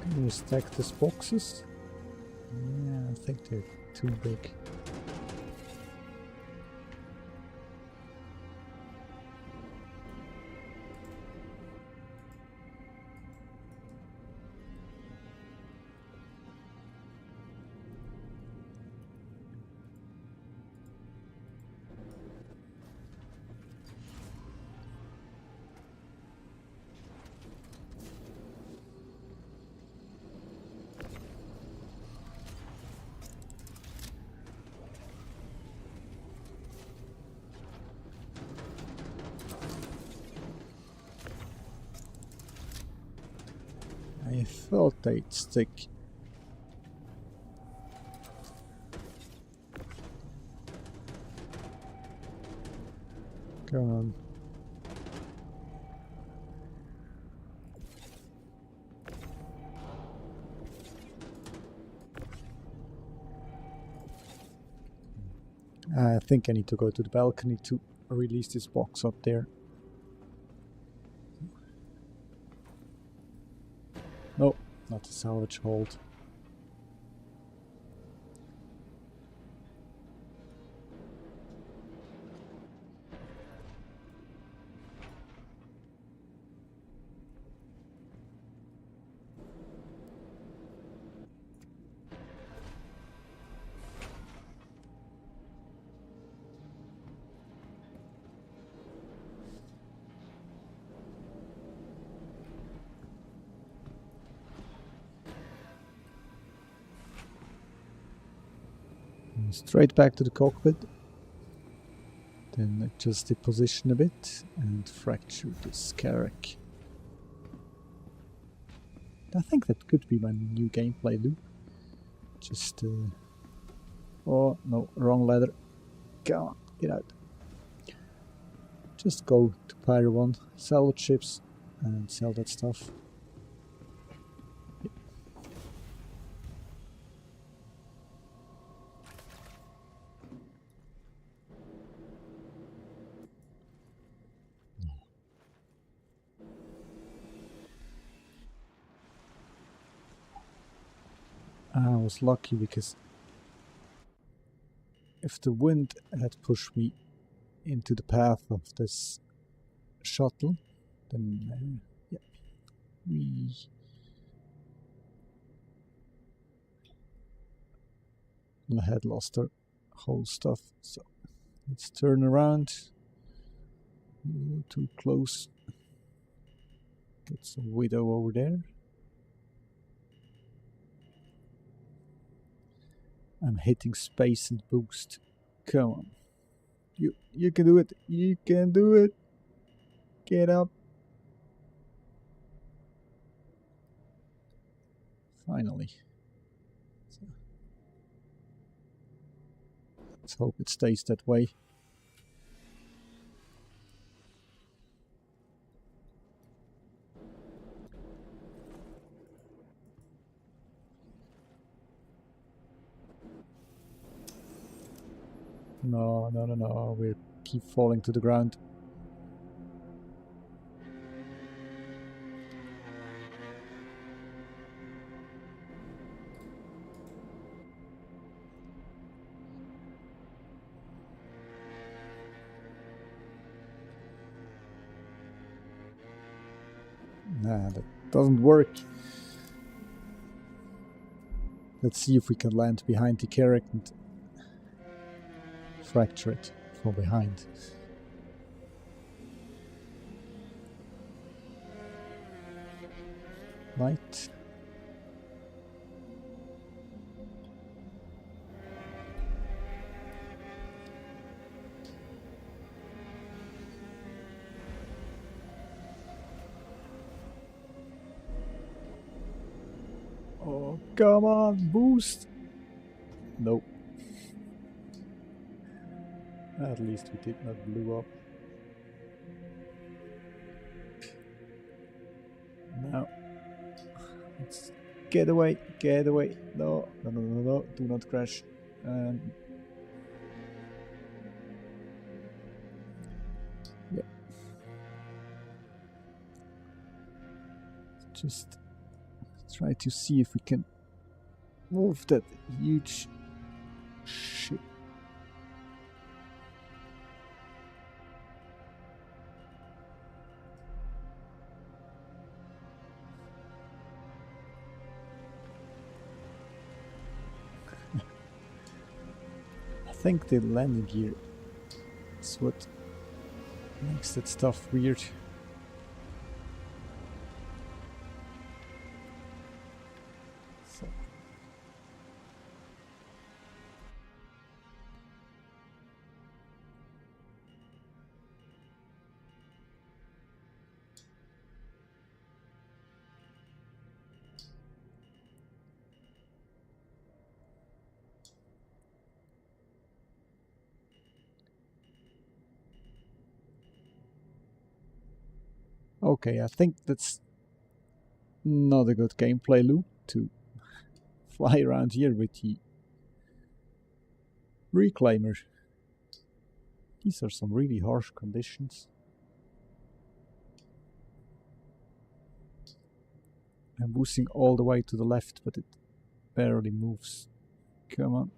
Can we stack these boxes? Yeah, I think they're too big. I thought they'd stick. Come on. I think I need to go to the balcony to release this box up there. No, not the salvage hold. Straight back to the cockpit. Then adjust the position a bit and fracture this Carrack. I think that could be my new gameplay loop. Just oh no, wrong ladder. Come on, get out. Just go to Pyro 1, salvage ships and sell that stuff. I was lucky because if the wind had pushed me into the path of this shuttle, then yeah, we had lost our whole stuff. So let's turn around. Too close. Get some widow over there. I'm hitting space and boost. Come on. You can do it. You can do it. Get up. Finally. So, let's hope it stays that way. No, no, no, no. We keep falling to the ground. Nah, that doesn't work. Let's see if we can land behind the Carrack and fracture it from behind. Right. Oh, come on, boost! Nope. At least we did not blow up. Now, let's get away, get away. No, no, no, no, no, do not crash. Yeah. Just try to see if we can move that huge ship. I think the landing gear is what makes that stuff weird. So. Okay, I think that's not a good gameplay loop to fly around here with the reclaimer. These are some really harsh conditions. I'm boosting all the way to the left, but it barely moves. Come on.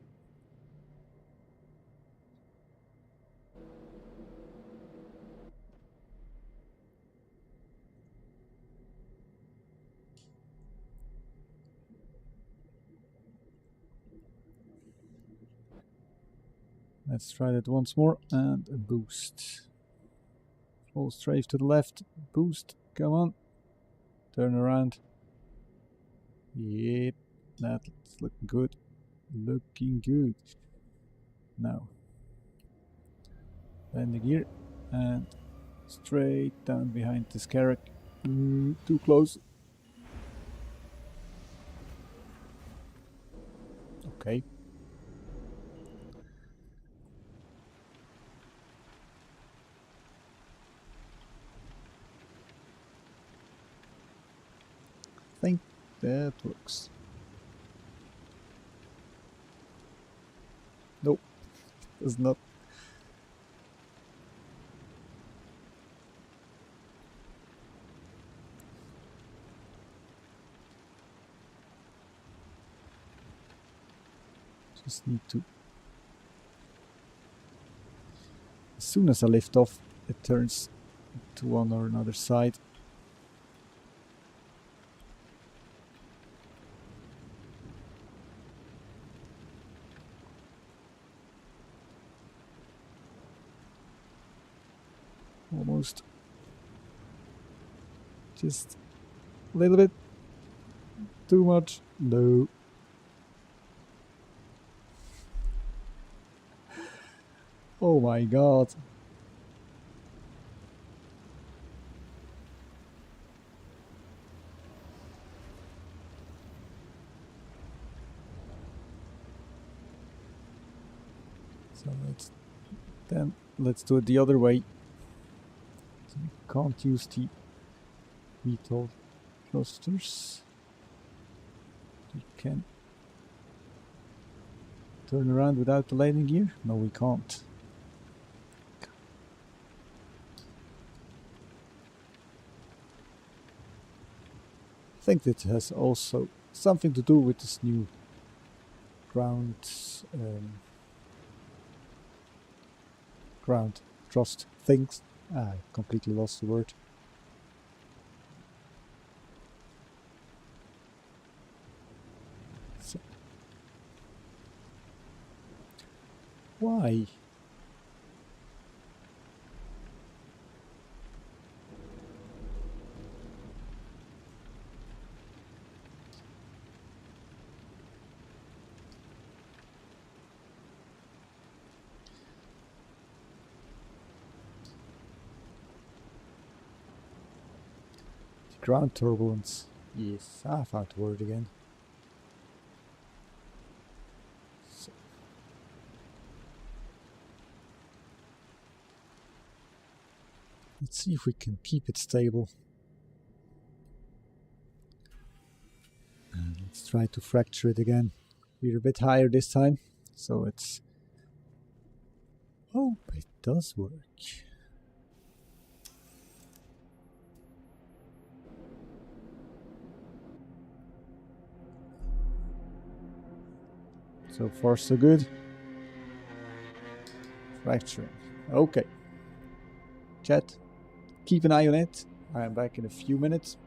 Let's try that once more, and a boost. Full strafe to the left, boost, come on. Turn around. Yep, that's looking good. Looking good. now. Landing gear and straight down behind this carrack. Too close. Okay. I think that works. Nope, does not. Just need to. As soon as I lift off, it turns to one or another side. Almost. Just a little bit. Too much. No. Oh my god. So let's do it the other way. So we can't use the VTOL thrusters. We can turn around without the landing gear? No, we can't. I think that has also something to do with this new ground thrust things. I completely lost the word. So. Why? Ground turbulence. Yes, I found the word again. So. Let's see if we can keep it stable. And let's try to fracture it again. We're a bit higher this time, so it's... Oh, it does work. So far so good. Fracturing. Okay. Chat, keep an eye on it. I am back in a few minutes.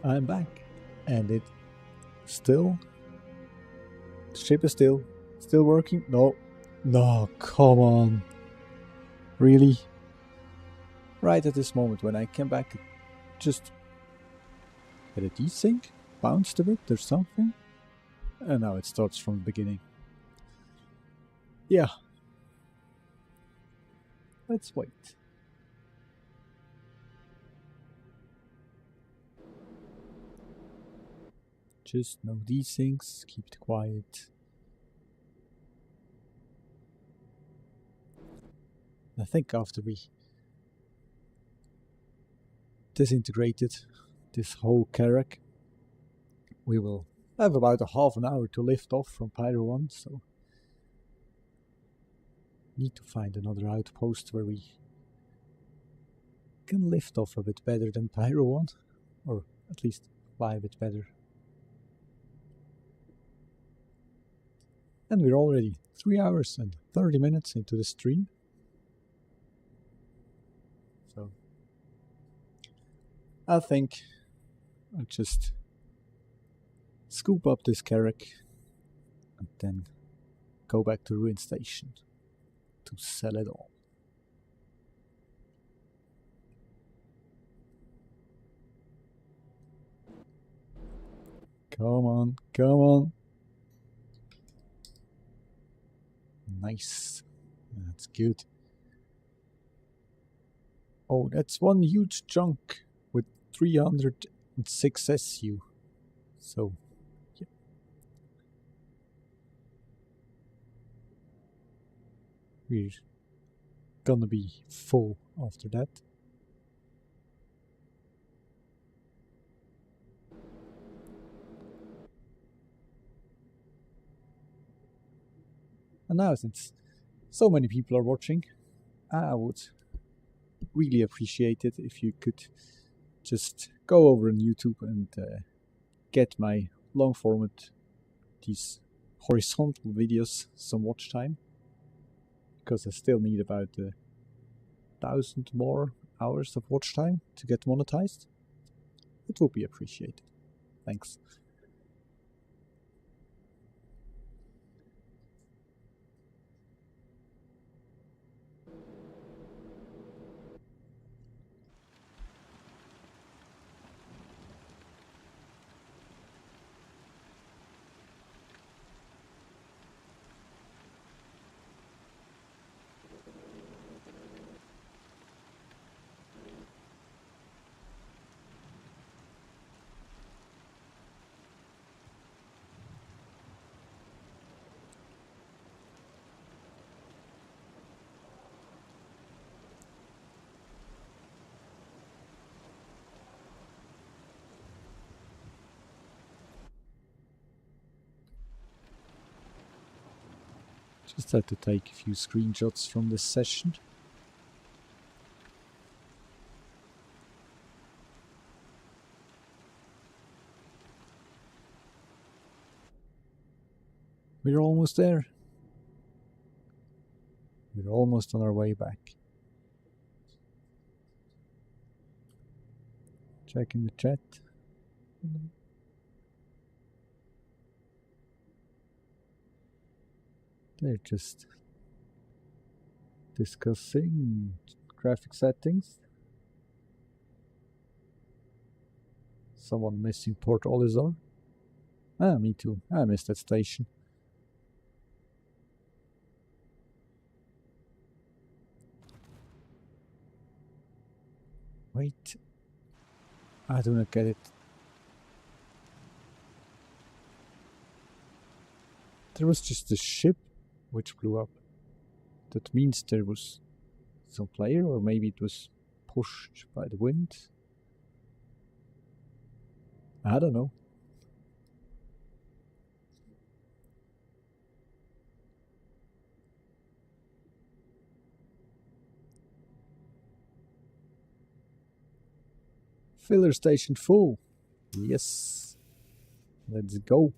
I'm back, and it still, the ship is still working. No, come on, really? right at this moment when I came back, just had a desync, bounced a bit, there's something, and now it starts from the beginning. Yeah. Let's wait. Just know these things, keep it quiet. I think after we disintegrated this whole Carrack, we will have about a half an hour to lift off from Pyro 1, so need to find another outpost where we can lift off a bit better than Pyro 1, or at least fly a bit better. And we're already 3 hours and 30 minutes into the stream. So I think I'll just scoop up this Carrack and then go back to Ruin Station to sell it all. Come on, come on. Nice. That's good. Oh, that's one huge chunk with 306 SU. So, yeah. We're gonna be full after that. And now, since so many people are watching, I would really appreciate it if you could just go over on YouTube and get my long format, these horizontal videos, some watch time, because I still need about 1,000 more hours of watch time to get monetized. It would be appreciated. Thanks. Just had to take a few screenshots from this session. We're almost there. We're almost on our way back. Checking the chat. They're just discussing graphic settings. Someone missing Port Olisar. Ah, me too. I missed that station. Wait. I do not get it. There was just a ship which blew up. That means there was some player, or maybe it was pushed by the wind. I don't know. Filler station full. Yes. Let's go.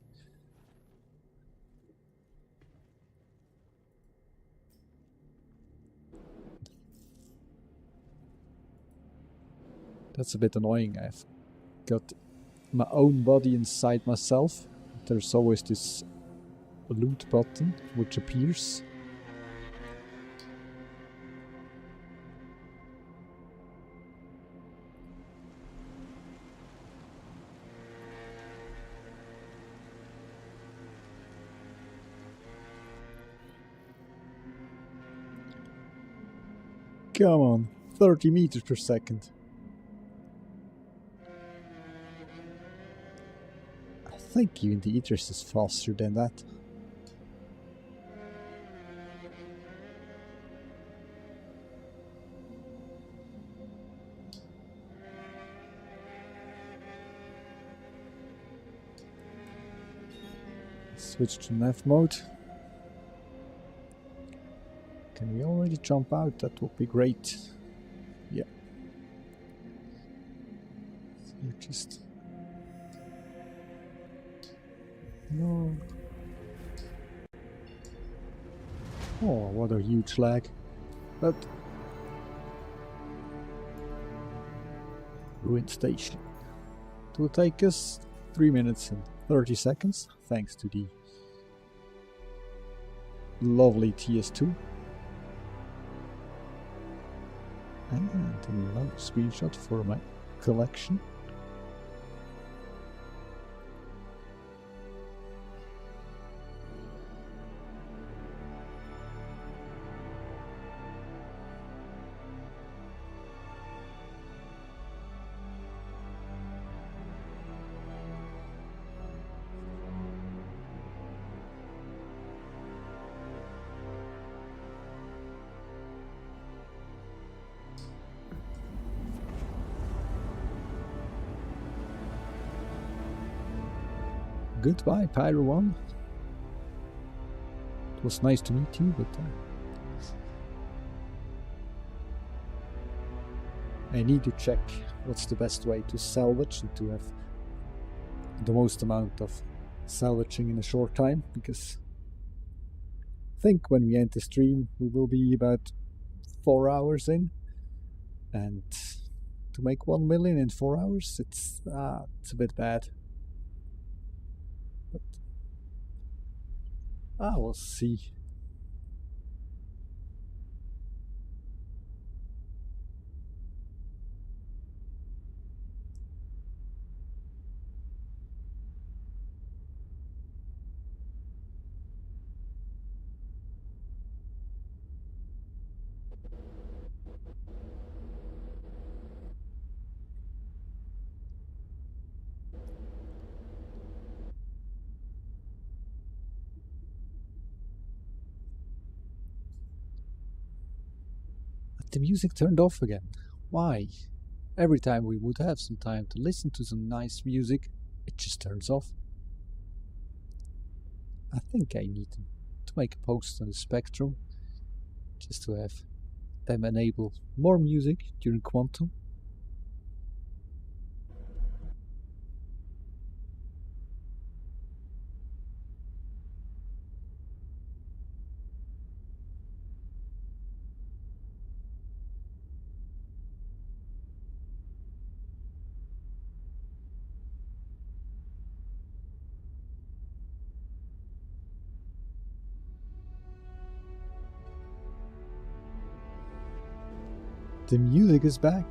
That's a bit annoying. I've got my own body inside myself. There's always this loot button which appears. Come on, 30 meters per second. I think even the Idris is faster than that. Switch to nav mode. Can we already jump out? That would be great. Yeah. So just... No. Oh, what a huge lag. But... Ruined station. It will take us 3 minutes and 30 seconds, thanks to the lovely TS2. And another screenshot for my collection. Goodbye, Pyro 1. It was nice to meet you, but I need to check what's the best way to salvage and to have the most amount of salvaging in a short time, because I think when we end the stream we will be about 4 hours in, and to make 1 million in 4 hours, it's a bit bad. But we'll see. The music turned off again. Why? Every time we would have some time to listen to some nice music, it just turns off. I think I need to make a post on the Spectrum, just to have them enable more music during Quantum. The music is back.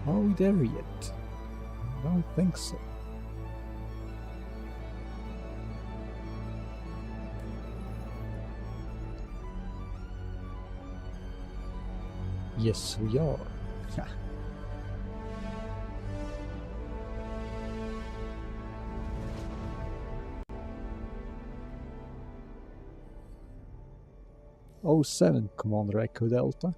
Are we there yet? I don't think so. Yes, we are. 07, Commander Echo Delta.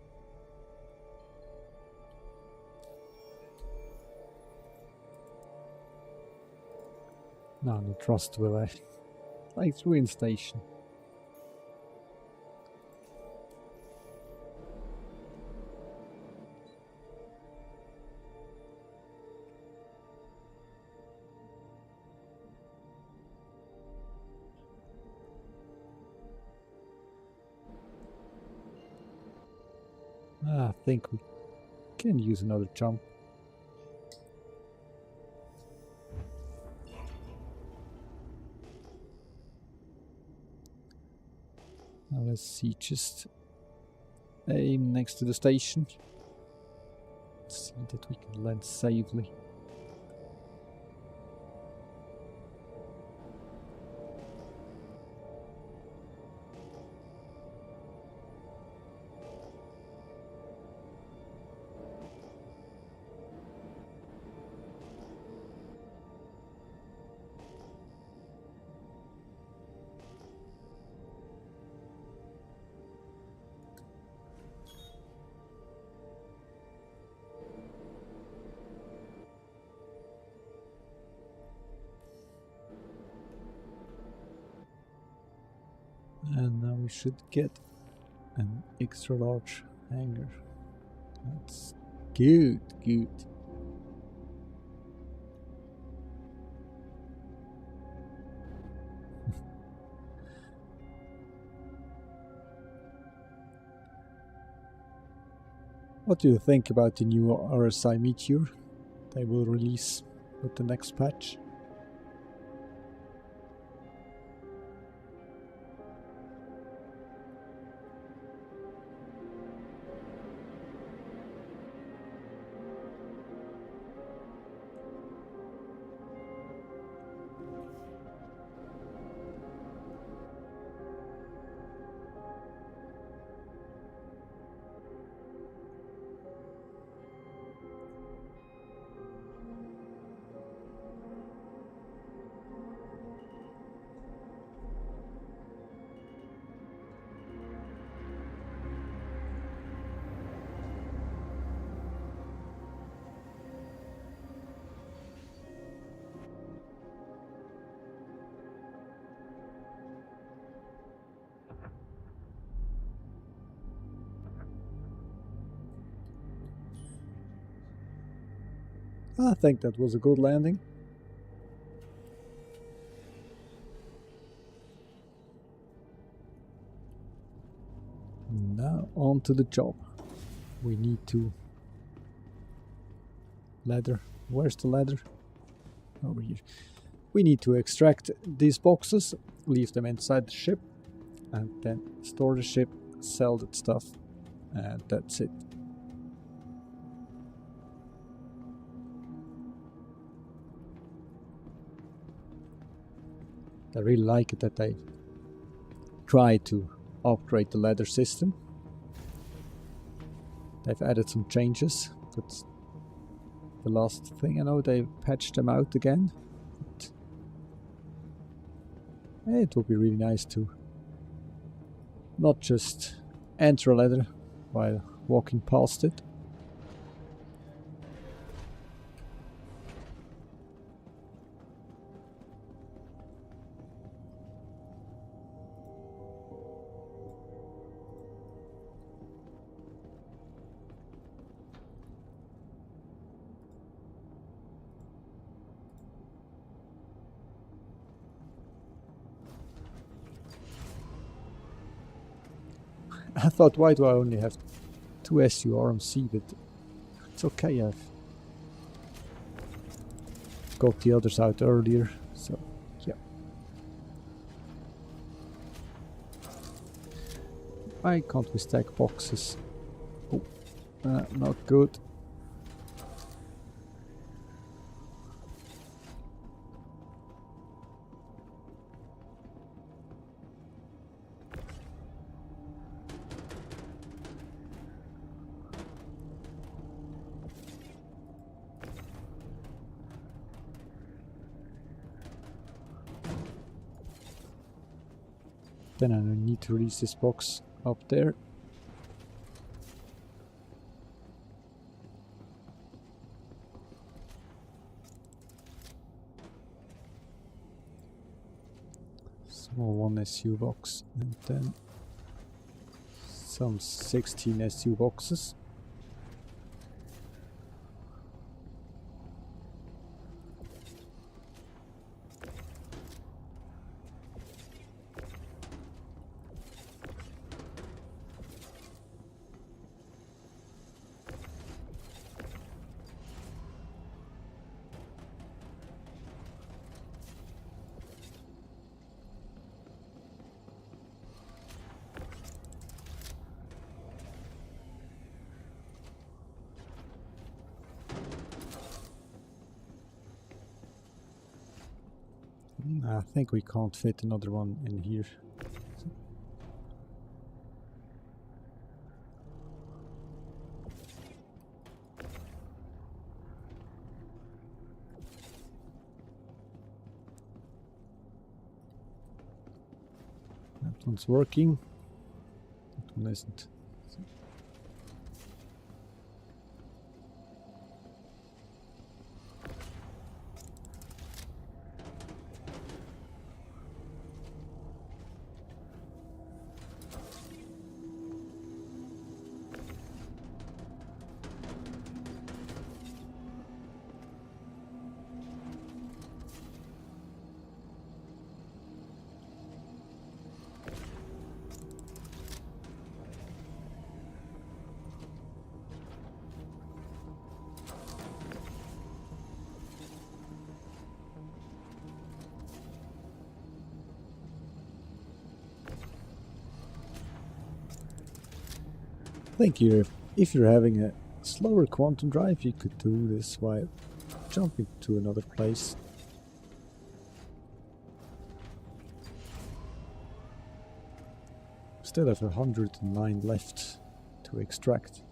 No, not trustable. Like Ruin Station. I think we can use another jump. Now let's see, just aim next to the station. See that we can land safely. And now we should get an extra large hangar. That's good, good. What do you think about the new RSI Meteor they will release with the next patch? I think that was a good landing. Now on to the job. We need to ladder. Where's the ladder? Over here. We need to extract these boxes, leave them inside the ship, and then store the ship, sell that stuff, and that's it. I really like it that they try to upgrade the ladder system. They've added some changes. That's the last thing. I know they patched them out again. But it would be really nice to not just enter a ladder while walking past it. I thought, why do I only have 2 SU-RMC, but it's okay, I've got the others out earlier, so yeah. Why can't we stack boxes? Oh, not good. Then I need to release this box up there. Small 1 SU box, and then some 16 SU boxes. I think we can't fit another one in here. That one's working. That one isn't. I think if you're having a slower quantum drive, you could do this while jumping to another place. Still have 109 left to extract.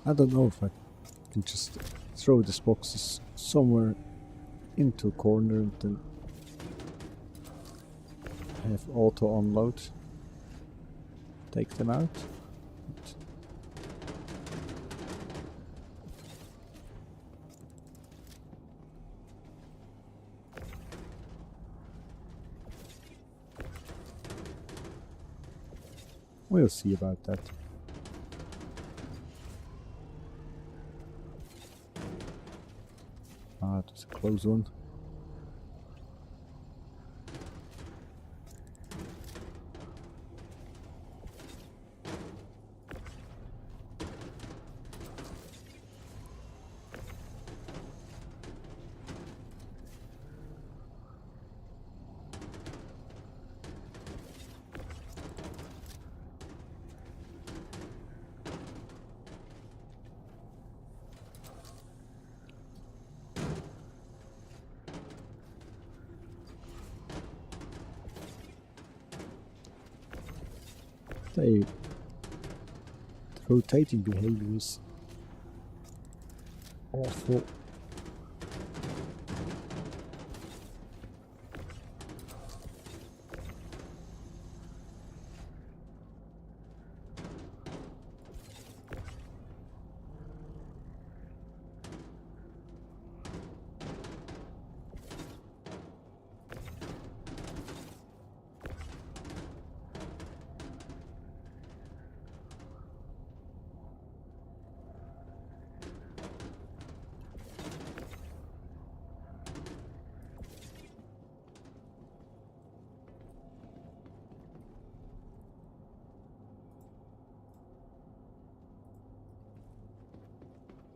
I don't know if I can just throw these boxes somewhere into a corner and then have auto unload, take them out. We'll see about that. Ah, it was a close one. The rotating behavior is awful.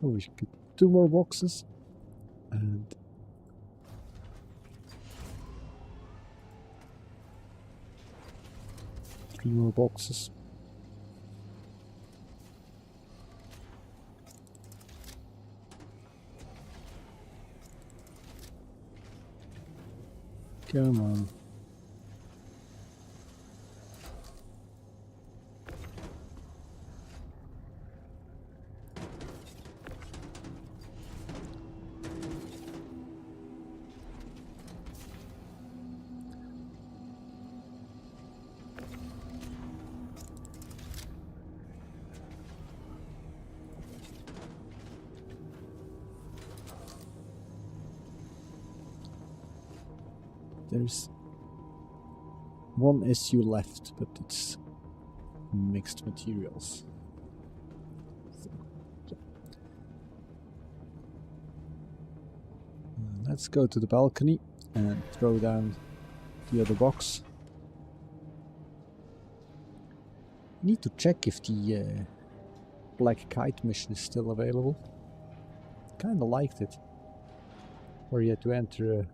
Oh, we could 2 more boxes and three more boxes. Come on. There's one SU left, but it's mixed materials. Let's go to the balcony and throw down the other box. Need to check if the Black Kite mission is still available. Kinda liked it. Where you had to enter a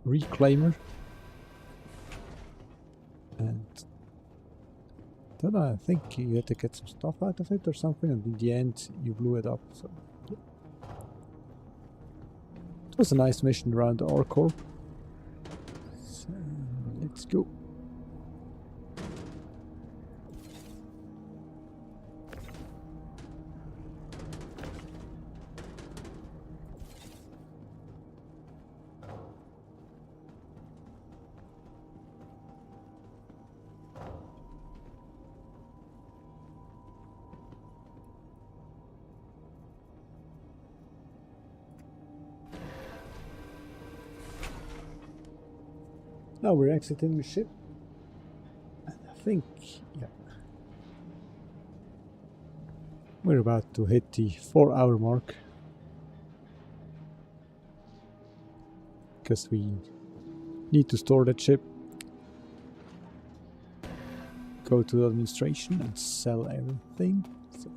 reclaimer. And then I think you had to get some stuff out of it or something, and in the end you blew it up. So yeah. It was a nice mission around the Corp. So let's go. Now we're exiting the ship, and I think, yeah, we're about to hit the 4-hour mark, because we need to store that ship, go to the administration and sell everything. So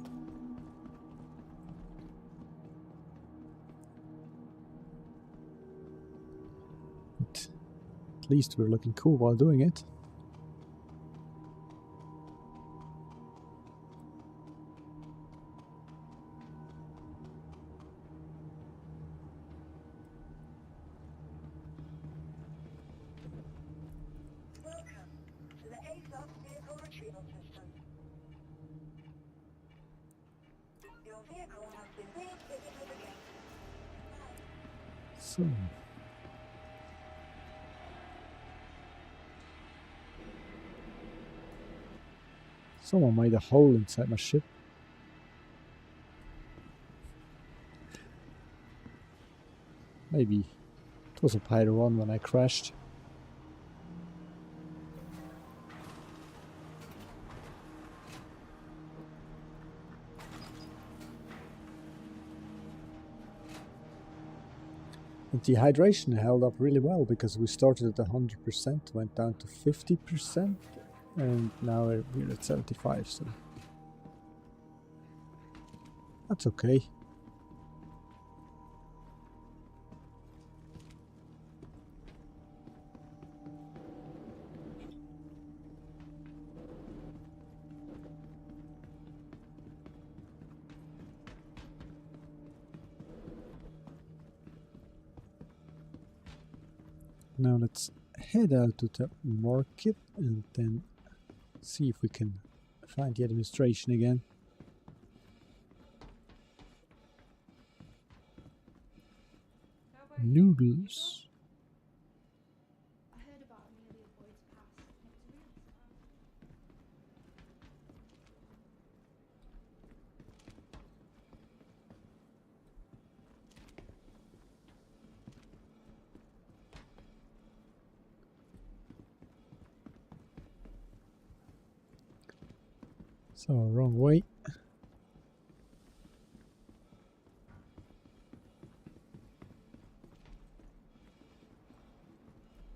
at least we're looking cool while doing it. Welcome to the outlaws vehicle retrieval system. Your vehicle has been reinstated again. So someone made a hole inside my ship. Maybe it was a Pyro one when I crashed. And the hydration held up really well because we started at 100%, went down to 50%, and now we're at 75%, so that's okay. Now let's head out to the market and then see if we can find the administration again. Noodles. I heard about Amelia Boyd's past. It's really sad. So, wrong way.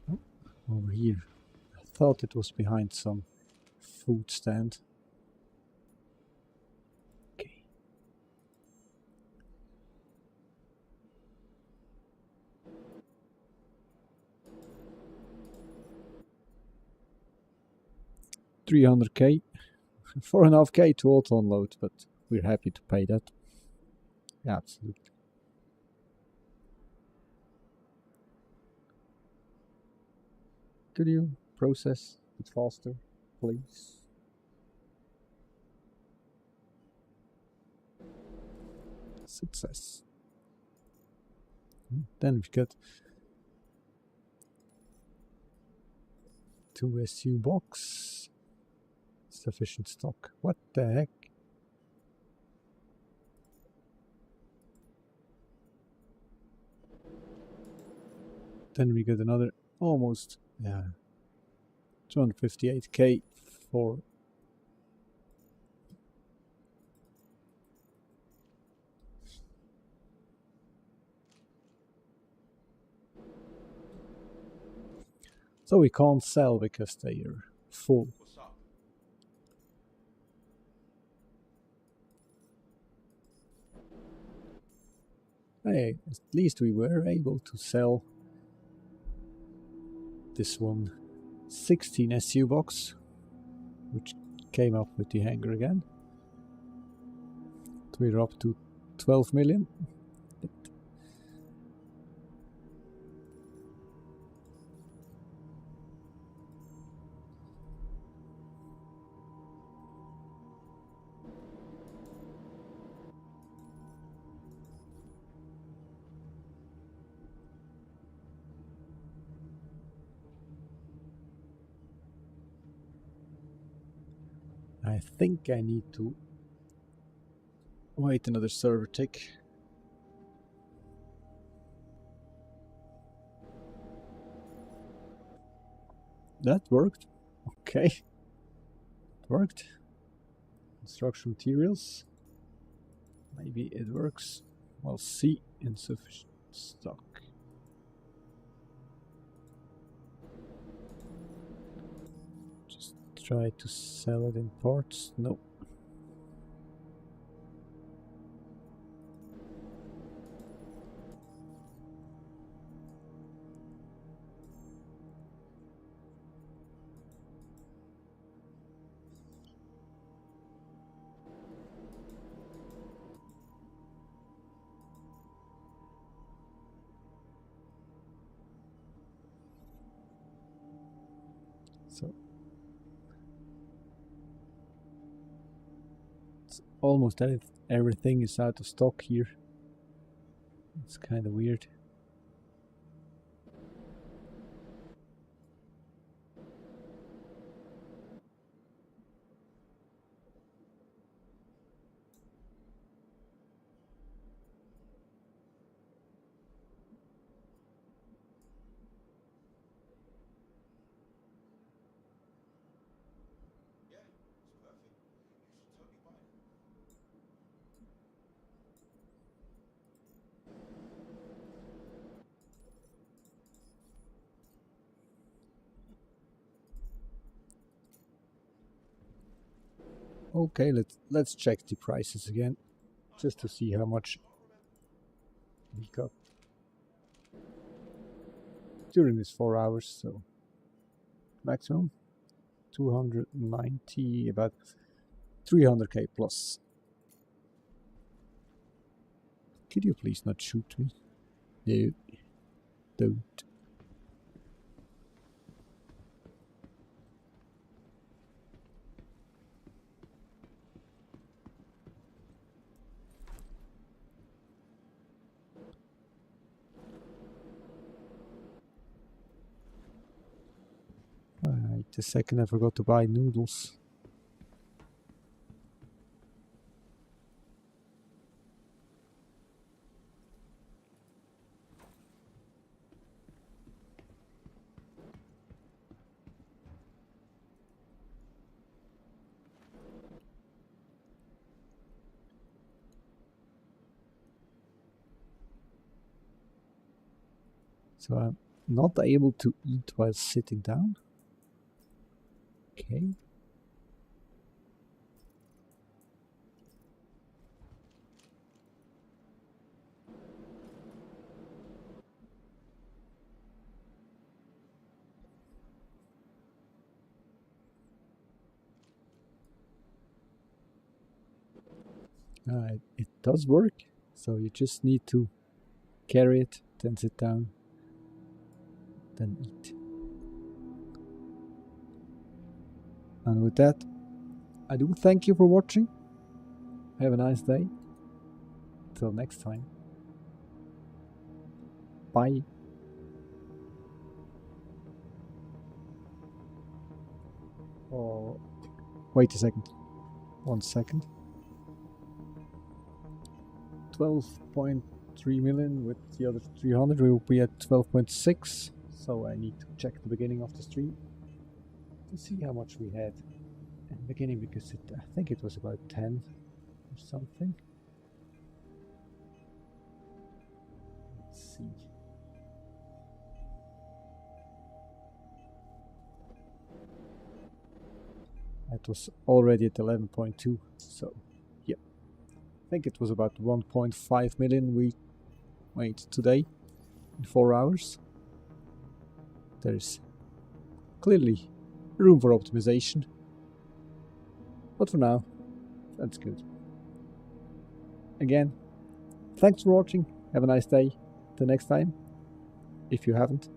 Oh, over here. I thought it was behind some food stand. Okay. 300k, 4.5k to auto unload, but we're happy to pay that. Yeah, absolutely. Could you process it faster, please? Success. Then we got 2 SU box. Sufficient stock. What the heck? Then we got another almost, yeah, 258k for so we can't sell because they are full. What's up? Hey, at least we were able to sell this one 16 SU box, which came up with the hangar again. We're up to 12 million. I think I need to wait another server tick. That worked. Okay. It worked. Construction materials. Maybe it works. We'll see. Insufficient stock. Just try to sell it in parts. No. So it's almost everything is out of stock here. It's kind of weird. Yeah, it's perfect. You should totally buy it. Okay, let's check the prices again, just to see how much we got during these 4 hours. So maximum 290, about 300k plus. Could you please not shoot me? No, don't. Wait a second, I forgot to buy noodles. So I'm not able to eat while sitting down. Okay. It does work, so you just need to carry it, then sit down, then eat. And with that, I do thank you for watching. Have a nice day. Till next time. Bye. Oh, wait a second. 1 second. 12.3 million with the other 300. We will be at 12.6. So I need to check the beginning of the stream to see how much we had in the beginning, because I think it was about 10 or something. Let's see. It was already at 11.2, so yeah. I think it was about 1.5 million we made today in 4 hours. There's clearly room for optimization, but for now, that's good. Again, thanks for watching. Have a nice day. Till next time, if you haven't.